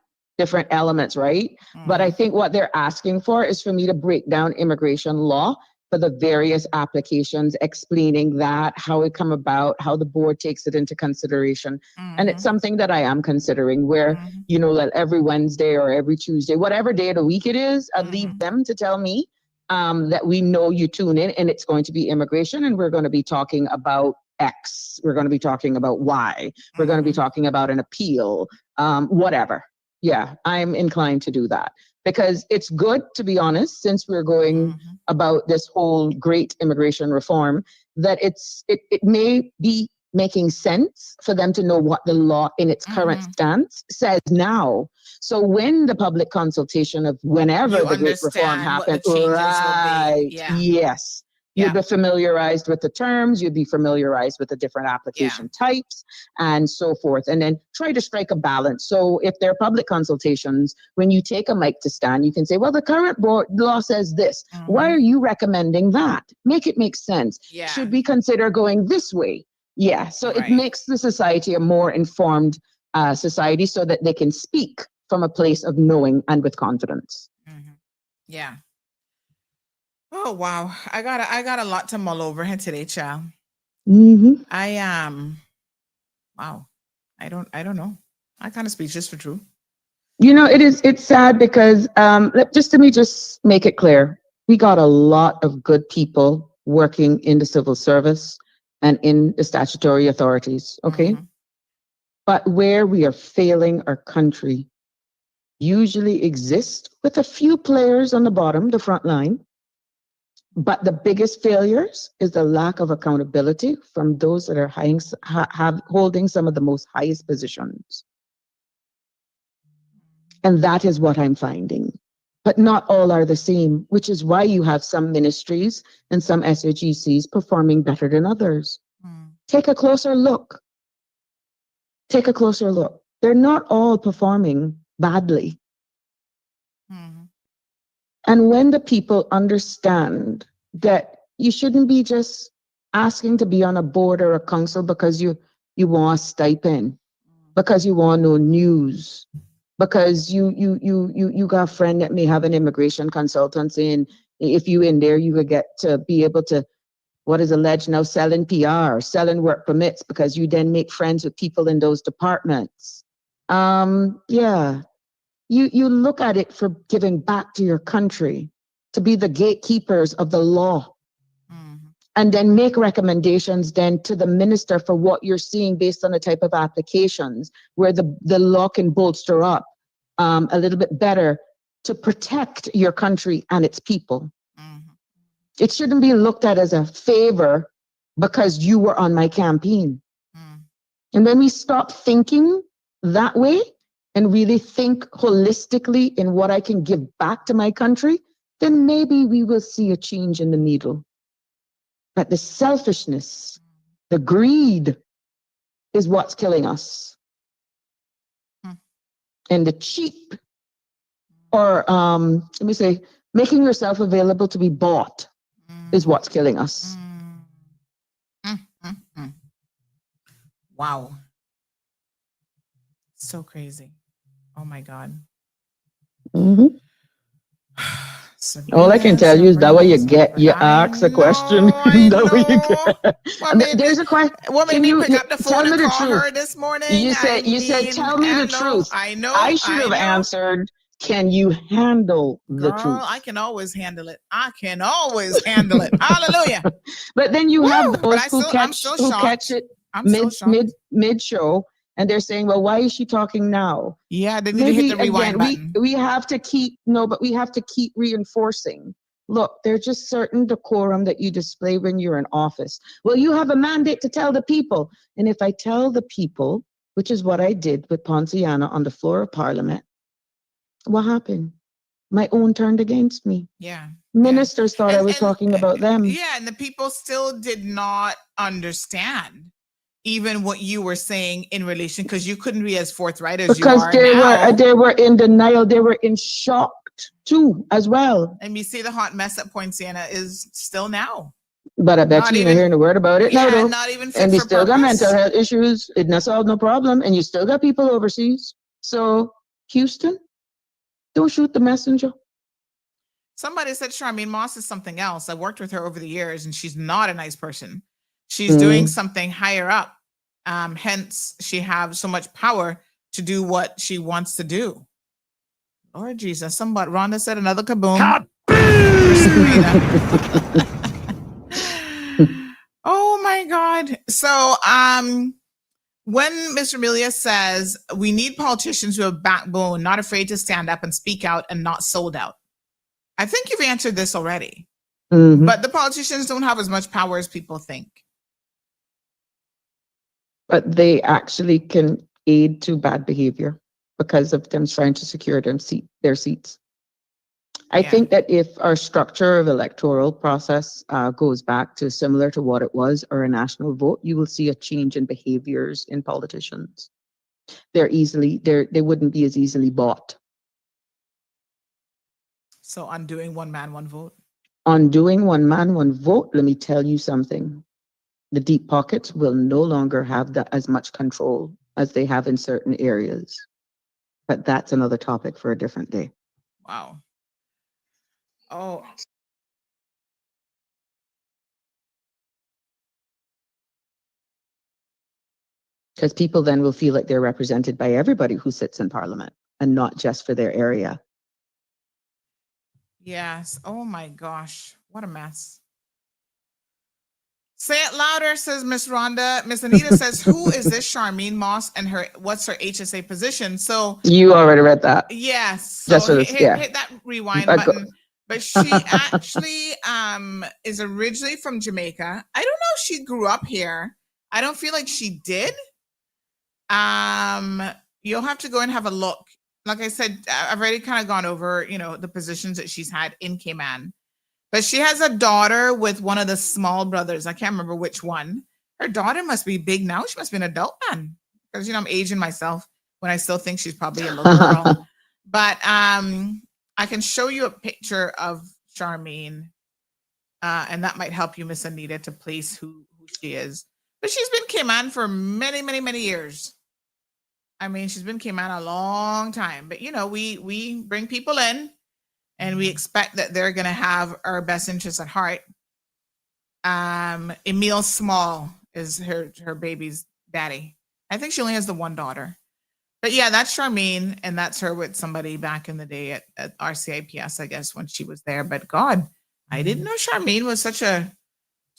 elements, right? But I think what they're asking for is for me to break down immigration law for the various applications, explaining that, how it come about, how the board takes it into consideration. And it's something that I am considering where, that every Wednesday or every Tuesday, whatever day of the week it is, I leave them to tell me that we know you tune in and it's going to be immigration and we're going to be talking about X. We're going to be talking about Y. We're going to be talking about an appeal, whatever. Yeah, I'm inclined to do that. Because it's good, to be honest, since we're going about this whole great immigration reform, that it may be making sense for them to know what the law in its current stance says now. So when the public consultation of whenever the great reform happens, right? Yes. You'd be familiarized with the terms, you'd be familiarized with the different application types and so forth, and then try to strike a balance. So if there are public consultations, when you take a mic to stand, you can say, well, the current board law says this. Why are you recommending that? Make it make sense. Should we consider going this way? Yeah, so it makes the society a more informed society so that they can speak from a place of knowing and with confidence. Yeah. Oh wow, I got a lot to mull over here today, child. Wow, I don't know. I kind of speechless for true. You know, it's sad because let me just make it clear. We got a lot of good people working in the civil service and in the statutory authorities, okay? Mhm. But where we are failing our country usually exists with a few players on the bottom, the front line. But the biggest failures is the lack of accountability from those that are holding some of the most highest positions. And that is what I'm finding. But not all are the same, which is why you have some ministries and some SHECs performing better than others. Take a closer look. Take a closer look. They're not all performing badly. And when the people understand that you shouldn't be just asking to be on a board or a council because you want a stipend, because you want no news, because you got a friend that may have an immigration consultancy, and if you in there, you would get to be able to, what is alleged now, selling PR, selling work permits, because you then make friends with people in those departments. Yeah, you look at it for giving back to your country, to be the gatekeepers of the law, and then make recommendations then to the minister for what you're seeing based on the type of applications where the law can bolster up a little bit better to protect your country and its people. It shouldn't be looked at as a favor because you were on my campaign. And when we stop thinking that way and really think holistically in what I can give back to my country, then maybe we will see a change in the needle. But the selfishness, the greed is what's killing us. And the cheap, or let me say, making yourself available to be bought is what's killing us. Wow. So crazy. Oh my God. Mm-hmm. All I can tell you is that way you get, you ask a question. That way you get. There's a question. What made Can me you pick up the phone tell me and the call truth? her this morning? You said, tell me the truth. I know. I should have answered, can you handle the Girl, truth? I can always handle it. I can always handle it. Hallelujah. But then you have those who catch it mid show, and they're saying, well, why is she talking now? Yeah, they need to hit the rewind button. We have to keep reinforcing. Look, there's just certain decorum that you display when you're in office. Well, you have a mandate to tell the people. And if I tell the people, which is what I did with Ponciana on the floor of Parliament, what happened? My own turned against me. Yeah. Ministers thought I was talking about them. Yeah, and the people still did not understand even what you were saying in relation, because you couldn't be as forthright as you are now. They were in denial. They were in shock too, as well. And you see the hot mess at Poinciana is still now. But I bet you're not hearing a word about it now, though. Not even fit and we for still purpose. Got mental health issues. It not solved no problem, and you still got people overseas. So, Houston, don't shoot the messenger. Somebody said Charmaine Moss is something else. I worked with her over the years, and she's not a nice person. She's doing something higher up. Hence, she has so much power to do what she wants to do. Lord Jesus, somebody, Rhonda said another kaboom. Oh my God. So, when Mr. Amelia says we need politicians who have backbone, not afraid to stand up and speak out and not sold out. I think you've answered this already. But the politicians don't have as much power as people think. But they actually can aid to bad behavior because of them trying to secure their seats. I think that if our structure of electoral process goes back to similar to what it was or a national vote, you will see a change in behaviors in politicians. They wouldn't be as easily bought. So undoing one man, one vote? Undoing one man, one vote, let me tell you something. The deep pockets will no longer have as much control as they have in certain areas. But that's another topic for a different day. Wow. Oh. Because people then will feel like they're represented by everybody who sits in Parliament. and not just for their area. Yes. Oh my gosh. What a mess. Say it louder, says Miss Rhonda. Miss Anita says, who is this Charmaine Moss and what's her HSA position? So You already read that. yes. So Just for this, yeah. hit that rewind button. But she actually is originally from Jamaica. I don't know if she grew up here. I don't feel like she did. You'll have to go and have a look. Like I said, I've already kind of gone over, the positions that she's had in Cayman. But she has a daughter with one of the small brothers. I can't remember which one. Her daughter must be big now. She must be an adult man. Because, I'm Asian myself when I still think she's probably a little girl. But I can show you a picture of Charmaine. And that might help you, Miss Anita, to place who she is. But she's been Cayman for many, many, many years. I mean, she's been Cayman a long time. But, we bring people in. And we expect that they're going to have our best interests at heart. Emile Small is her baby's daddy. I think she only has the one daughter. But yeah, that's Charmaine, and that's her with somebody back in the day at RCIPS, I guess, when she was there. But God, I didn't know Charmaine was such a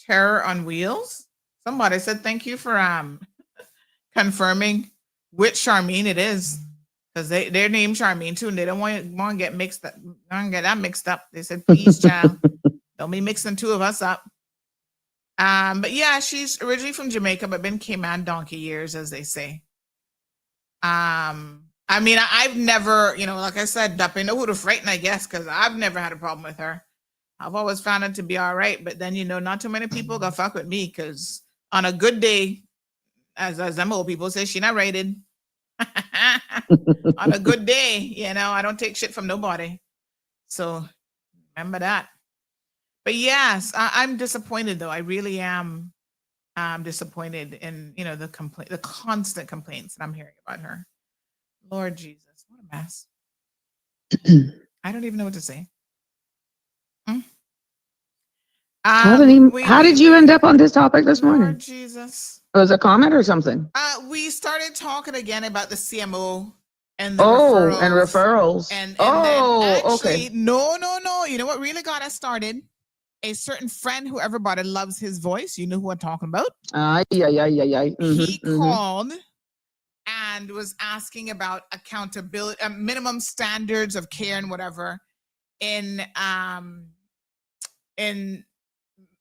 terror on wheels. Somebody said thank you for confirming which Charmaine it is. Because they're named Charmaine too, and they don't want to get mixed up. Don't get that mixed up. They said, please, child, don't be mixing two of us up. But yeah, she's originally from Jamaica, but been Cayman donkey years, as they say. I mean, I've never, like I said, I know who to frighten, I guess, because I've never had a problem with her. I've always found it to be all right. But then, not too many people gonna fuck with me, because on a good day, as them old people say, she not rated. On a good day, I don't take shit from nobody. So remember that. But yes, I'm disappointed though. I really am disappointed in, the constant complaints that I'm hearing about her. Lord Jesus, what a mess. I don't even know what to say. How did you end up on this topic this morning? Lord Jesus. Was it a comment or something? We started talking again about the CMO and the referrals. referrals. And then actually, okay. No. You know what really got us started? A certain friend who everybody loves his voice. You know who I'm talking about? Yeah. He called and was asking about accountability, minimum standards of care and whatever in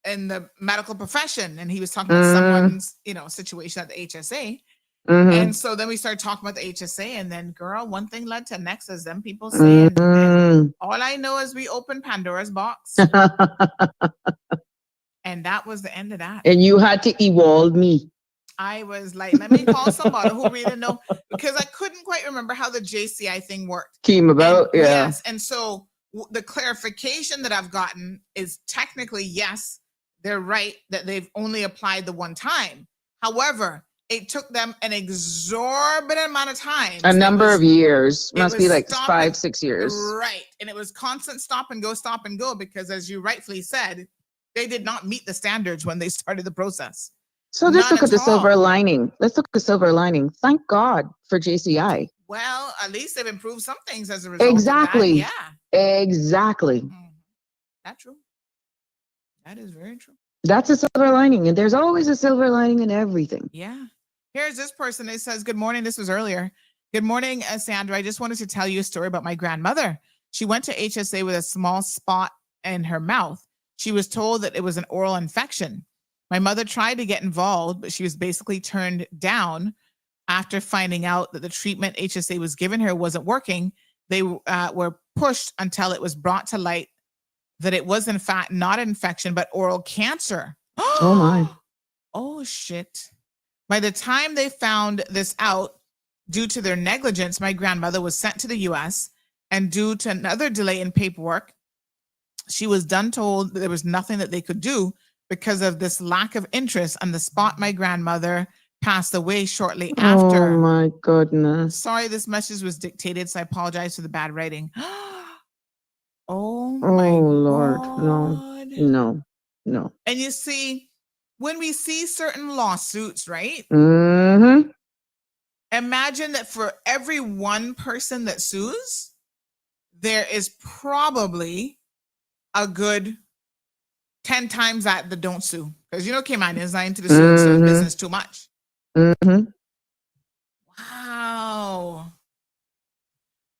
the medical profession. And he was talking about someone's, situation at the HSA. And so then we started talking about the HSA, and then girl, one thing led to next, as them people say. And all I know is we opened Pandora's box. And that was the end of that. And you had to evolve me. I was like, let me call somebody who really know, because I couldn't quite remember how the JCI thing worked. Came about, and, yeah. Yes. And so the clarification that I've gotten is technically, yes, they're right that they've only applied the one time. However, it took them an exorbitant amount of time. A number of years. Must be like 5-6 years. Right. And it was constant stop and go, because as you rightfully said, they did not meet the standards when they started the process. So let's look at the silver lining. Thank God for JCI. Well, at least they've improved some things as a result Exactly. of that. Yeah. Exactly. That's true. That is very true. That's a silver lining. And there's always a silver lining in everything. Yeah. Here's this person. It says, good morning. This was earlier. Good morning, Sandra. I just wanted to tell you a story about my grandmother. She went to HSA with a small spot in her mouth. She was told that it was an oral infection. My mother tried to get involved, but she was basically turned down after finding out that the treatment HSA was giving her wasn't working. They were pushed until it was brought to light that it was in fact not an infection, but oral cancer. Oh my. Oh shit. By the time they found this out, due to their negligence, my grandmother was sent to the US, and due to another delay in paperwork, she was told that there was nothing that they could do because of this lack of interest. On the spot, my grandmother passed away shortly after. Oh my goodness. Sorry, this message was dictated, so I apologize for the bad writing. Oh my Lord. God. No. And you see, when we see certain lawsuits, right? Mm-hmm. Imagine that for every one person that sues, there is probably a good 10 times that don't sue. Because Cayman is not into the suing business too much. Wow.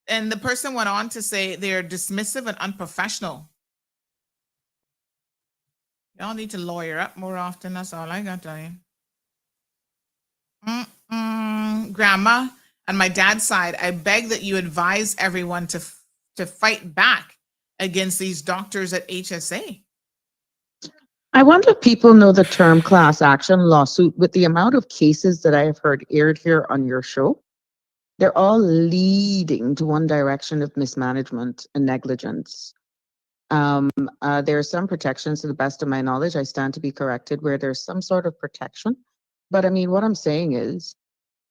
And the person went on to say they're dismissive and unprofessional. Y'all need to lawyer up more often. That's all I got to tell you. Grandma, on my dad's side, I beg that you advise everyone to fight back against these doctors at HSA. I wonder if people know the term class action lawsuit. With the amount of cases that I have heard aired here on your show, they're all leading to one direction of mismanagement and negligence. There are some protections, to the best of my knowledge, I stand to be corrected, where there's some sort of protection. But I mean, what I'm saying is,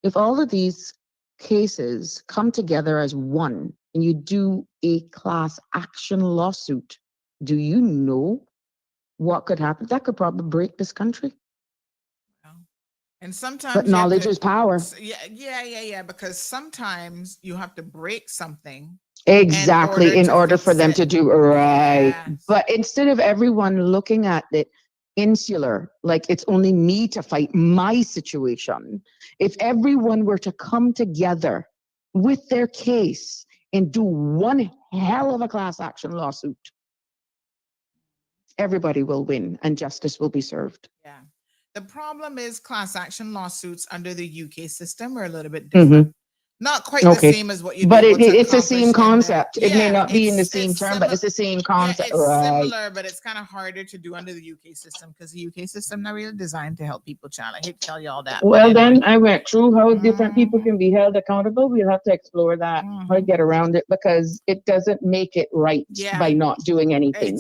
if all of these cases come together as one and you do a class action lawsuit, do you know what could happen? That could probably break this country. And sometimes, but knowledge is power. Yeah. Because sometimes you have to break something. Exactly, in order for them to do right. Yes. But instead of everyone looking at it insular, like it's only me to fight my situation, if everyone were to come together with their case and do one hell of a class action lawsuit, everybody will win and justice will be served. Yeah. The problem is class action lawsuits under the UK system are a little bit different. Mm-hmm. Not quite the same as what you but do. But it's the same concept. It may not be in the same term, but it's the same Yeah, concept. it's Right. similar, but it's kind of harder to do under the UK system because the UK system not really designed to help people, child. I hate to tell you all that. Well, then I went through how different people can be held accountable. We'll have to explore that, how to get around it, because it doesn't make it right by not doing anything.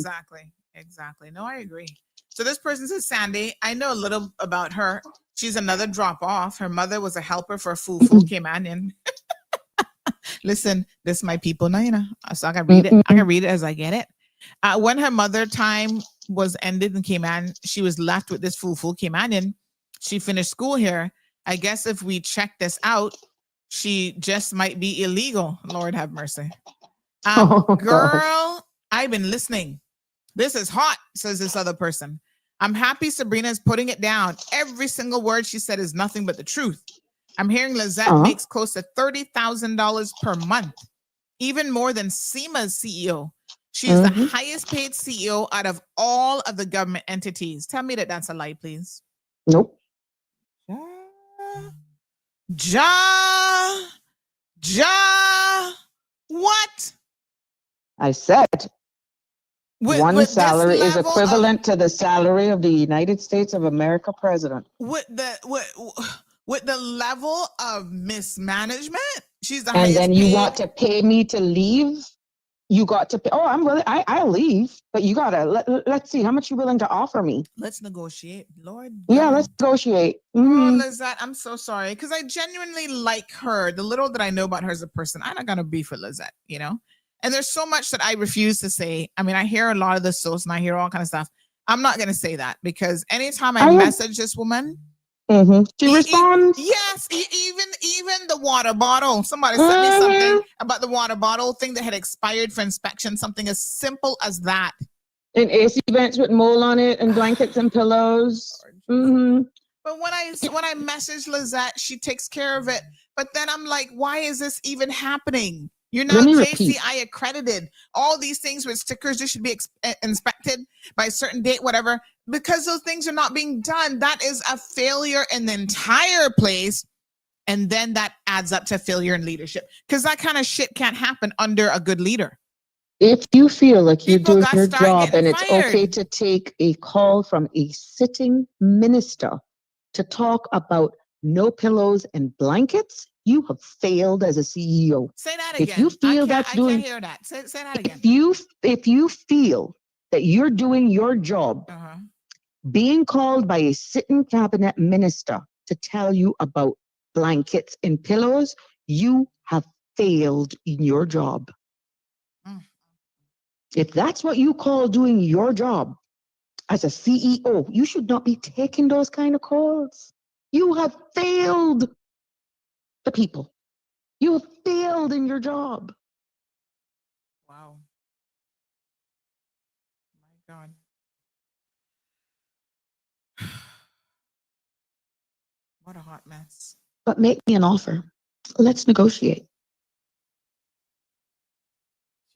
Exactly. No, I agree. So this person says, Sandy, I know a little about her. She's another drop off. Her mother was a helper for a fufu Cayman in. Listen, this is my people now, so I can read it. I can read it as I get it. When her mother time was ended in Cayman, she was left with this fufu Cayman in. She finished school here. I guess if we check this out, she just might be illegal. Lord have mercy. Girl, I've been listening. This is hot, says this other person. I'm happy Sabrina is putting it down. Every single word she said is nothing but the truth. I'm hearing Lizette makes close to $30,000 per month, even more than SEMA's CEO. She is the highest paid CEO out of all of the government entities. Tell me that that's a lie, please. Nope. What? I said one salary is equivalent to the salary of the United States of America president. With the level of mismanagement, she's the and highest then you paid. Want to pay me to leave? You got to pay. Oh, I'm willing. I'll leave, but you gotta let's see how much you're willing to offer me. Let's negotiate, Lord. Yeah, let's negotiate. Oh, Lizette, I'm so sorry because I genuinely like her. The little that I know about her as a person, I'm not gonna beef with Lizette, And there's so much that I refuse to say. I mean, I hear a lot of the source and I hear all kind of stuff. I'm not gonna say that because anytime I message this woman. She responds. Yes, even the water bottle. Somebody sent me something about the water bottle thing that had expired for inspection. Something as simple as that. And AC vents with mold on it, and blankets and pillows. But when I message Lizette, she takes care of it. But then I'm like, why is this even happening? You're now JCI accredited. All these things with stickers, they should be inspected by a certain date, whatever. Because those things are not being done, that is a failure in the entire place. And then that adds up to failure in leadership. Because that kind of shit can't happen under a good leader. If you feel like you're doing your job and it's okay to take a call from a sitting minister to talk about no pillows and blankets, you have failed as a CEO. Say that again. If you feel I can't hear that. Say that again. If you feel that you're doing your job, being called by a sitting cabinet minister to tell you about blankets and pillows, you have failed in your job. If that's what you call doing your job as a CEO, you should not be taking those kind of calls. You have failed. the people. You have failed in your job. Wow. My God. What a hot mess. But make me an offer. Let's negotiate.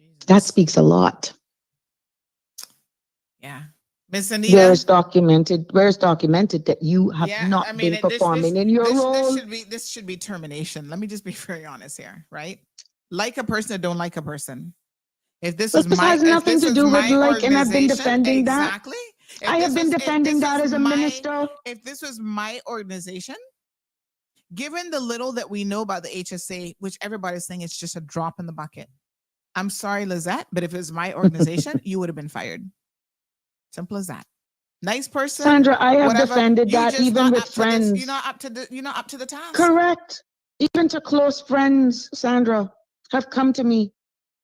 Jesus. That speaks a lot. Yeah. Miss Anita. Where's documented that you have not been performing in your role? This should be termination. Let me just be very honest here, right? Like a person or don't like a person. If this is my, has nothing to do with like, and I've been defending that. Exactly. I have been defending that as a minister. If this was my organization, given the little that we know about the HSA, which everybody's saying it's just a drop in the bucket. I'm sorry, Lizette, but if it was my organization, you would have been fired. Simple as that. Nice person, Sandra. I have whatever. defended that even with friends. You're not up to the task. Correct. Even to close friends, Sandra, have come to me.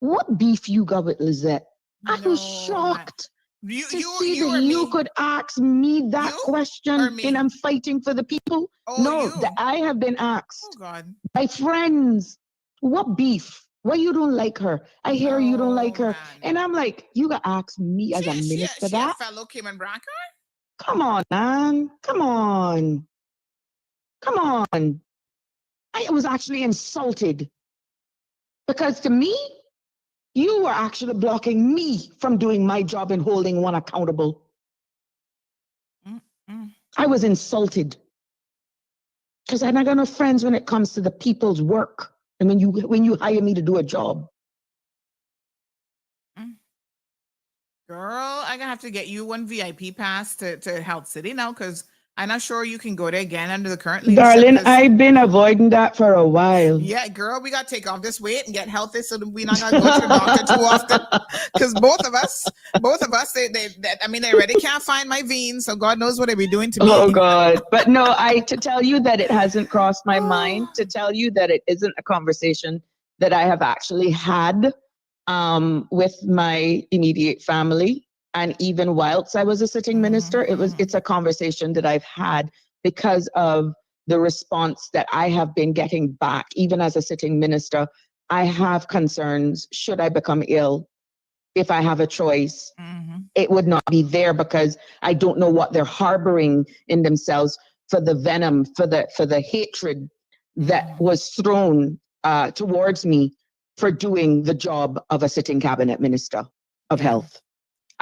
What beef you got with Lizette? I was shocked to see that you could ask me that question, and I'm fighting for the people. That I have been asked by friends. What beef? Why you don't like her? I hear you don't like her. And I'm like, you got to ask me as a minister that? She a fellow Cayman Bracker? Come on, man. Come on. Come on. I was actually insulted. Because to me, you were actually blocking me from doing my job and holding one accountable. I was insulted. Because I got no friends when it comes to the people's work. And when you hire me to do a job. Girl, I'm gonna have to get you one VIP pass to Health City now, because I'm not sure you can go there again under the current leadership. Darling, I've been avoiding that for a while. Yeah, girl, we gotta take off this weight and get healthy so that we're not gonna go to the doctor too often. Because both of us, they already can't find my veins, so God knows what they be doing to me. Oh God. But no, to tell you that it hasn't crossed my mind, to tell you that it isn't a conversation that I have actually had with my immediate family. And even whilst I was a sitting minister, it's a conversation that I've had because of the response that I have been getting back. Even as a sitting minister, I have concerns. Should I become ill? If I have a choice, it would not be there, because I don't know what they're harboring in themselves for the venom, for the hatred that was thrown towards me for doing the job of a sitting cabinet minister of health.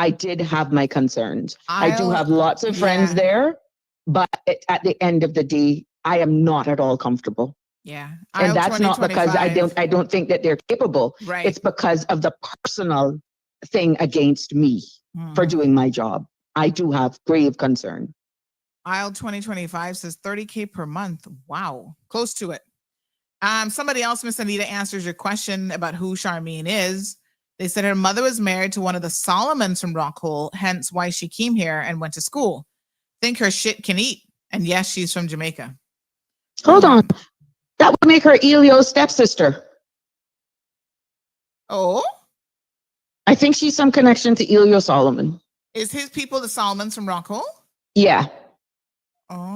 I did have my concerns. I do have lots of friends there, but at the end of the day, I am not at all comfortable. Yeah. And that's not because I don't think that they're capable. Right. It's because of the personal thing against me for doing my job. I do have grave concern. Aisle 2025 says $30K per month. Wow. Close to it. Somebody else, Miss Anita, answers your question about who Charmaine is. They said her mother was married to one of the Solomons from Rockhole, hence why she came here and went to school. Think her shit can eat. And yes, she's from Jamaica. Hold on. That would make her Elio's stepsister. Oh? I think she's some connection to Elio Solomon. Is his people the Solomons from Rockhole? Yeah. Oh.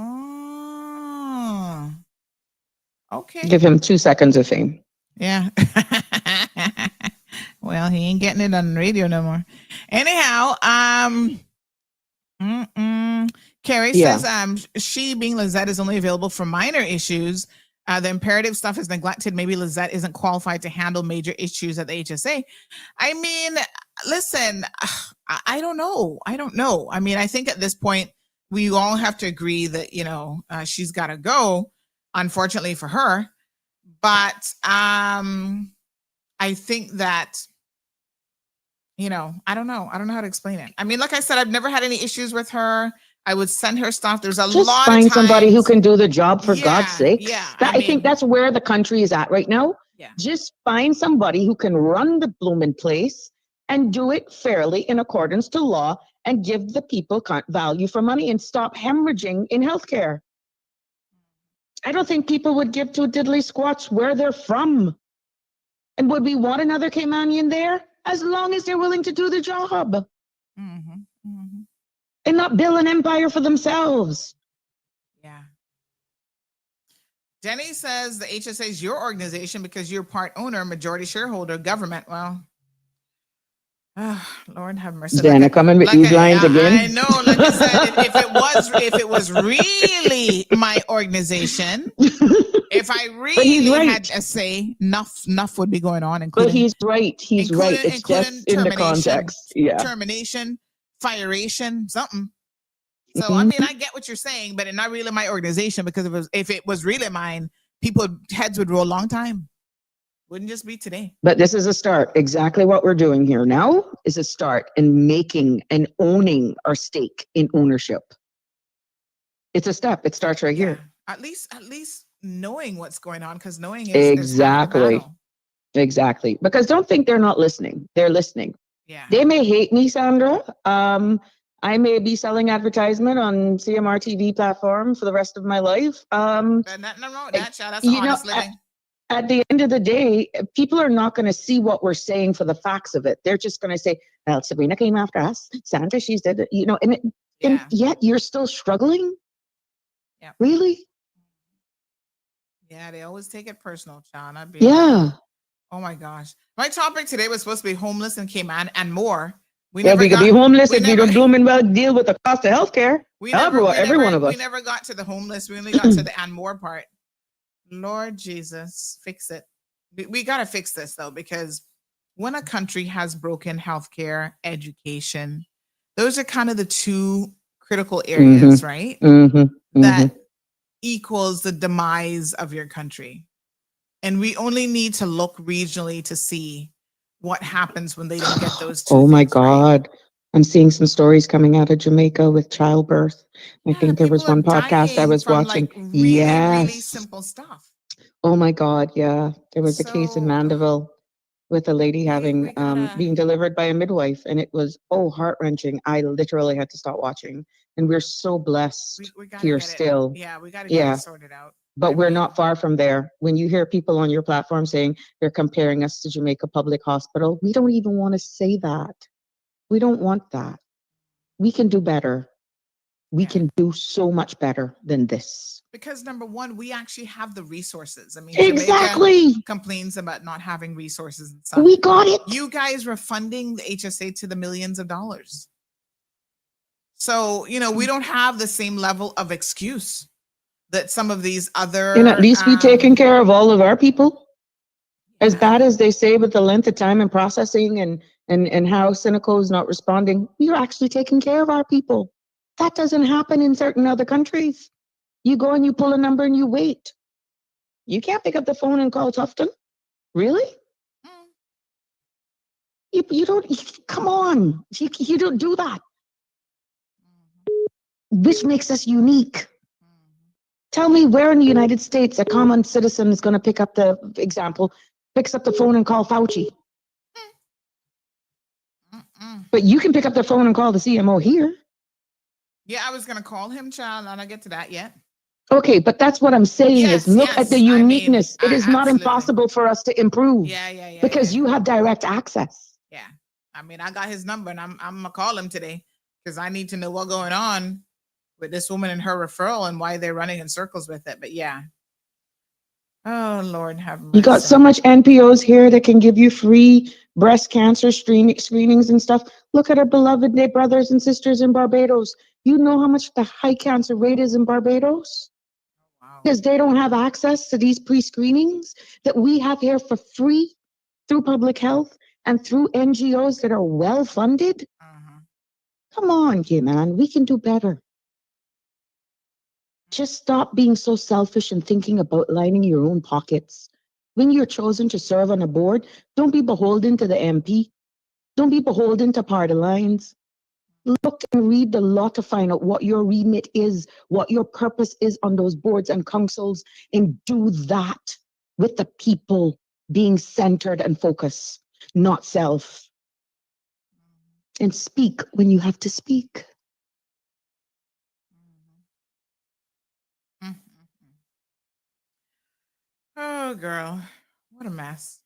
Okay. Give him 2 seconds of fame. Yeah. Well, he ain't getting it on the radio no more. Anyhow, Carrie says she, being Lizette, is only available for minor issues. The imperative stuff is neglected. Maybe Lizette isn't qualified to handle major issues at the HSA. I mean, listen, I don't know. I mean, I think at this point, we all have to agree that, she's got to go, unfortunately for her. But I think that, I don't know. I don't know how to explain it. I mean, like I said, I've never had any issues with her. I would send her stuff. There's a lot of times. Just find somebody who can do the job, for God's sake. Yeah. I think that's where the country is at right now. Yeah. Just find somebody who can run the blooming place and do it fairly in accordance to law and give the people value for money and stop hemorrhaging in healthcare. I don't think people would give two diddly squats where they're from. And would we want another Caymanian there? As long as they're willing to do the job. And not build an empire for themselves. Yeah. Jenny says the HSA is your organization because you're part owner, majority shareholder, government. Well, Lord have mercy. Dana coming with these lines again. I know, like I said, if it was really my organization, if I really had a say, enough would be going on. But he's right. He's right. It's just in the context. Yeah. Termination, firation, something. So I mean, I get what you're saying, but it's not really my organization because if it was really mine, heads would roll a long time. Wouldn't just be today. But this is a start. Exactly what we're doing here now is a start in making and owning our stake in ownership. It's a step. It starts right here. At least knowing what's going on, because knowing is exactly. Because don't think they're not listening. They're listening. Yeah. They may hate me, Sandra. I may be selling advertisement on CMR TV platform for the rest of my life. Nothing wrong with that, child. That's honest living. At the end of the day, people are not going to see what we're saying for the facts of it. They're just going to say, well, Sabrina came after us. Sandra, she's dead. And yet you're still struggling? Yeah. Really? Yeah, they always take it personal, child. Oh my gosh. My topic today was supposed to be homeless in Cayman and more. We could be homeless if we don't blooming well deal with the cost of healthcare. Every one of us. We never got to the homeless. We only got to the and more part. Lord Jesus, fix it. We got to fix this though, because when a country has broken healthcare, education, those are kind of the two critical areas, right? That equals the demise of your country. And we only need to look regionally to see what happens when they don't get those two. Oh my God. Right? I'm seeing some stories coming out of Jamaica with childbirth. I think there was one podcast I was watching. Really simple stuff. Oh my God. Yeah. There was a case in Mandeville with a lady having being delivered by a midwife, and it was heart-wrenching. I literally had to stop watching. And we're so blessed here still. We got to get it sorted out. But we're not far from there. When you hear people on your platform saying they're comparing us to Jamaica Public Hospital, we don't even want to say that. We don't want that. We can do better. We can do so much better than this. Because number one, we actually have the resources. I mean, Jamaica complains about not having resources and stuff. We got it. You guys were funding the HSA to the millions of dollars. So, we don't have the same level of excuse that some of these other... And at least we taking care of all of our people. As bad as they say with the length of time and processing and how Seneco is not responding, we are actually taking care of our people. That doesn't happen in certain other countries. You go and you pull a number and you wait. You can't pick up the phone and call Tufton. Really? You don't, come on. You don't do that. Which makes us unique. Tell me where in the United States a common citizen is going to pick up the picks up the phone and call Fauci. But you can pick up the phone and call the CMO here. Yeah, I was going to call him, child. I'll not get to that yet. Okay, but that's what I'm saying is look at the uniqueness. It is not impossible for us to improve. Because you have direct access. Yeah. I mean, I got his number and I'm going to call him today because I need to know what's going on with this woman and her referral and why they're running in circles with it. But yeah. Oh, Lord have mercy. You got so much NPOs here that can give you free breast cancer screenings and stuff. Look at our beloved brothers and sisters in Barbados. You know how much the high cancer rate is in Barbados? Wow. Because they don't have access to these pre-screenings that we have here for free through public health and through NGOs that are well funded. Come on, man, we can do better. Just stop being so selfish and thinking about lining your own pockets. When you're chosen to serve on a board, don't be beholden to the MP. Don't be beholden to party lines. Look and read the law to find out what your remit is, what your purpose is on those boards and councils, and do that with the people being centered and focused, not self. And speak when you have to speak. Oh, girl. What a mess.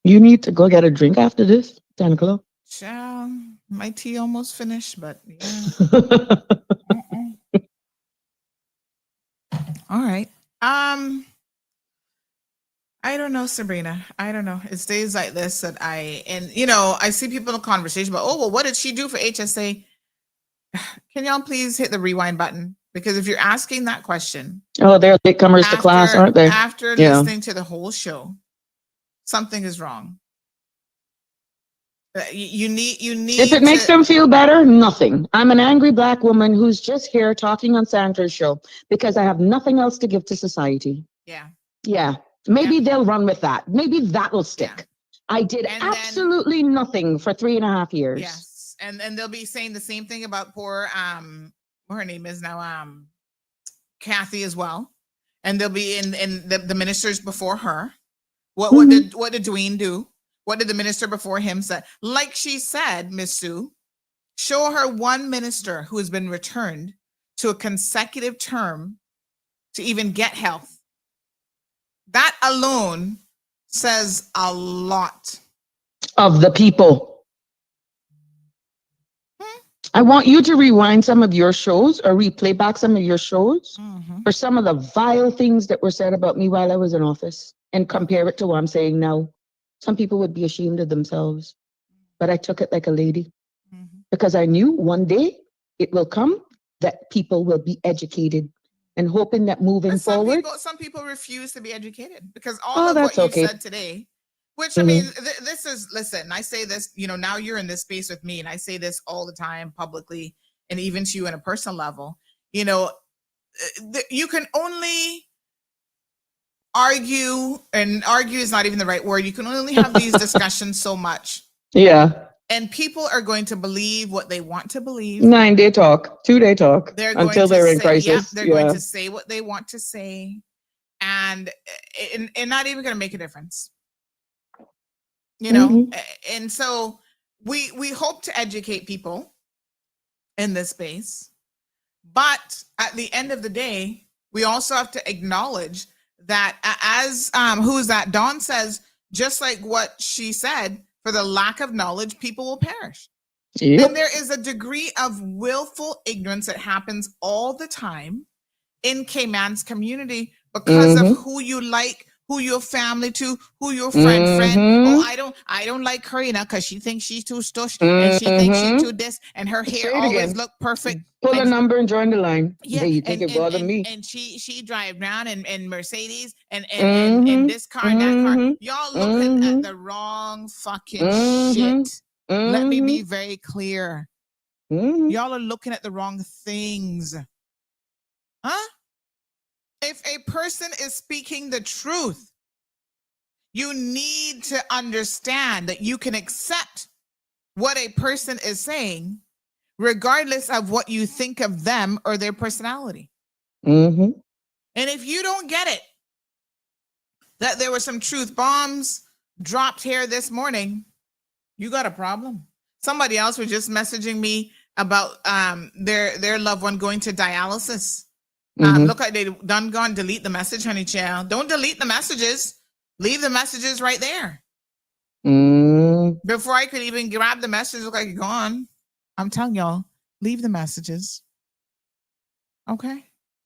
You need to go get a drink after this, 10 o'clock. Child, my tea almost finished, but yeah. All right. I don't know, Sabrina. I don't know. It's days like this that I see people in the conversation about, oh, well, what did she do for HSA? Can y'all please hit the rewind button? Because if you're asking that question, Oh, they're latecomers to class, aren't they? After listening to the whole show, something is wrong. You need. If it makes them feel better, nothing. I'm an angry Black woman who's just here talking on Sandra's show because I have nothing else to give to society. Yeah. Yeah. Maybe they'll run with that. Maybe that will stick. Yeah. I did absolutely nothing for 3.5 years. Yes. And they'll be saying the same thing about poor what her name is now, Kathy as well. And they'll be in the ministers before her. What did Dwayne do? What did the minister before him say? Like she said, Miss Sue, show her one minister who has been returned to a consecutive term to even get health. That alone says a lot. Of the people. I want you to rewind some of your shows or replay back some of your shows for some of the vile things that were said about me while I was in office and compare it to what I'm saying now. Some people would be ashamed of themselves, but I took it like a lady because I knew one day it will come that people will be educated and hoping that moving forward. Some people refuse to be educated because all of what you said today, which I mean, this is, listen, I say this, now you're in this space with me and I say this all the time publicly and even to you on a personal level, you can only argue, and argue is not even the right word. You can only have these discussions so much. Yeah. And people are going to believe what they want to believe. 9-day talk, 2-day talk, until they're in crisis. They're going to say what they want to say, and not even going to make a difference. And so we hope to educate people in this space, but at the end of the day, we also have to acknowledge that as who's that? Dawn says, just like what she said, for the lack of knowledge, people will perish. Yep. And there is a degree of willful ignorance that happens all the time in Cayman's community because of who you like, who your family to, who your friend. Oh, I don't like Karina because she thinks she's too stush and she thinks she's too this and her hair always look perfect. Pull a number and join the line. Yeah, you think it bother me? And she drive around in Mercedes and this car and that car. Y'all looking at the wrong fucking shit. Let me be very clear. Y'all are looking at the wrong things. Huh? If a person is speaking the truth, you need to understand that you can accept what a person is saying regardless of what you think of them or their personality. And if you don't get it, that there were some truth bombs dropped here this morning, you got a problem. Somebody else was just messaging me about their loved one going to dialysis. Look like they done gone delete the message, honey child. Don't delete the messages. Leave the messages right there. Before I could even grab the message, look like it's gone. I'm telling y'all, leave the messages. Okay.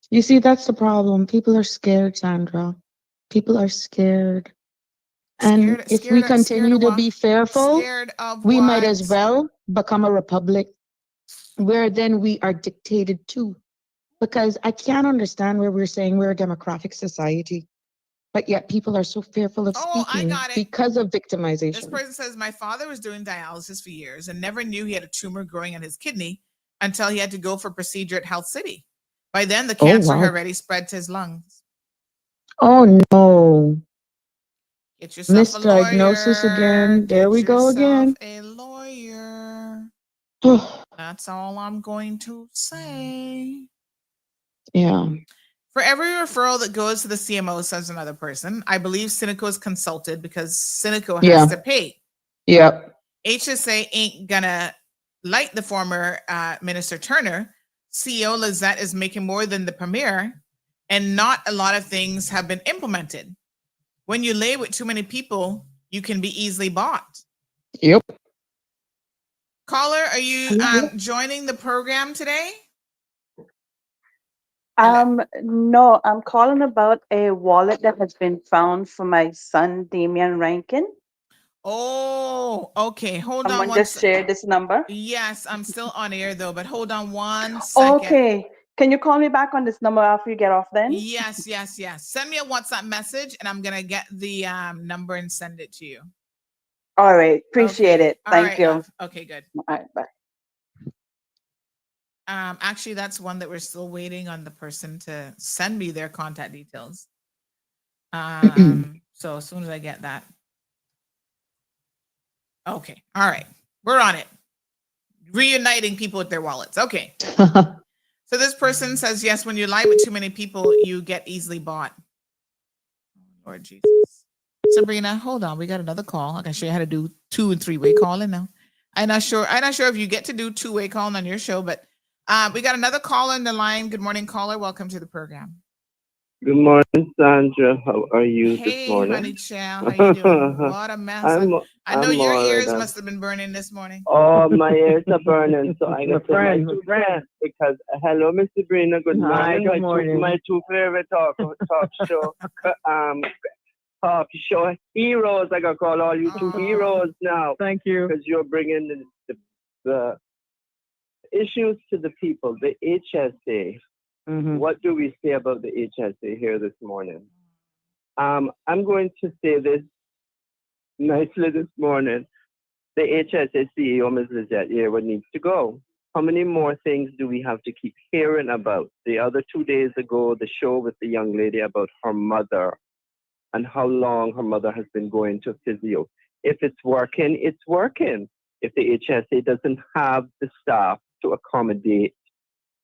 You see, that's the problem. People are scared, Sandra. People are scared. And if we continue to be fearful, we might as well become a republic where then we are dictated to. Because I can't understand where we're saying we're a democratic society, but yet people are so fearful of speaking because of victimization. This person says, my father was doing dialysis for years and never knew he had a tumor growing in his kidney until he had to go for a procedure at Health City. By then, the cancer had already spread to his lungs. Oh, no. Get yourself misdiagnosis a lawyer. Again. There we go again. A lawyer. That's all I'm going to say. Yeah. For every referral that goes to the CMO, says another person, I believe Cineco is consulted because Cineco has to pay. Yep. HSA ain't gonna like the former Minister Turner. CEO Lizette is making more than the premier, and not a lot of things have been implemented. When you lay with too many people, you can be easily bought. Yep. Caller, are you joining the program today? No, I'm calling about a wallet that has been found for my son, Damian Rankin. Oh, okay. Hold on Someone one just shared this number. Yes, I'm still on air though, but hold on one second. Okay. Can you call me back on this number after you get off then? Yes. Send me a WhatsApp message and I'm gonna get the number and send it to you. All right. Appreciate Okay. it. All Thank right, you. love. Okay, good. All right. Bye. Actually, that's one that we're still waiting on the person to send me their contact details. So as soon as I get that. Okay. All right. We're on it. Reuniting people with their wallets. Okay. So this person says, yes, when you lie with too many people, you get easily bought. Lord Jesus. Sabrina, hold on. We got another call. I can show you how to do 2 and 3-way calling now. I'm not sure if you get to do 2-way calling on your show, but we got another call on the line. Good morning, caller. Welcome to the program. Good morning, Sandra. How are you this morning? Hey, honey child. How you doing? What a mess. I know I'm your all ears right. must have been burning this morning. Oh, my ears are burning. So I got my two friends because hello, Miss Sabrina. Good morning. Good morning. My two favorite talk show talk show heroes. I gotta call all you two heroes now. Thank you. Because you're bringing the issues to the people. The HSA. Mm-hmm. What do we say about the HSA here this morning? I'm going to say this nicely this morning. The HSA CEO, Ms. Lizette Yearwood, needs to go. How many more things do we have to keep hearing about? The other 2 days ago, the show with the young lady about her mother and how long her mother has been going to physio. If it's working, it's working. If the HSA doesn't have the staff to accommodate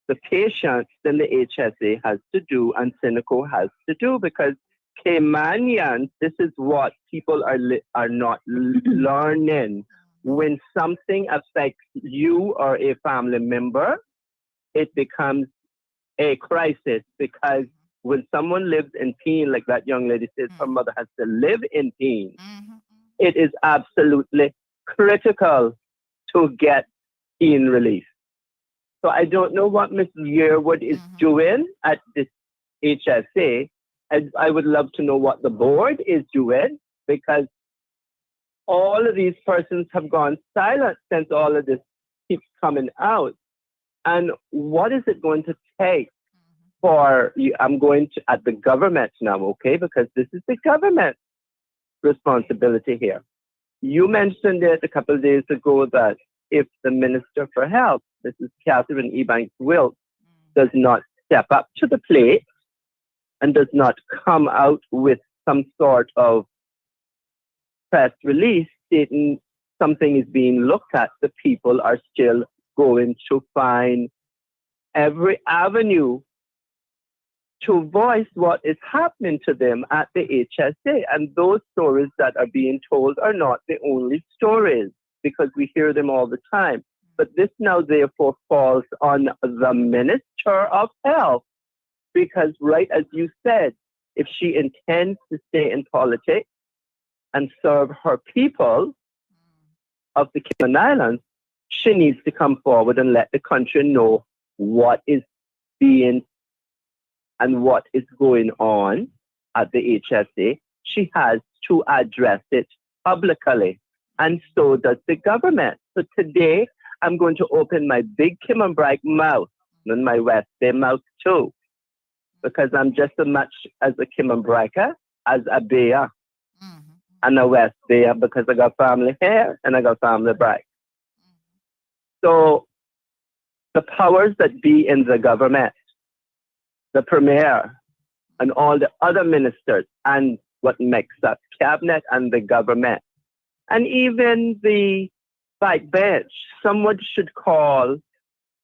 the patients, then the HSA has to do and Cynical has to do, because Caymanians, this is what people are not learning. When something affects you or a family member, it becomes a crisis, because when someone lives in pain, like that young lady says, her mother has to live in pain, it is absolutely critical to get pain relief. So I don't know what Ms. Yearwood is doing at this HSA. I would love to know what the board is doing, because all of these persons have gone silent since all of this keeps coming out. And what is it going to take for you? I'm going to at the government now, okay? Because this is the government's responsibility here. You mentioned it a couple of days ago that if the Minister for Health, this is Catherine Ebanks-Wilkes, does not step up to the plate and does not come out with some sort of press release stating something is being looked at, the people are still going to find every avenue to voice what is happening to them at the HSA. And those stories that are being told are not the only stories, because we hear them all the time. But this now therefore falls on the Minister of Health, because right as you said, if she intends to stay in politics and serve her people of the Cayman Islands, she needs to come forward and let the country know what is being and what is going on at the HSA. She has to address it publicly, and so does the government. So today, I'm going to open my big Kimmenbright mouth and my West Bay mouth too, because I'm just as much as a Kimmenbrighter as a Bayer and a West Bayer, because I got family here and I got family back. So the powers that be in the government, the premier, and all the other ministers, and what makes up cabinet and the government, and even the backbench, someone should call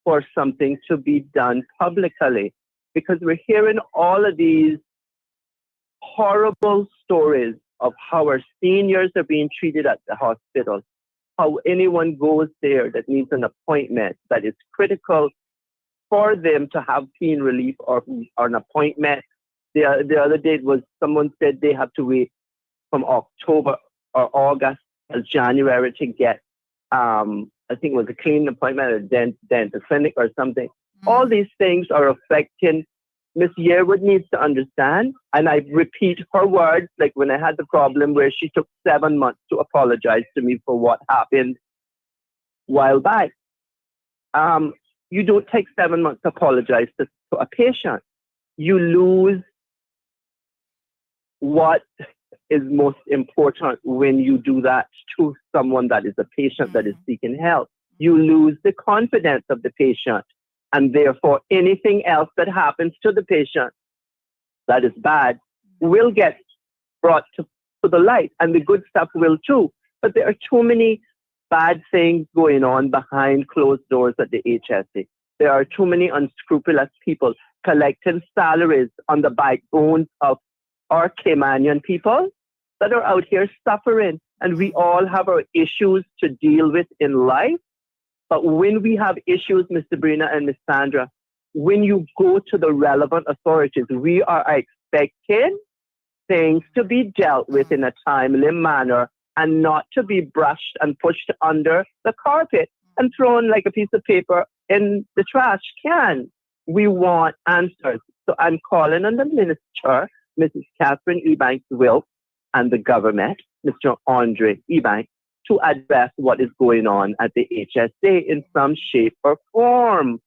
for something to be done publicly, because we're hearing all of these horrible stories of how our seniors are being treated at the hospital, how anyone goes there that needs an appointment that is critical for them to have pain relief or an appointment. The other day was someone said they have to wait from October or August till January to get, I think it was a cleaning appointment at a dental clinic or something. All these things are affecting Miss Yearwood needs to understand, and I repeat her words, like when I had the problem where she took 7 months to apologize to me for what happened a while back. You don't take 7 months to apologize to a patient. You lose what is most important when you do that to someone that is a patient that is seeking help. You lose the confidence of the patient, and therefore anything else that happens to the patient that is bad will get brought to the light, and the good stuff will too. But there are too many bad things going on behind closed doors at the HSA. There are too many unscrupulous people collecting salaries on the backbone of our Caymanian people that are out here suffering. And we all have our issues to deal with in life. But when we have issues, Ms. Sabrina and Ms. Sandra, when you go to the relevant authorities, we are expecting things to be dealt with in a timely manner and not to be brushed and pushed under the carpet and thrown like a piece of paper in the trash can. We want answers. So I'm calling on the minister, Mrs. Catherine Ebanks-Wilkes, and the government, Mr. Andre Ebanks, to address what is going on at the HSA in some shape or form.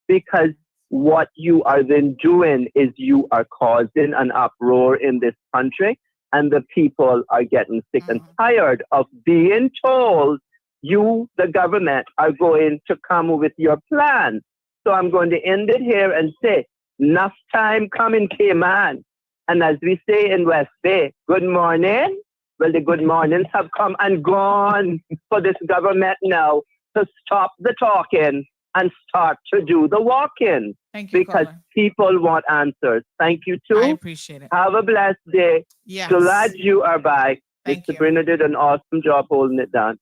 Because what you are then doing is you are causing an uproar in this country, and the people are getting sick and tired of being told you, the government, are going to come with your plan. So I'm going to end it here and say, enough time coming, Cayman. And as we say in West Bay, good morning. Well, the good mornings have come and gone for this government now to stop the talking and start to do the walking. Thank you, because caller. people want answers. Thank you, too. I appreciate it. Have a blessed day. Yes. Glad you are back. Thank Mr. you. Brina did an awesome job holding it down.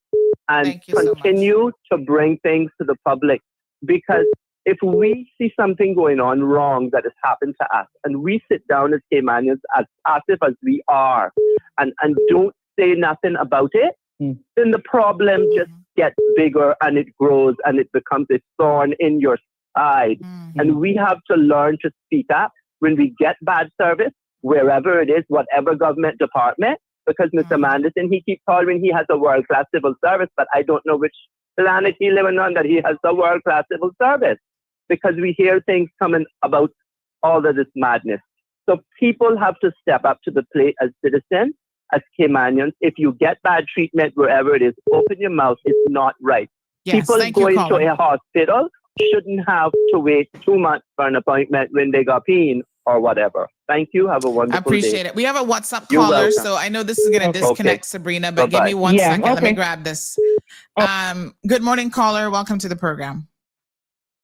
And Thank you so much. continue to bring things to the public, because if we see something going on wrong that has happened to us, and we sit down as Caymanians, as passive as we are, and don't say nothing about it, then the problem just gets bigger and it grows and it becomes a thorn in your side. And we have to learn to speak up when we get bad service, wherever it is, whatever government department, because Mr. Manderson, he keeps calling he has a world-class civil service, but I don't know which planet he's living on that he has a world-class civil service, because we hear things coming about all of this madness. So people have to step up to the plate as citizens, as Caymanians. If you get bad treatment wherever it is, open your mouth. It's not right. Yes, People thank you, going to caller. a hospital shouldn't have to wait 2 months for an appointment when they got pain or whatever. Thank you. Have a I wonderful appreciate day. it. We have a WhatsApp You're caller, welcome. so I know this is going to disconnect Sabrina, but give me Bye-bye. 1 second. Let me okay. grab this. Good morning, caller. Welcome to the program.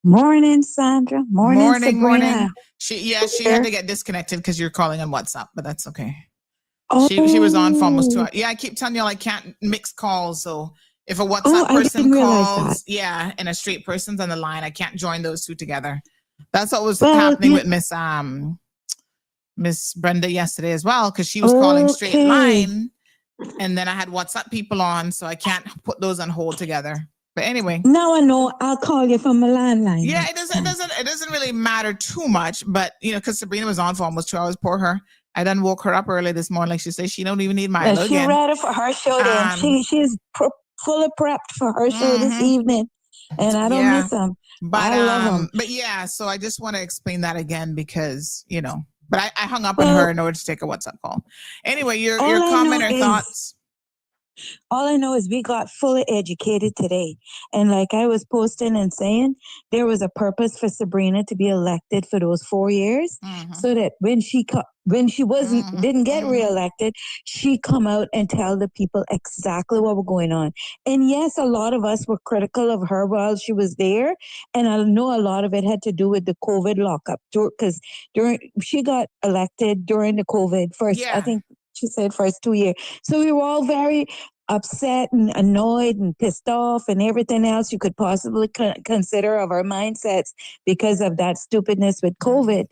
Morning, Sandra. Morning, Sabrina. Morning. She had to get disconnected because you're calling on WhatsApp, but that's okay. Oh. She was on for almost 2 hours. Yeah, I keep telling you I can't mix calls. So if a WhatsApp I person didn't realize calls, that. yeah, and a straight person's on the line, I can't join those two together. That's what was Well, happening you- with Miss Brenda yesterday as well, because she was calling straight Okay. line, and then I had WhatsApp people on, so I can't put those on hold together. But anyway, Now I know I'll call you from a landline. yeah, next it time. doesn't really matter too much, but because Sabrina was on for almost 2 hours, poor her. I done woke her up early this morning, like she said, she don't even need my Well, she login. ready for her show then. She's fully prepped for her show this evening. And I don't miss them. But I love them. but yeah, so I just want to explain that again because but I hung up on her in order to take a WhatsApp call. Anyway, your comment or thoughts? All I know is we got fully educated today. And like I was posting and saying, there was a purpose for Sabrina to be elected for those 4 years, so that when she didn't get reelected, she come out and tell the people exactly what was going on. And yes, a lot of us were critical of her while she was there. And I know a lot of it had to do with the COVID lockup, because she got elected during the COVID first, I think she said first 2 years. So we were all very upset and annoyed and pissed off and everything else you could possibly consider of our mindsets because of that stupidness with COVID.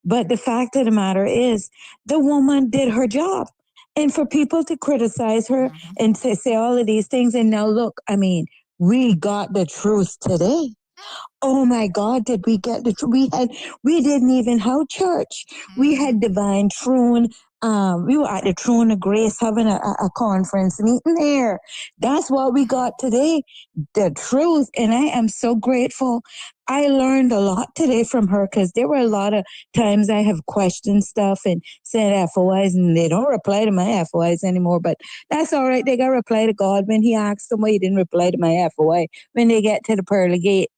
But the fact of the matter is, the woman did her job. And for people to criticize her and to say all of these things, and now look, I mean, we got the truth today. oh my God, did we get we didn't even have church. We had Divine Throne. We were at the Throne of Grace having a conference meeting there. That's what we got today, the truth. And I am so grateful. I learned a lot today from her because there were a lot of times I have questioned stuff and said FOIs and they don't reply to my FOIs anymore. But that's all right. They got to reply to God when he asks them why he didn't reply to my FOI when they get to the pearly gate.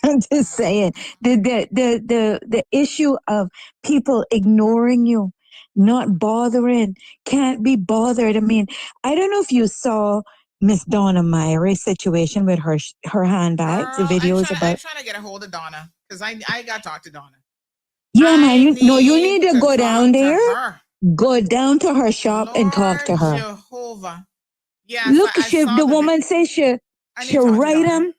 I'm just saying the issue of people ignoring you, not bothering, can't be bothered. I mean, I don't know if you saw Miss Donna Meyer's situation with her handbags. The Girl, videos I'm about. trying to get a hold of Donna because I got to talk to Donna. Yeah, man. You need need to go down talk to there. her. Go down to her shop and talk to Lord her. Jehovah. Yes, Look, I saw the woman says I need she to talk to write Donna. them.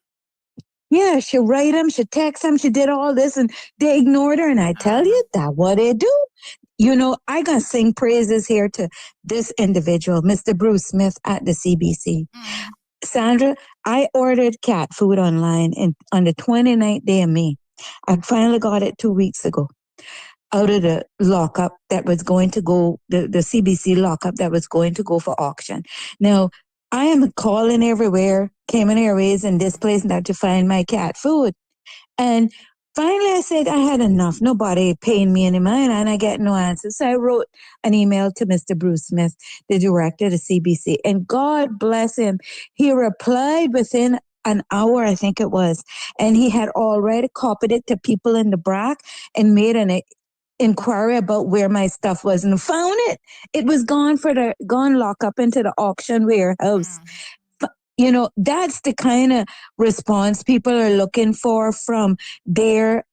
Yeah, she write them, she text them, she did all this, and they ignored her. And I tell you, that's what they do. You know, I got to sing praises here to this individual, Mr. Bruce Smith at the CBC. Sandra, I ordered cat food online and on the 29th day of May. I finally got it 2 weeks ago out of the lockup that was going to go, the CBC lockup that was going to go for auction. Now, I am calling everywhere, Cayman Airways and this place and that to find my cat food. And finally I said I had enough. Nobody paying me any money and I get no answer. So I wrote an email to Mr. Bruce Smith, the director of the CBC. And God bless him. He replied within an hour, I think it was. And he had already copied it to people in the BRAC and made an inquiry about where my stuff was and found it. It was gone locked up into the auction warehouse. You know, that's the kind of response people are looking for from their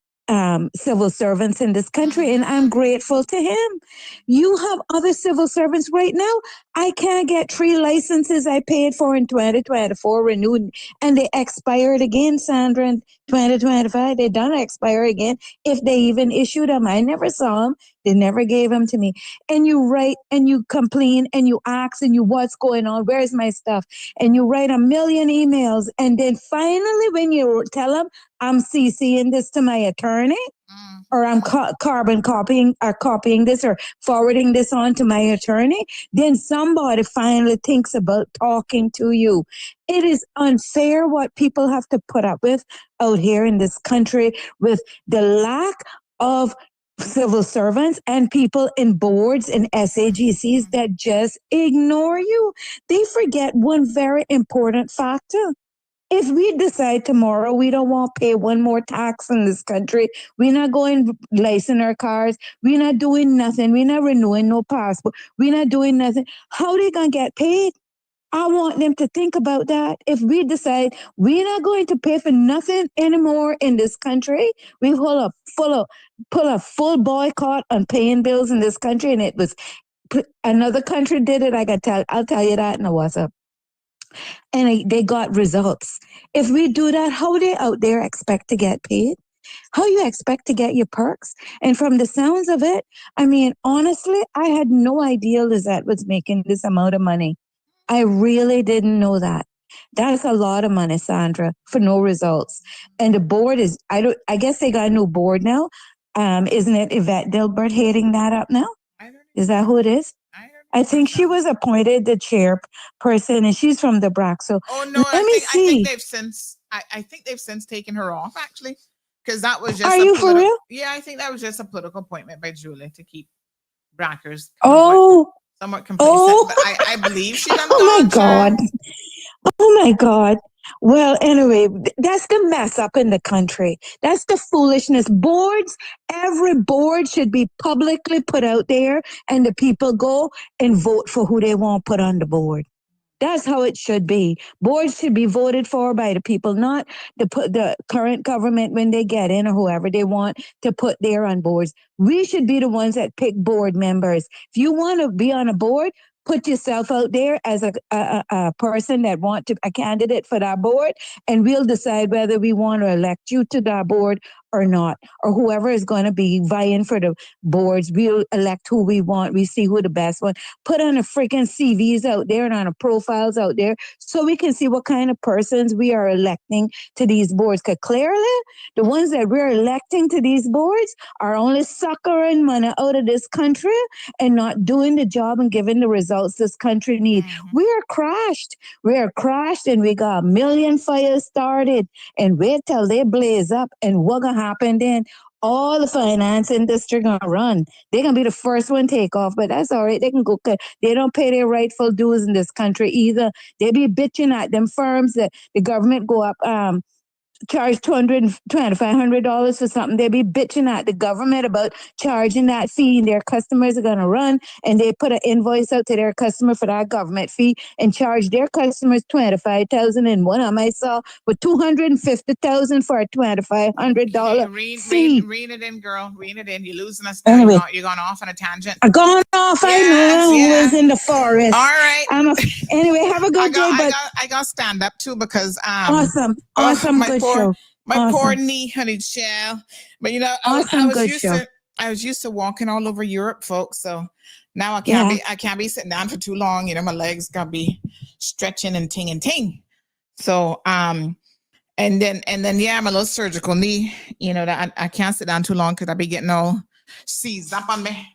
civil servants in this country. And I'm grateful to him. You have other civil servants right now. I can't get 3 licenses I paid for in 2024 renewed and they expired again, Sandra, in 2025. They done expire again if they even issued them. I never saw them. They never gave them to me. And you write and you complain and you ask and you what's going on? Where's my stuff? And you write a million emails. And then finally, when you tell them, I'm CCing this to my attorney, or I'm carbon copying this or forwarding this on to my attorney, then somebody finally thinks about talking to you. It is unfair what people have to put up with out here in this country with the lack of civil servants and people in boards and SAGCs that just ignore you. They forget one very important factor. If we decide tomorrow we don't want to pay one more tax in this country, we're not going to license our cars, we're not doing nothing, we're not renewing no passport, we're not doing nothing, how are they going to get paid? I want them to think about that. If we decide we're not going to pay for nothing anymore in this country, we pull a full boycott on paying bills in this country, and it was another country did it. I'll tell you that in a WhatsApp. And they got results. If we do that, how they out there expect to get paid? How you expect to get your perks? And from the sounds of it, I mean, honestly, I had no idea Lizette was making this amount of money. I really didn't know that. That's a lot of money, Sandra, for no results. And the board is, I guess they got a new board now. Isn't it Yvette Dilbert heading that up now? Is that who it is? I think she was appointed the chairperson, and she's from the BRAC. So no, let me see. I think they've since taken her off actually, because that was just. Are you for real? Yeah, I think that was just a political appointment by Julie to keep BRACers somewhat complacent. But I believe she done. Oh my God! Oh my God! Well, anyway, that's the mess up in the country. That's the foolishness. Boards, every board should be publicly put out there, and the people go and vote for who they want put on the board. That's how it should be. Boards should be voted for by the people, not the current government when they get in or whoever they want to put there on boards. We should be the ones that pick board members. If you want to be on a board, put yourself out there as a person that a candidate for that board, and we'll decide whether we want to elect you to that board or not, or whoever is going to be vying for the boards, we'll elect who we want. We see who the best one. Put on the freaking CVs out there and on the profiles out there so we can see what kind of persons we are electing to these boards. Because clearly, the ones that we're electing to these boards are only suckering money out of this country and not doing the job and giving the results this country needs. We are crashed. We are crashed, and we got a million fires started. And wait till they blaze up, and what gonna happen then? All the finance industry gonna run. They're gonna be the first one take off, but that's all right. They can go. They don't pay their rightful dues in this country either. They be bitching at them firms that the government go up charge $200 for something. They be bitching at the government about charging that fee, and their customers are gonna run, and they put an invoice out to their customer for that government fee and charge their customers $25,000. And one of them I saw with $250,000 for a $2,500 fee. Rein it in, girl. Rein it in. You're losing us now. Anyway, You're going off on a tangent. I'm going off. I know who is in the forest. All right. Anyway, have a good day. But I got stand up too because awesome, good show. My poor knee, honey, child. But you know, I was used to walking all over Europe, folks. So now I can't be sitting down for too long. You know, my legs gotta be stretching and ting and ting. So and then my little surgical knee. You know that I can't sit down too long because I be getting all seized up on me.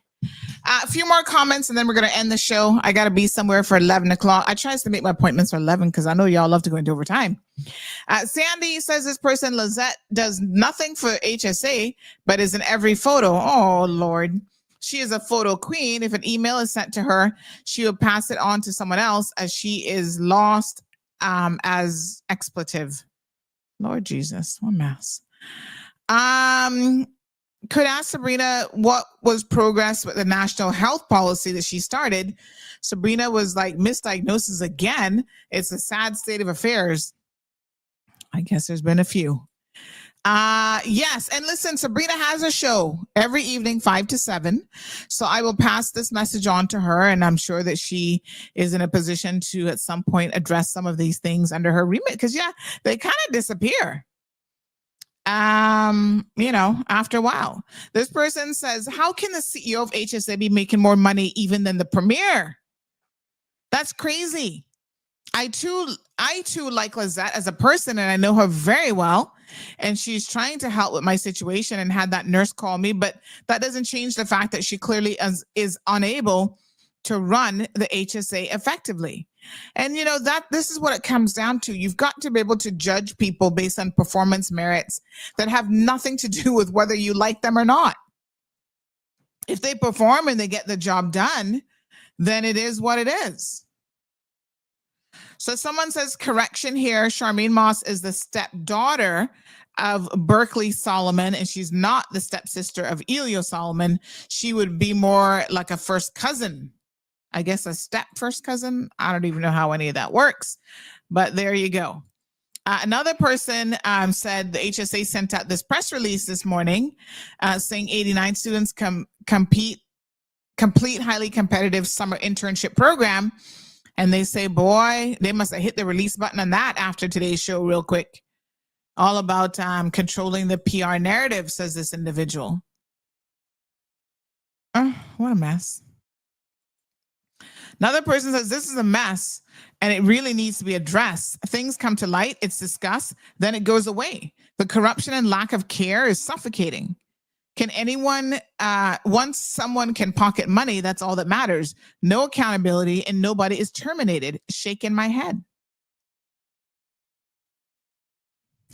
A few more comments and then we're going to end the show. I got to be somewhere for 11 o'clock. I try to make my appointments for 11 because I know y'all love to go into overtime. Sandy says this person, Lizette, does nothing for HSA, but is in every photo. Oh, Lord. She is a photo queen. If an email is sent to her, she will pass it on to someone else as she is lost as expletive. Lord Jesus, what mess. Could ask Sabrina what was progress with the national health policy that she started. Sabrina was like, misdiagnosis again. It's a sad state of affairs. I guess there's been a few. Yes. And listen, Sabrina has a show every evening, 5 to 7. So I will pass this message on to her. And I'm sure that she is in a position to at some point address some of these things under her remit. Because they kind of disappear. After a while. This person says, how can the CEO of HSA be making more money even than the premier? That's crazy. I too like Lizette as a person, and I know her very well, and she's trying to help with my situation and had that nurse call me, but that doesn't change the fact that she clearly is unable to run the HSA effectively. And this is what it comes down to. You've got to be able to judge people based on performance merits that have nothing to do with whether you like them or not. If they perform and they get the job done, then it is what it is. So someone says, correction here, Charmaine Moss is the stepdaughter of Berkeley Solomon, and she's not the stepsister of Elio Solomon. She would be more like a first cousin. I guess a step first cousin. I don't even know how any of that works, but there you go. Another person said the HSA sent out this press release this morning saying 89 students complete highly competitive summer internship program. And they say, boy, they must have hit the release button on that after today's show real quick. All about controlling the PR narrative, says this individual. What a mess. Another person says this is a mess and it really needs to be addressed. Things come to light, it's discussed, then it goes away. The corruption and lack of care is suffocating. Can anyone, once someone can pocket money, that's all that matters. No accountability and nobody is terminated. Shaking my head.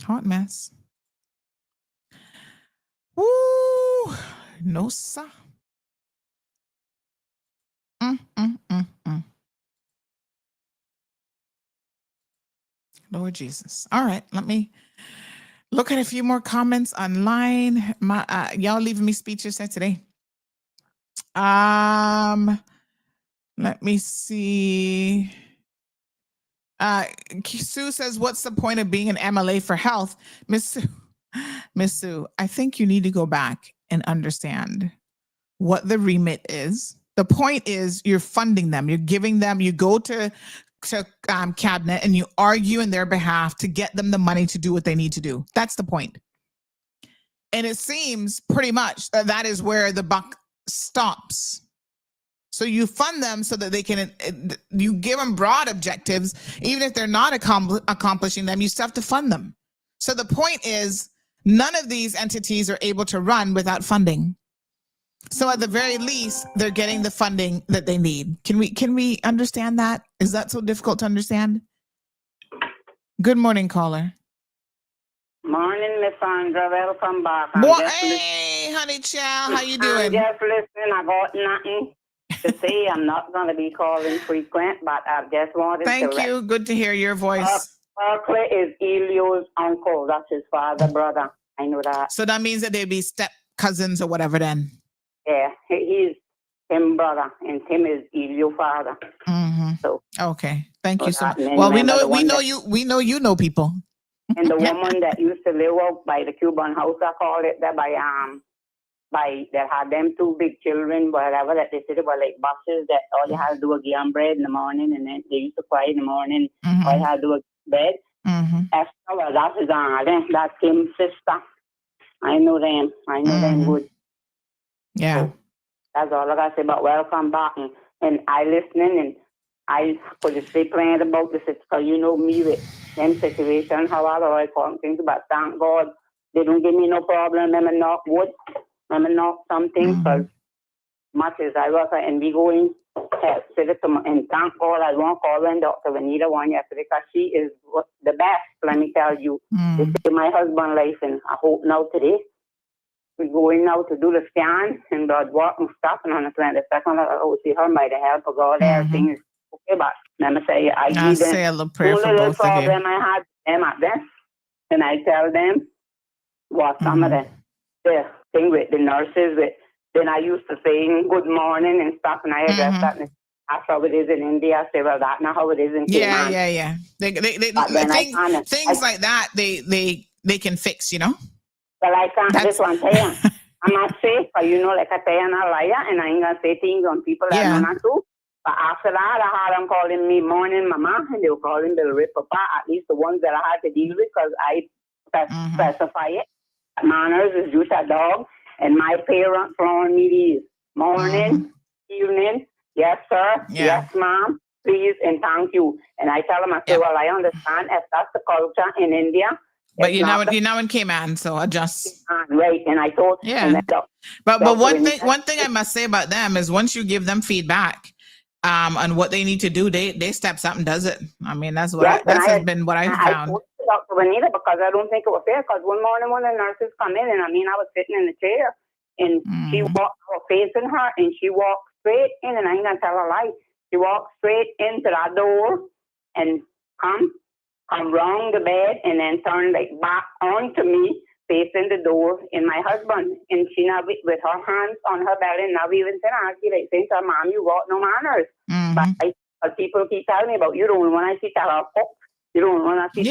Hot mess. Ooh, no, sir. Lord Jesus. All right, let me look at a few more comments online. Y'all leaving me speechless today. Let me see. Sue says, what's the point of being an MLA for health? Miss Sue, I think you need to go back and understand what the remit is. The point is you're funding them. You're giving them, you go to cabinet and you argue in their behalf to get them the money to do what they need to do. That's the point. And it seems pretty much that is where the buck stops. So you fund them so that they can, you give them broad objectives. Even if they're not accomplishing them, you still have to fund them. So the point is, none of these entities are able to run without funding. So at the very least, they're getting the funding that they need. Can we understand that? Is that so difficult to understand? Good morning, caller. Morning, Miss Sandra. Welcome back. Hey, honey child, how you doing? I'm just listening. I got nothing to say. I'm not going to be calling frequent, but I just wanted to... Thank you. Good to hear your voice. Berkeley is Elio's uncle. That's his father, brother. I know that. So that means that they'd be step cousins or whatever then? Yeah, he's Tim's brother, and Tim is Elio's father. Mm-hmm. So okay, thank you so much. Well, we know you know people. And the woman that used to live out by the Cuban house, I call it, that that had them two big children, whatever, that they said it were like buses that all you had to do was give them bread in the morning, and then they used to cry in the morning. Mm-hmm. All you had to do was bed. Mm-hmm. Esther, well, that's his aunt. That's Kim's sister. I know them. I know them good. Yeah. So that's all I got to say about welcome back. And I listening, and I could say playing about this because you know me with them situations, how I can't think about. Thank God they don't give me no problem. Let me knock wood. Let me knock something because much as I work and we going and thank God I won't call in Dr. Vanita one yesterday because she is the best, let me tell you. They say my husband life, and I hope now today we're going now to do the scan and blood work and stuff, and on the 22nd I will see her by the help of God. Everything is okay, but let me say I say a little prayer for both problem of you. I had them at this, and I tell them what some of the thing with the nurses with. Then I used to say good morning and stuff, and I address that. And that's how it is in India. I say, well, that's not how it is in Cayman. Yeah. Things like that, they can fix, you know. Well, I can't. This one saying I'm not safe, but you know, like I say, I'm a liar, and I ain't gonna say things on people that I'm not to. But after that, I had them calling me morning mama, and they were calling Bill Rip Papa. At least the ones that I had to deal with, because I specify it. Manners is just a dog. And my parents throwing me these morning, evening, yes, sir, yes, ma'am, please, and thank you. And I tell them, I say, well, I understand if that's the culture in India. But you're now in Cayman, so adjust. Right, and I told But one thing I must say about them is once you give them feedback on what they need to do, they steps up and does it. I mean, that's what has been what I've found. Dr. Vanita, because I don't think it was fair, because one morning when the nurses come in, and I was sitting in the chair, and she walked facing her, and she walked straight in, and I ain't gonna tell her lie. She walked straight into that door and come round the bed, and then turned like back onto me, facing the door, and my husband, and she now with her hands on her belly, and now even saying to her, Mom, you got no manners. But people keep telling me about you don't want to see her cook. You don't want to see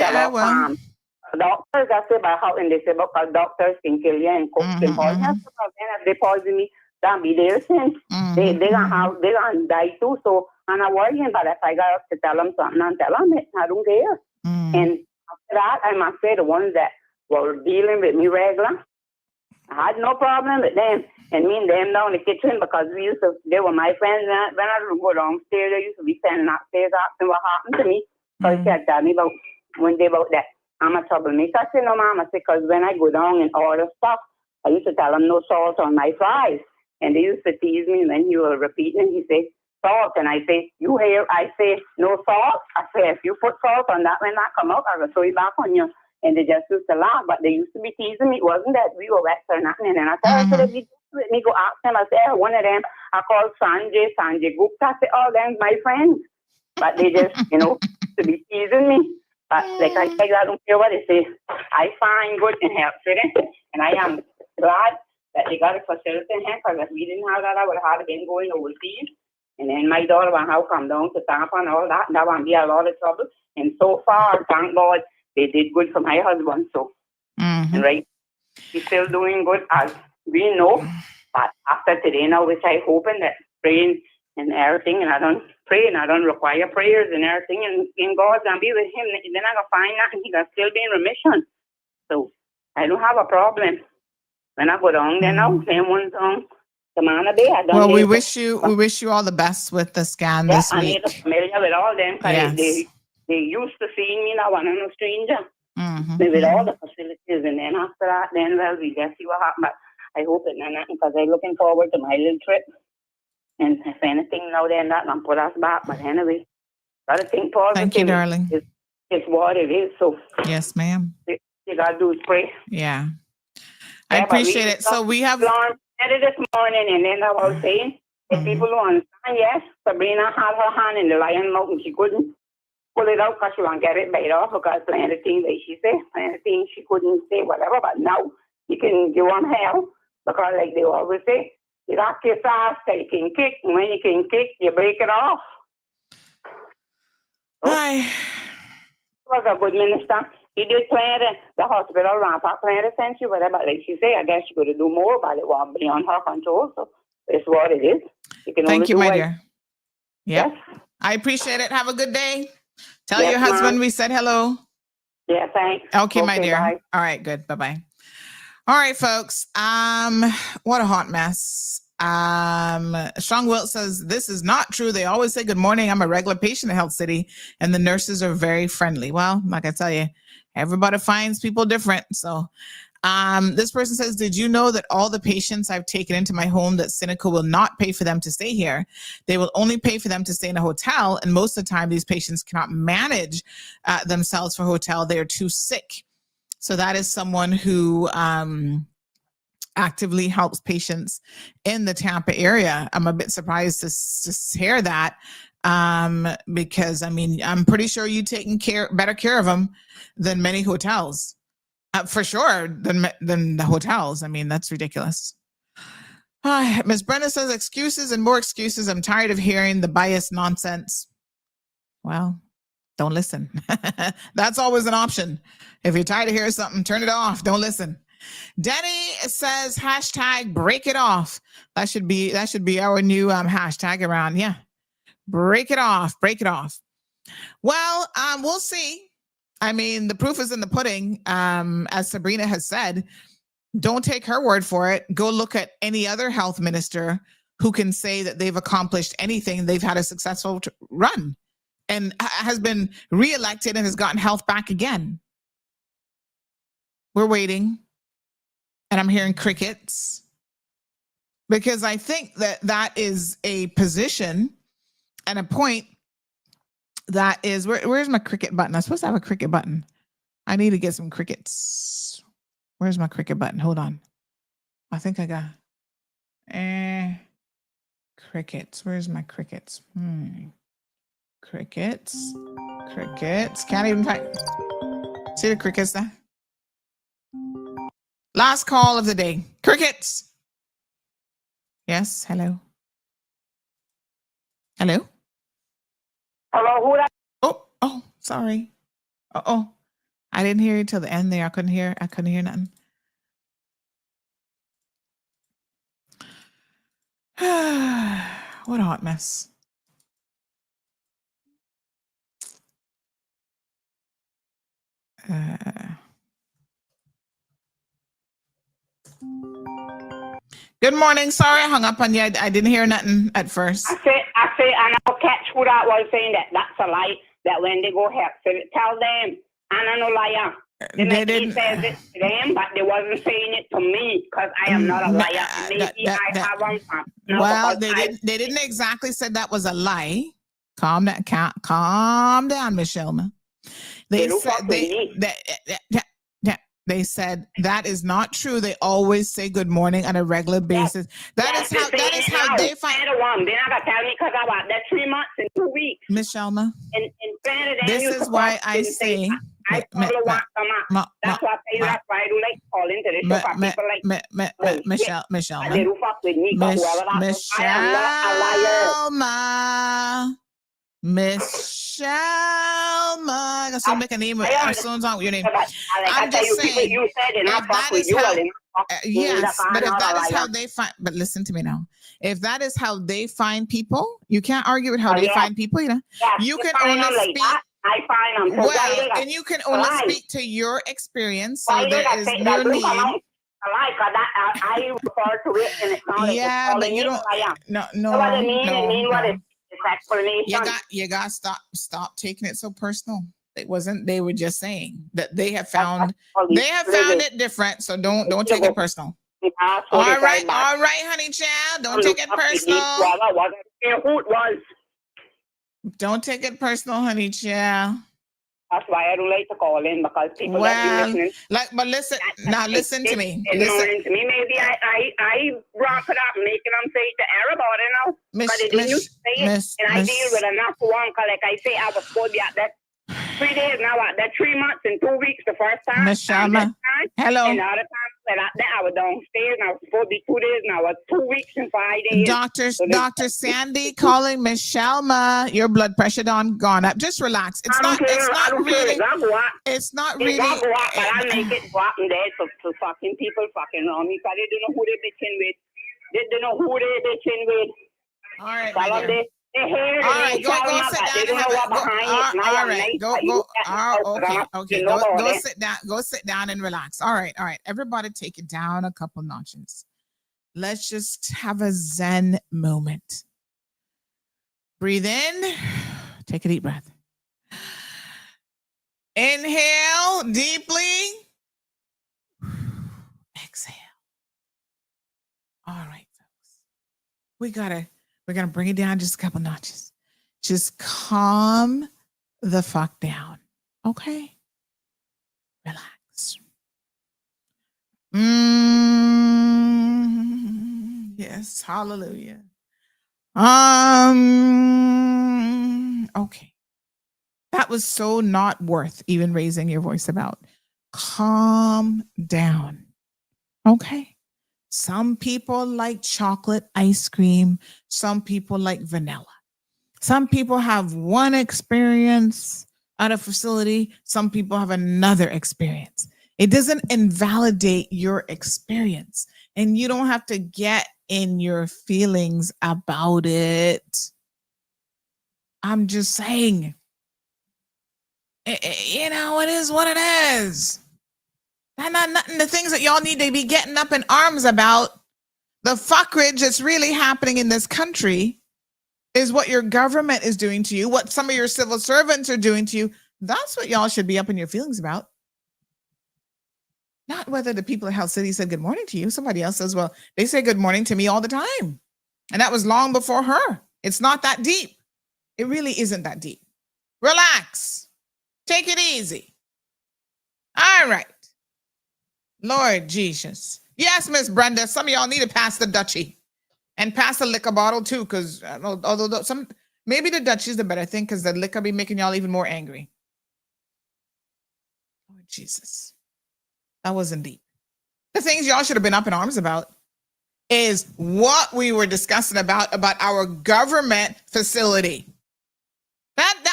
doctors, I say about how, and they say because doctors can kill you and cook and poison. Then if they poison me, that'll be their sin. They gonna die too. So I'm not worrying, but if I got to tell them something, I'll tell them it. I don't care. And after that, I must say the ones that were dealing with me regular, I had no problem with them. And me and them down in the kitchen, because they were my friends. When I would go downstairs, they used to be standing upstairs asking what happened to me. Because she had told me about one day about that. I'm a troublemaker. I said, no, Mama, because when I go down and order stuff, I used to tell them no salt on my fries. And they used to tease me when you were repeating. He said, salt. And I say, you hear? I say, no salt. I say, if you put salt on that, when that come out, I will throw it back on you. And they just used to laugh. But they used to be teasing me. It wasn't that we were wet or nothing. And I tell her, let me go ask them. I said, one of them, I called Sanjay Gupta. I said, oh, them's my friends. But they just, to be teasing me. But like I said, I don't care what they say. I find good and help with it. And I am glad that they got a facility in here, because if we didn't have that, I would have been going overseas. And then my daughter will have come down to Tampa and all that. That won't be a lot of trouble. And so far, thank God, they did good for my husband. So, right, he's still doing good, as we know. But after today now, which I hoping that praying and everything, and I don't pray and I don't require prayers and everything, and in God's gonna be with him, then I'm gonna find that and he's gonna still be in remission. So I don't have a problem. When I go down there now, same one song. The man a day I done. Well, we wish you all the best with the scan this I week. need to familiar with all them because Yes. they used to seeing me now, one no stranger. Mhm, With all mhm. the facilities, and then after that, then well, we just see what happens. But I hope it not nothing because I'm looking forward to my little trip. And if anything now, then that can put us back. But anyway, gotta think positive. Thank you, darling. It's what it is. So Yes, ma'am. you gotta do is pray. Yeah. I Yeah, but appreciate it. So we have it this morning, and then I was saying, if people don't understand, yes, Sabrina had her hand in the lion mouth and she couldn't pull it out because she won't get it bite off because plenty of things that she said, plenty of things she couldn't say, whatever. But now you can give them hell because, like they always say, you got kiss ass, so you can kick, and when you can kick, you break it off. Hi. Was a good minister. He did plan the hospital around for plan to send you, whatever. Like she said, I guess she could do more, but it won't be on her control. So it's what it is. You can Thank only you, do my what- dear. Yep. Yes. I appreciate it. Have a good day. Tell Yes, your husband ma'am. we said hello. Yeah, thanks. Okay, my dear. bye. All right, good. Bye-bye. All right, folks. What a hot mess. Strong Wilt says this is not true. They always say good morning. I'm a regular patient at Health City, and the nurses are very friendly. Well, like I tell you, everybody finds people different. So this person says, did you know that all the patients I've taken into my home that Cineca will not pay for them to stay here? They will only pay for them to stay in a hotel. And most of the time, these patients cannot manage themselves for a hotel. They are too sick. So that is someone who actively helps patients in the Tampa area. I'm a bit surprised to hear that because, I mean, I'm pretty sure you're taking better care of them than many hotels. For sure, than the hotels. I mean, that's ridiculous. Ms. Brenda says excuses and more excuses. I'm tired of hearing the biased nonsense. Well, don't listen. That's always an option. If you're tired of hearing something, turn it off. Don't listen. Denny says hashtag break it off. That should be our new hashtag around. Yeah. Break it off. Break it off. Well, we'll see. I mean, the proof is in the pudding. As Sabrina has said, don't take her word for it. Go look at any other health minister who can say that they've accomplished anything. They've had a successful run and has been reelected and has gotten health back again. We're waiting. And I'm hearing crickets because I think that is a position and a point that is where's my cricket button? I'm supposed to have a cricket button. I need to get some crickets. Where's my cricket button? Hold on. I think I got crickets. Where's my crickets? Crickets. Can't even find. See the crickets there? Last call of the day. Crickets. Yes. Hello. Hello. Hello, who that? Oh, sorry. Oh, I didn't hear you till the end there. I couldn't hear nothing. What a hot mess. Good morning. Sorry, I hung up on you. I didn't hear nothing at first. I say, and I'll catch who that was saying that's a lie. That when they go help, so tell them, I'm no liar. They didn't say it to them, but they wasn't saying it to me because I am not a liar. Maybe I have one. Well, they didn't exactly say that was a lie. Calm down, Michelle. They said that is not true. They always say good morning on a regular basis. That is how they find. They're not gonna tell me because I was there 3 months and 2 weeks. Miss Shelma, and this is why I say. I probably want some. That's why I say that's why I do like calling to the show for people like Michelle. They do fuck with me. I am not a liar. Michelle, I got to make a name as soon as I your name. I'm just saying, you said it, if that is how, yes, but if that is how liar. they find, but listen to me now. If that is how they find people, you can't argue with how they find people. You know, you can only speak. I find them. Well, and you can only speak to your experience. So there is no need. Like that, I refer to it, and it's not like it's Yeah, but calling you me don't. Malaya. No, So what it no, mean? It mean what it's explanation. You got stop taking it so personal. It wasn't. They were just saying that they have found it different. So don't take it personal. All right, honey child. Don't take it personal. Don't take it personal, honey child. That's why I don't like to call in, because people that be listening. But listen, listen to me. Listen to me. Maybe I brought it up, making them say to everybody now. Because they didn't used to say it. And I deal with enough one, because like I say, I was supposed to be at that 3 days now, at that 3 months and 2 weeks the first time. Miss Sharma. Hello. And the other time, I was downstairs, and I was supposed to be 2 days, and I was 2 weeks and 5 days. Dr. Sandy calling Miss Shalma. Your blood pressure gone up. Just relax. It's not really. It's not really. But I make it go up and there to fucking people fucking around me, because they don't know who they bitching with. They don't know who they bitching with. All right, my dear. All right, go sit down. Go sit down and relax. All right. Everybody take it down a couple notches. Let's just have a Zen moment. Breathe in. Take a deep breath. Inhale deeply. Exhale. All right, folks. We're gonna bring it down just a couple notches. Just calm the fuck down. Okay? Relax. Yes, hallelujah. Okay. That was so not worth even raising your voice about. Calm down. Okay? Some people like chocolate ice cream. Some people like vanilla. Some people have one experience at a facility. Some people have another experience. It doesn't invalidate your experience. And you don't have to get in your feelings about it. I'm just saying, it is what it is. That's not nothing. The things that y'all need to be getting up in arms about, the fuckage that's really happening in this country, is what your government is doing to you, what some of your civil servants are doing to you. That's what y'all should be up in your feelings about. Not whether the people of Hell City said good morning to you. Somebody else says, well, they say good morning to me all the time. And that was long before her. It's not that deep. It really isn't that deep. Relax. Take it easy. All right. Lord Jesus. Yes, Miss Brenda, some of y'all need to pass the Dutchie and pass the liquor bottle too, because although maybe the Dutchie is the better thing, because the liquor be making y'all even more angry. Lord Jesus. That wasn't deep. The things y'all should have been up in arms about is what we were discussing about our government facility.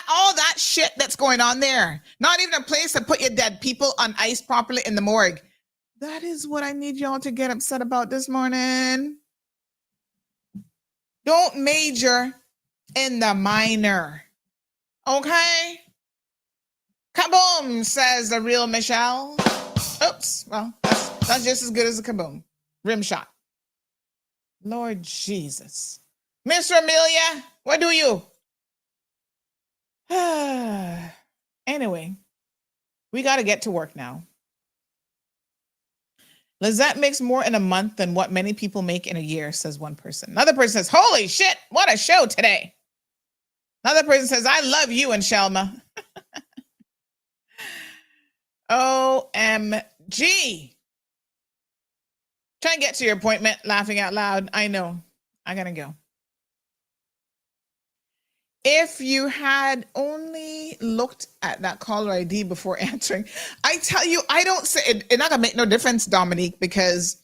All that shit that's going on there. Not even a place to put your dead people on ice properly in the morgue. That is what I need y'all to get upset about this morning. Don't major in the minor. Okay? Kaboom, says the real Michelle. Oops, well, that's just as good as a kaboom. Rim shot. Lord Jesus. Mr. Amelia, what do you? Anyway, we got to get to work now. Lizette makes more in a month than what many people make in a year, says one person. Another person says, holy shit, what a show today. Another person says, I love you and Shelma. OMG. Try and get to your appointment, laughing out loud. I know. I gotta go. If you had only looked at that caller ID before answering, I tell you, I don't say it. It's not gonna make no difference, Dominique, because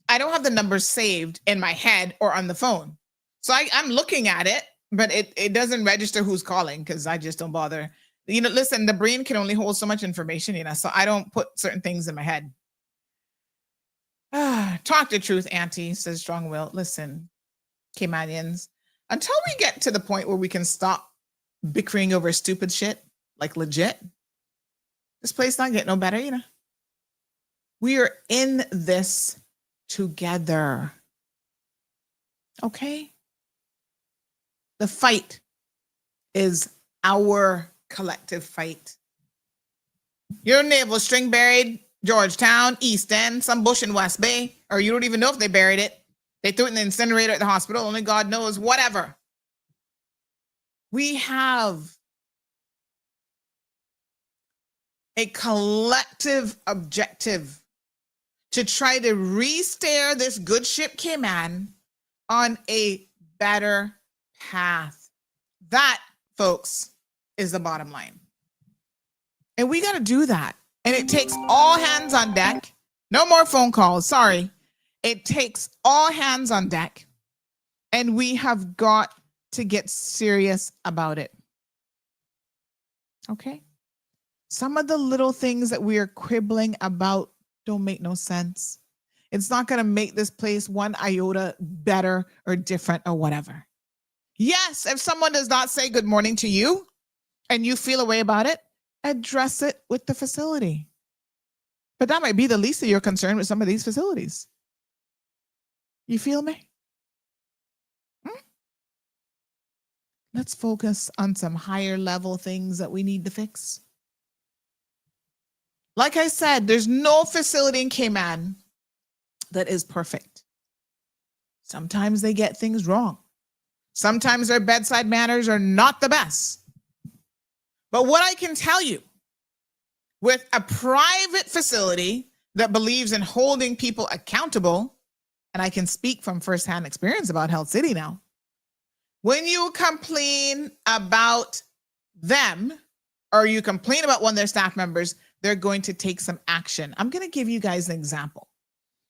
I don't have the numbers saved in my head or on the phone. So I'm looking at it, but it doesn't register who's calling because I just don't bother. Listen, the brain can only hold so much information, so I don't put certain things in my head. Talk the truth, Auntie, says Strong Will. Listen, Caymanians, until we get to the point where we can stop bickering over stupid shit, like legit, this place not getting no better, We are in this together. Okay? The fight is our collective fight. Your navel string buried Georgetown, East End, some bush in West Bay, or you don't even know if they buried it. They threw it in the incinerator at the hospital. Only God knows, whatever. We have a collective objective to try to re-steer this good ship Cayman on a better path. That, folks, is the bottom line. And we got to do that. And it takes all hands on deck. No more phone calls. Sorry. It takes all hands on deck. And we have got to get serious about it. Okay? Some of the little things that we are quibbling about don't make no sense. It's not going to make this place one iota better or different or whatever. Yes, if someone does not say good morning to you and you feel a way about it, address it with the facility. But that might be the least of your concern with some of these facilities. You feel me? Let's focus on some higher level things that we need to fix. Like I said, there's no facility in Cayman that is perfect. Sometimes they get things wrong. Sometimes their bedside manners are not the best. But what I can tell you, with a private facility that believes in holding people accountable, and I can speak from firsthand experience about Health City now, when you complain about them or you complain about one of their staff members, they're going to take some action. I'm going to give you guys an example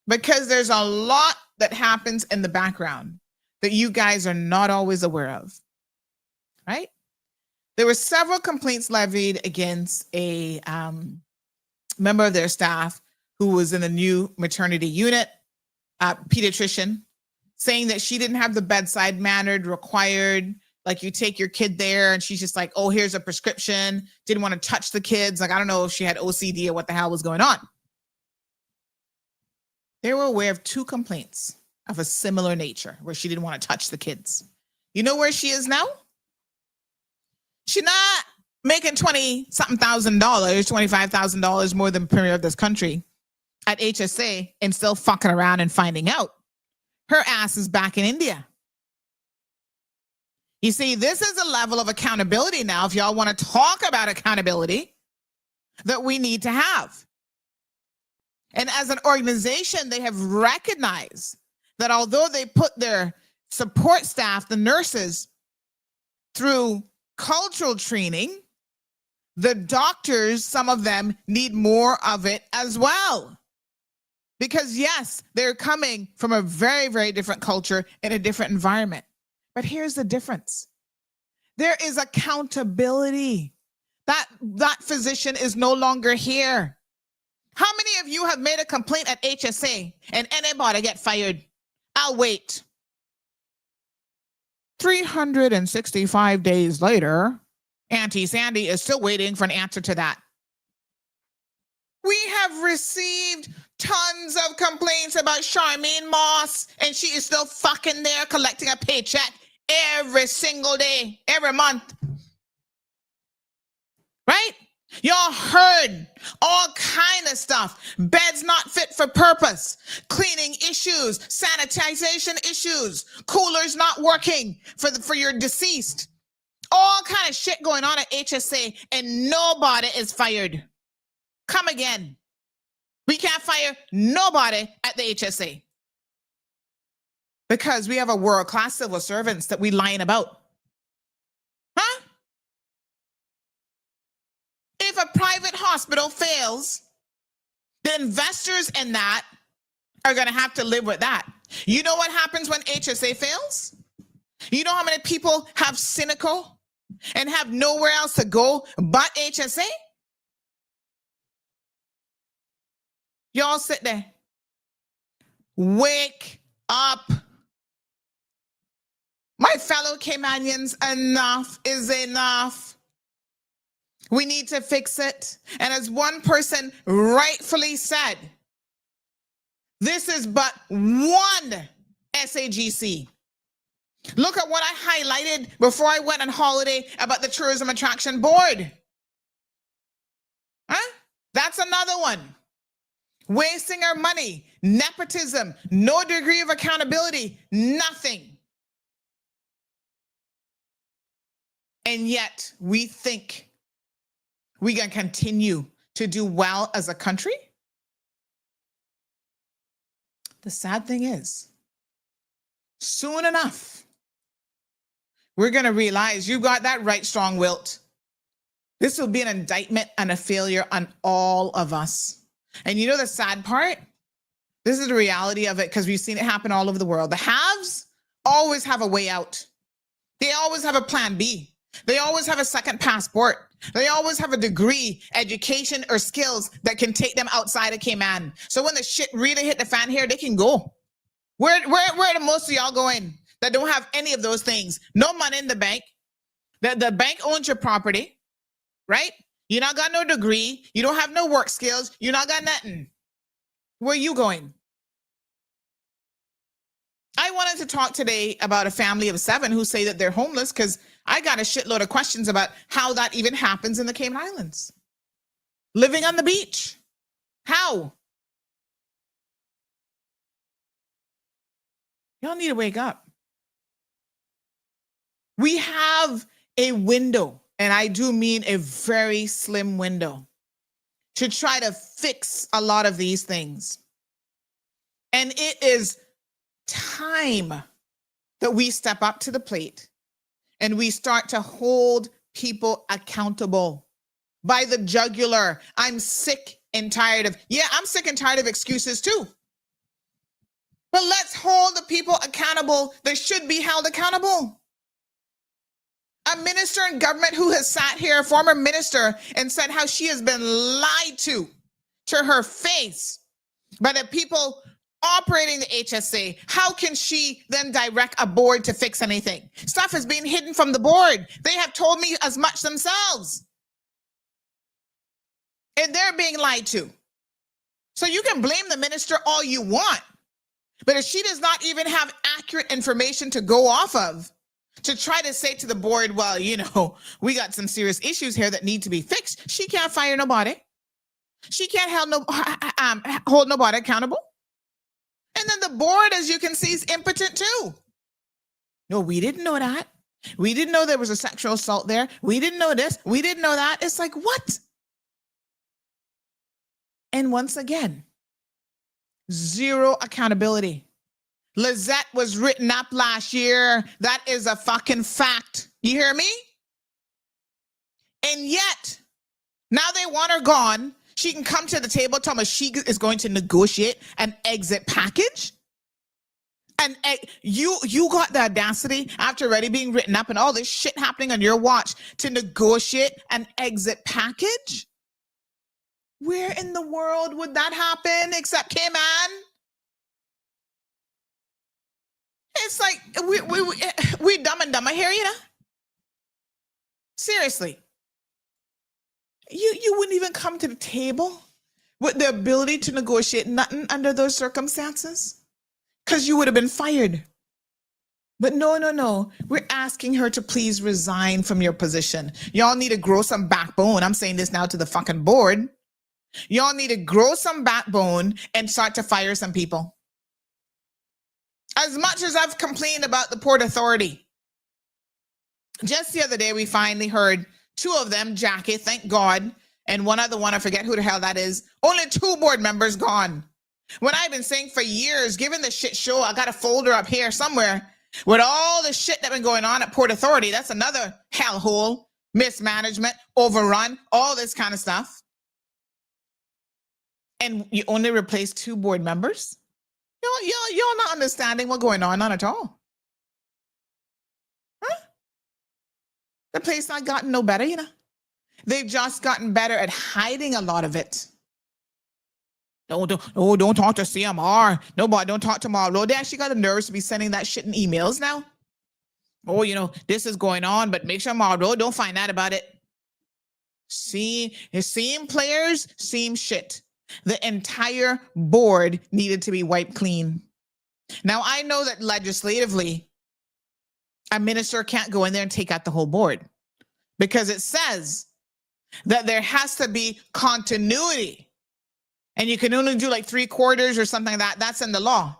because there's a lot that happens in the background that you guys are not always aware of, right? There were several complaints levied against a member of their staff who was in the new maternity unit, pediatrician, saying that she didn't have the bedside mannered required. Like you take your kid there and she's just like, oh, here's a prescription. Didn't want to touch the kids. Like, I don't know if she had OCD or what the hell was going on. They were aware of 2 complaints of a similar nature where she didn't want to touch the kids. You know where she is now? She's not making $20,000 $25,000 more than premier of this country at HSA and still fucking around and finding out. Her ass is back in India. You see, this is a level of accountability now, if y'all want to talk about accountability, that we need to have. And as an organization, they have recognized that although they put their support staff, the nurses, through cultural training, the doctors, some of them, need more of it as well. Because yes, they're coming from a very, very different culture in a different environment. But here's the difference. There is accountability. That physician is no longer here. How many of you have made a complaint at HSA and anybody get fired? I'll wait. 365 days later, Auntie Sandy is still waiting for an answer to that. We have received tons of complaints about Charmaine Moss, and she is still fucking there collecting a paycheck every single day, every month. Right? Y'all heard all kind of stuff. Beds not fit for purpose, cleaning issues, sanitization issues, coolers not working for your deceased. All kind of shit going on at HSA, and nobody is fired. Come again. We can't fire nobody at the HSA because we have a world-class civil servants that we lying about. Huh? If a private hospital fails, the investors in that are going to have to live with that. You know what happens when HSA fails? You know how many people have cynical and have nowhere else to go but HSA? Y'all sit there. Wake up. My fellow Caymanians, enough is enough. We need to fix it. And as one person rightfully said, This is but one SAGC. Look at what I highlighted before I went on holiday about the Tourism Attraction Board. Huh? That's another one. Wasting our money, nepotism, no degree of accountability, nothing. And yet we think we can continue to do well as a country. The sad thing is, soon enough, we're going to realize you got that right, Strong Wilt. This will be an indictment and a failure on all of us. And you know the sad part? This is the reality of it because we've seen it happen all over the world. The haves always have a way out. They always have a plan B. They always have a second passport. They always have a degree, education, or skills that can take them outside of Cayman. So when the shit really hit the fan here, they can go. Where are most of y'all going that don't have any of those things? No money in the bank. The bank owns your property, right? You not got no degree. You don't have no work skills. You not got nothing. Where are you going? I wanted to talk today about a family of 7 who say that they're homeless because I got a shitload of questions about how that even happens in the Cayman Islands. Living on the beach. How? Y'all need to wake up. We have a window, and I do mean a very slim window, to try to fix a lot of these things. And it is time that we step up to the plate and we start to hold people accountable by the jugular. I'm sick and tired of, I'm sick and tired of excuses too. But let's hold the people accountable that should be held accountable. A minister in government who has sat here, a former minister, and said how she has been lied to her face by the people operating the HSA. How can she then direct a board to fix anything? Stuff is being hidden from the board. They have told me as much themselves. And they're being lied to. So you can blame the minister all you want. But if she does not even have accurate information to go off of, to try to say to the board, well, we got some serious issues here that need to be fixed, she can't fire nobody. She can't hold nobody accountable. And then the board, as you can see, is impotent too. No, we didn't know that. We didn't know there was a sexual assault there. We didn't know this. We didn't know that. It's like, what? And once again, zero accountability. Lizette was written up last year. That is a fucking fact. You hear me? And yet, now they want her gone. She can come to the table, tell me she is going to negotiate an exit package. And you got the audacity after already being written up and all this shit happening on your watch to negotiate an exit package? Where in the world would that happen except Cayman? It's like we dumb and dumber here, Seriously. You wouldn't even come to the table with the ability to negotiate nothing under those circumstances because you would have been fired. But no. We're asking her to please resign from your position. Y'all need to grow some backbone. I'm saying this now to the fucking board. Y'all need to grow some backbone and start to fire some people. As much as I've complained about the Port Authority, just the other day we finally heard 2 of them, Jackie, thank God, and one other one, I forget who the hell that is. Only 2 board members gone. When I've been saying for years, given the shit show, I got a folder up here somewhere with all the shit that been going on at Port Authority. That's another hellhole, mismanagement, overrun, all this kind of stuff. And you only replace 2 board members? Y'all not understanding what's going on at all. Huh? The place not gotten no better, They've just gotten better at hiding a lot of it. Don't talk to CMR. Nobody, don't talk to Marlo. They actually got the nerves to be sending that shit in emails now. Oh, this is going on, but make sure Marlo don't find out about it. See, same players, same shit. The entire board needed to be wiped clean. Now, I know that legislatively, a minister can't go in there and take out the whole board because it says that there has to be continuity. And you can only do like 3/4 or something like that. That's in the law.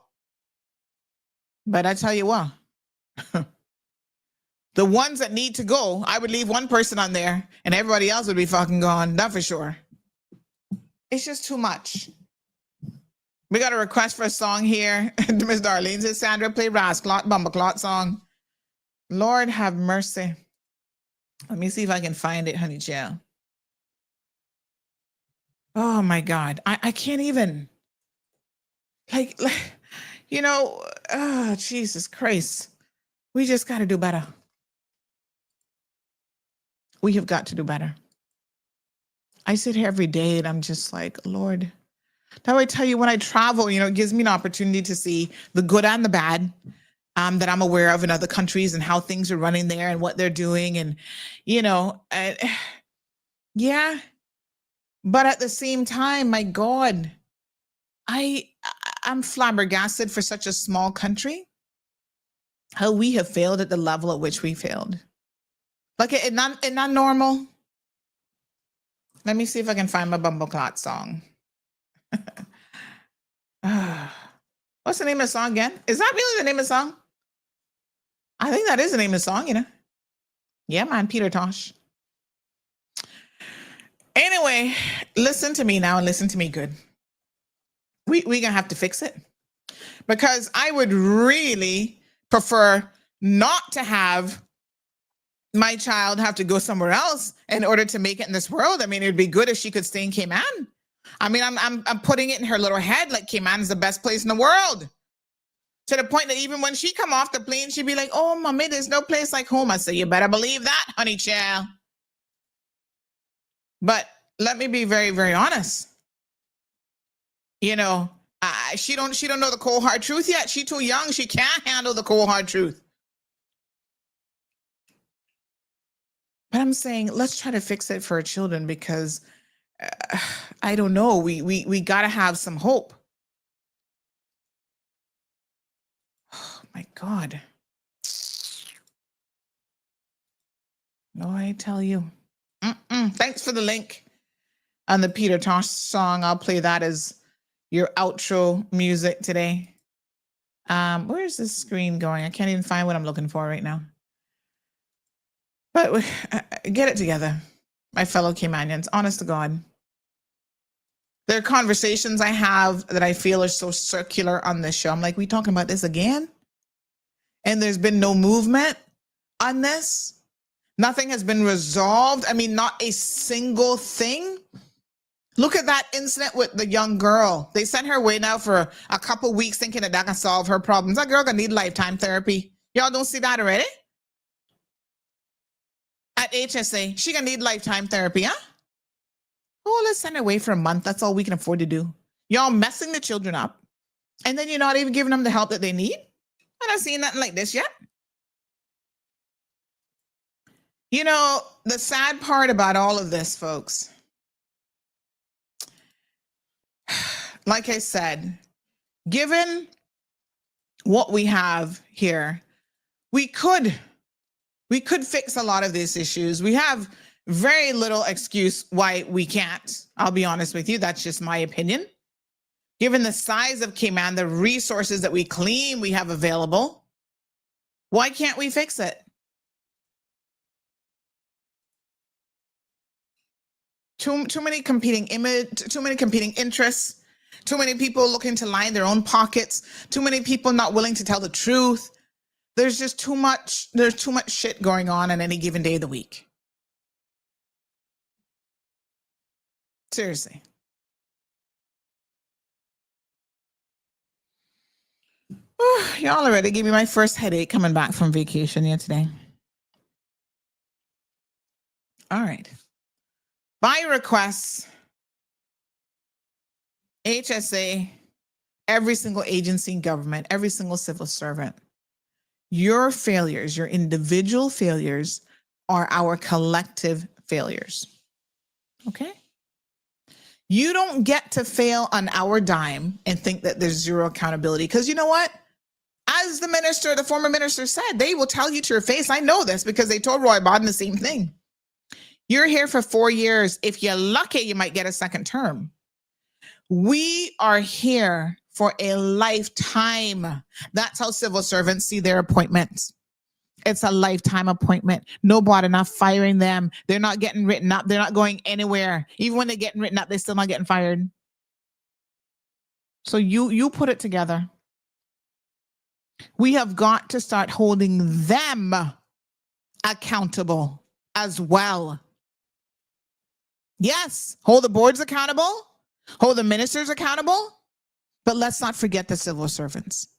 But I tell you what, the ones that need to go, I would leave one person on there and everybody else would be fucking gone. That for sure. It's just too much. We got a request for a song here. Miss Darlene says, Sandra, play Rasclot, Bumbleclot song. Lord have mercy. Let me see if I can find it, honey child. Oh my God. I can't even. Like, you know, oh, Jesus Christ. We just got to do better. We have got to do better. I sit here every day and I'm just like, Lord. That way I tell you, when I travel, you know, it gives me an opportunity to see the good and the bad that I'm aware of in other countries and how things are running there and what they're doing. And, you know, yeah. But at the same time, my God, I'm flabbergasted for such a small country, how we have failed at the level at which we failed. Like, it's not normal. Let me see if I can find my Bumbleclot song. What's the name of the song again? Is that really the name of the song? I think that is the name of the song, you know. Yeah, man, Peter Tosh. Anyway, listen to me now and listen to me good. We're going to have to fix it. Because I would really prefer not to have my child have to go somewhere else in order to make it in this world. I mean, it'd be good if she could stay in Cayman. I mean, I'm putting it in her little head like Cayman is the best place in the world. To the point that even when she come off the plane, she'd be like, oh, mommy, there's no place like home. I say, you better believe that, honey child. But let me be very, very honest. You know, she don't know the cold hard truth yet. She too young. She can't handle the cold hard truth. But I'm saying, let's try to fix it for our children because I don't know. We got to have some hope. Oh my God. No, I tell you. Thanks for the link on the Peter Tosh song. I'll play that as your outro music today. Where's this screen going? I can't even find what I'm looking for right now. But get it together, my fellow Caymanians. Honest to God. There are conversations I have that I feel are so circular on this show. I'm like, we talking about this again? And there's been no movement on this? Nothing has been resolved. I mean, not a single thing. Look at that incident with the young girl. They sent her away now for a couple weeks thinking that can solve her problems. That girl gonna need lifetime therapy. Y'all don't see that already? At HSA, she gonna need lifetime therapy, huh? Oh, let's send her away for a month. That's all we can afford to do. Y'all messing the children up. And then you're not even giving them the help that they need? I'm not seeing nothing like this yet. You know, the sad part about all of this, folks, like I said, given what we have here, we could fix a lot of these issues. We have very little excuse why we can't. I'll be honest with you. That's just my opinion. Given the size of Cayman, the resources that we have available, why can't we fix it? Too many competing interests, too many people looking to line their own pockets, too many people not willing to tell the truth. There's just too much shit going on any given day of the week. Seriously. Y'all already gave me my first headache coming back from vacation here today. All right. By request, HSA, every single agency in government, every single civil servant, your failures, your individual failures are our collective failures. Okay? You don't get to fail on our dime and think that there's zero accountability. Because you know what? As the former minister said, they will tell you to your face. I know this because they told Roy Bodden the same thing. You're here for 4 years. If you're lucky, you might get a second term. We are here for a lifetime. That's how civil servants see their appointments. It's a lifetime appointment. Nobody not firing them. They're not getting written up. They're not going anywhere. Even when they're getting written up, they're still not getting fired. So you put it together. We have got to start holding them accountable as well. Yes, hold the boards accountable, hold the ministers accountable, but let's not forget the civil servants.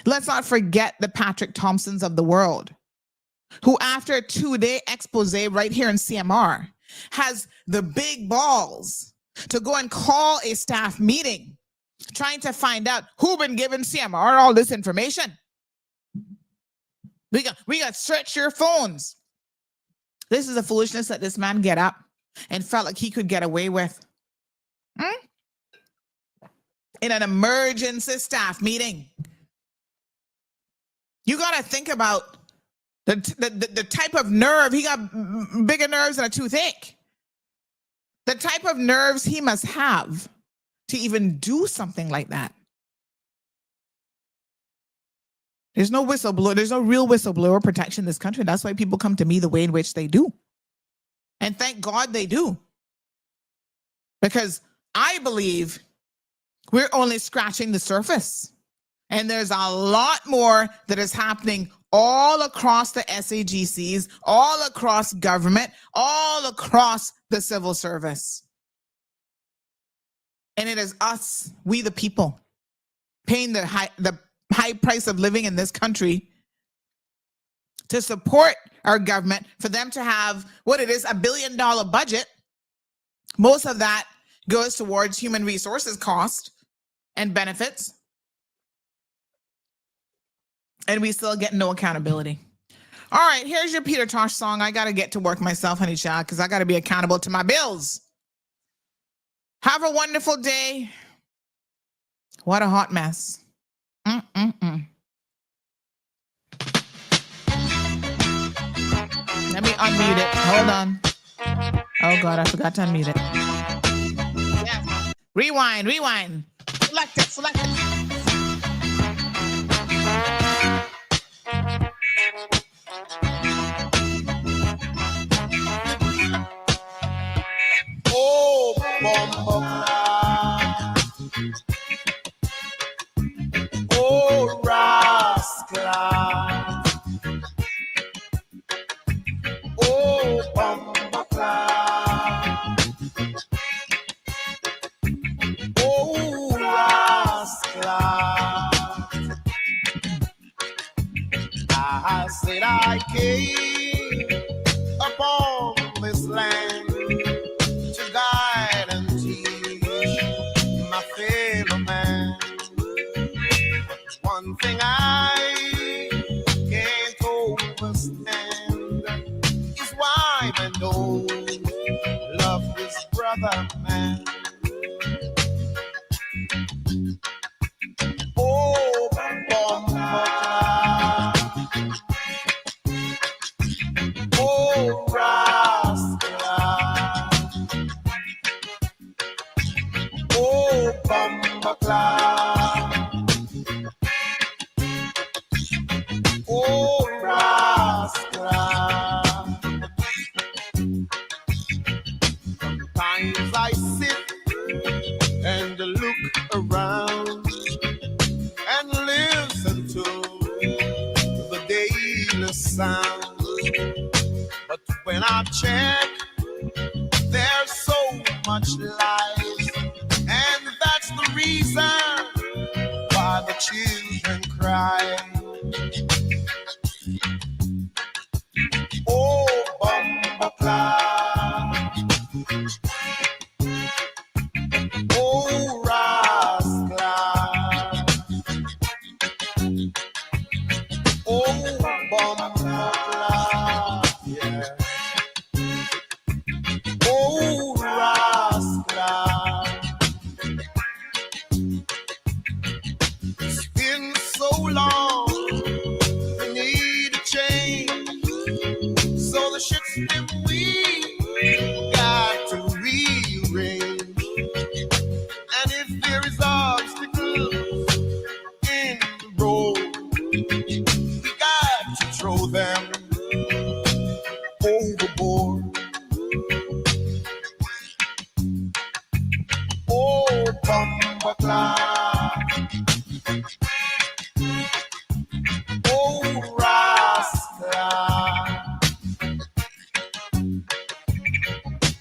Let's not forget the Patrick Thompsons of the world, who after a 2-day expose right here in CMR has the big balls to go and call a staff meeting, trying to find out who been giving CMR all this information. We got to search your phones. This is the foolishness that this man get up and felt like he could get away with. In an emergency staff meeting. You got to think about the type of nerve. He got bigger nerves than a toothache. The type of nerves he must have to even do something like that. There's no whistleblower. There's no real whistleblower protection in this country. That's why people come to me the way in which they do. And thank God they do. Because I believe we're only scratching the surface. And there's a lot more that is happening all across the SAGCs, all across government, all across the civil service. And it is us, we the people, paying the high price of living in this country to support our government, for them to have what it is, $1 billion budget. Most of that goes towards human resources cost and benefits. And we still get no accountability. All right, here's your Peter Tosh song. I got to get to work myself, honey child, because I got to be accountable to my bills. Have a wonderful day. What a hot mess. Let me unmute it. Hold on. Oh, God, I forgot to unmute it. Yeah. Rewind. Select it. Oh, bomba. Oh, rascal. Oh, bomba. Oh, rascal. I said I came upon this land to guide and teach my fellow man. One thing I can't understand is why men don't love this brother man. Oh, bomba. Oh, rascal. Oh, bomba. Oh, rascal. Sometimes I sit and look around and listen to the daily sound. But when I check, there's so much lies, and that's the reason why the children cry. Oh, bomba cloud. Oh, rascal. Oh, bomba cloud. Yeah. Oh, rascal. long. They need a change. So the ships that we got to rearrange. And if there is obstacles in the road, we got to throw them overboard. Oh, bumper cloud. Oh, rascal.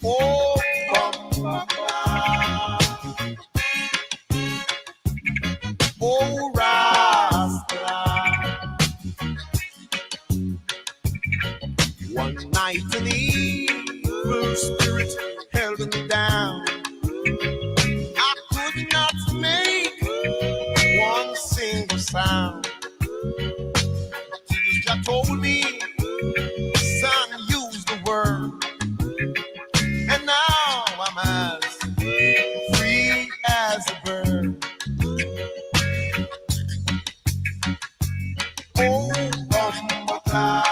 Oh, bumper cloud. Oh, rascal. One night an evil spirit held me down. I could not make one single sound. Jesus told me, son, use the word. And now I'm as free as a bird. Oh, bumper cloud.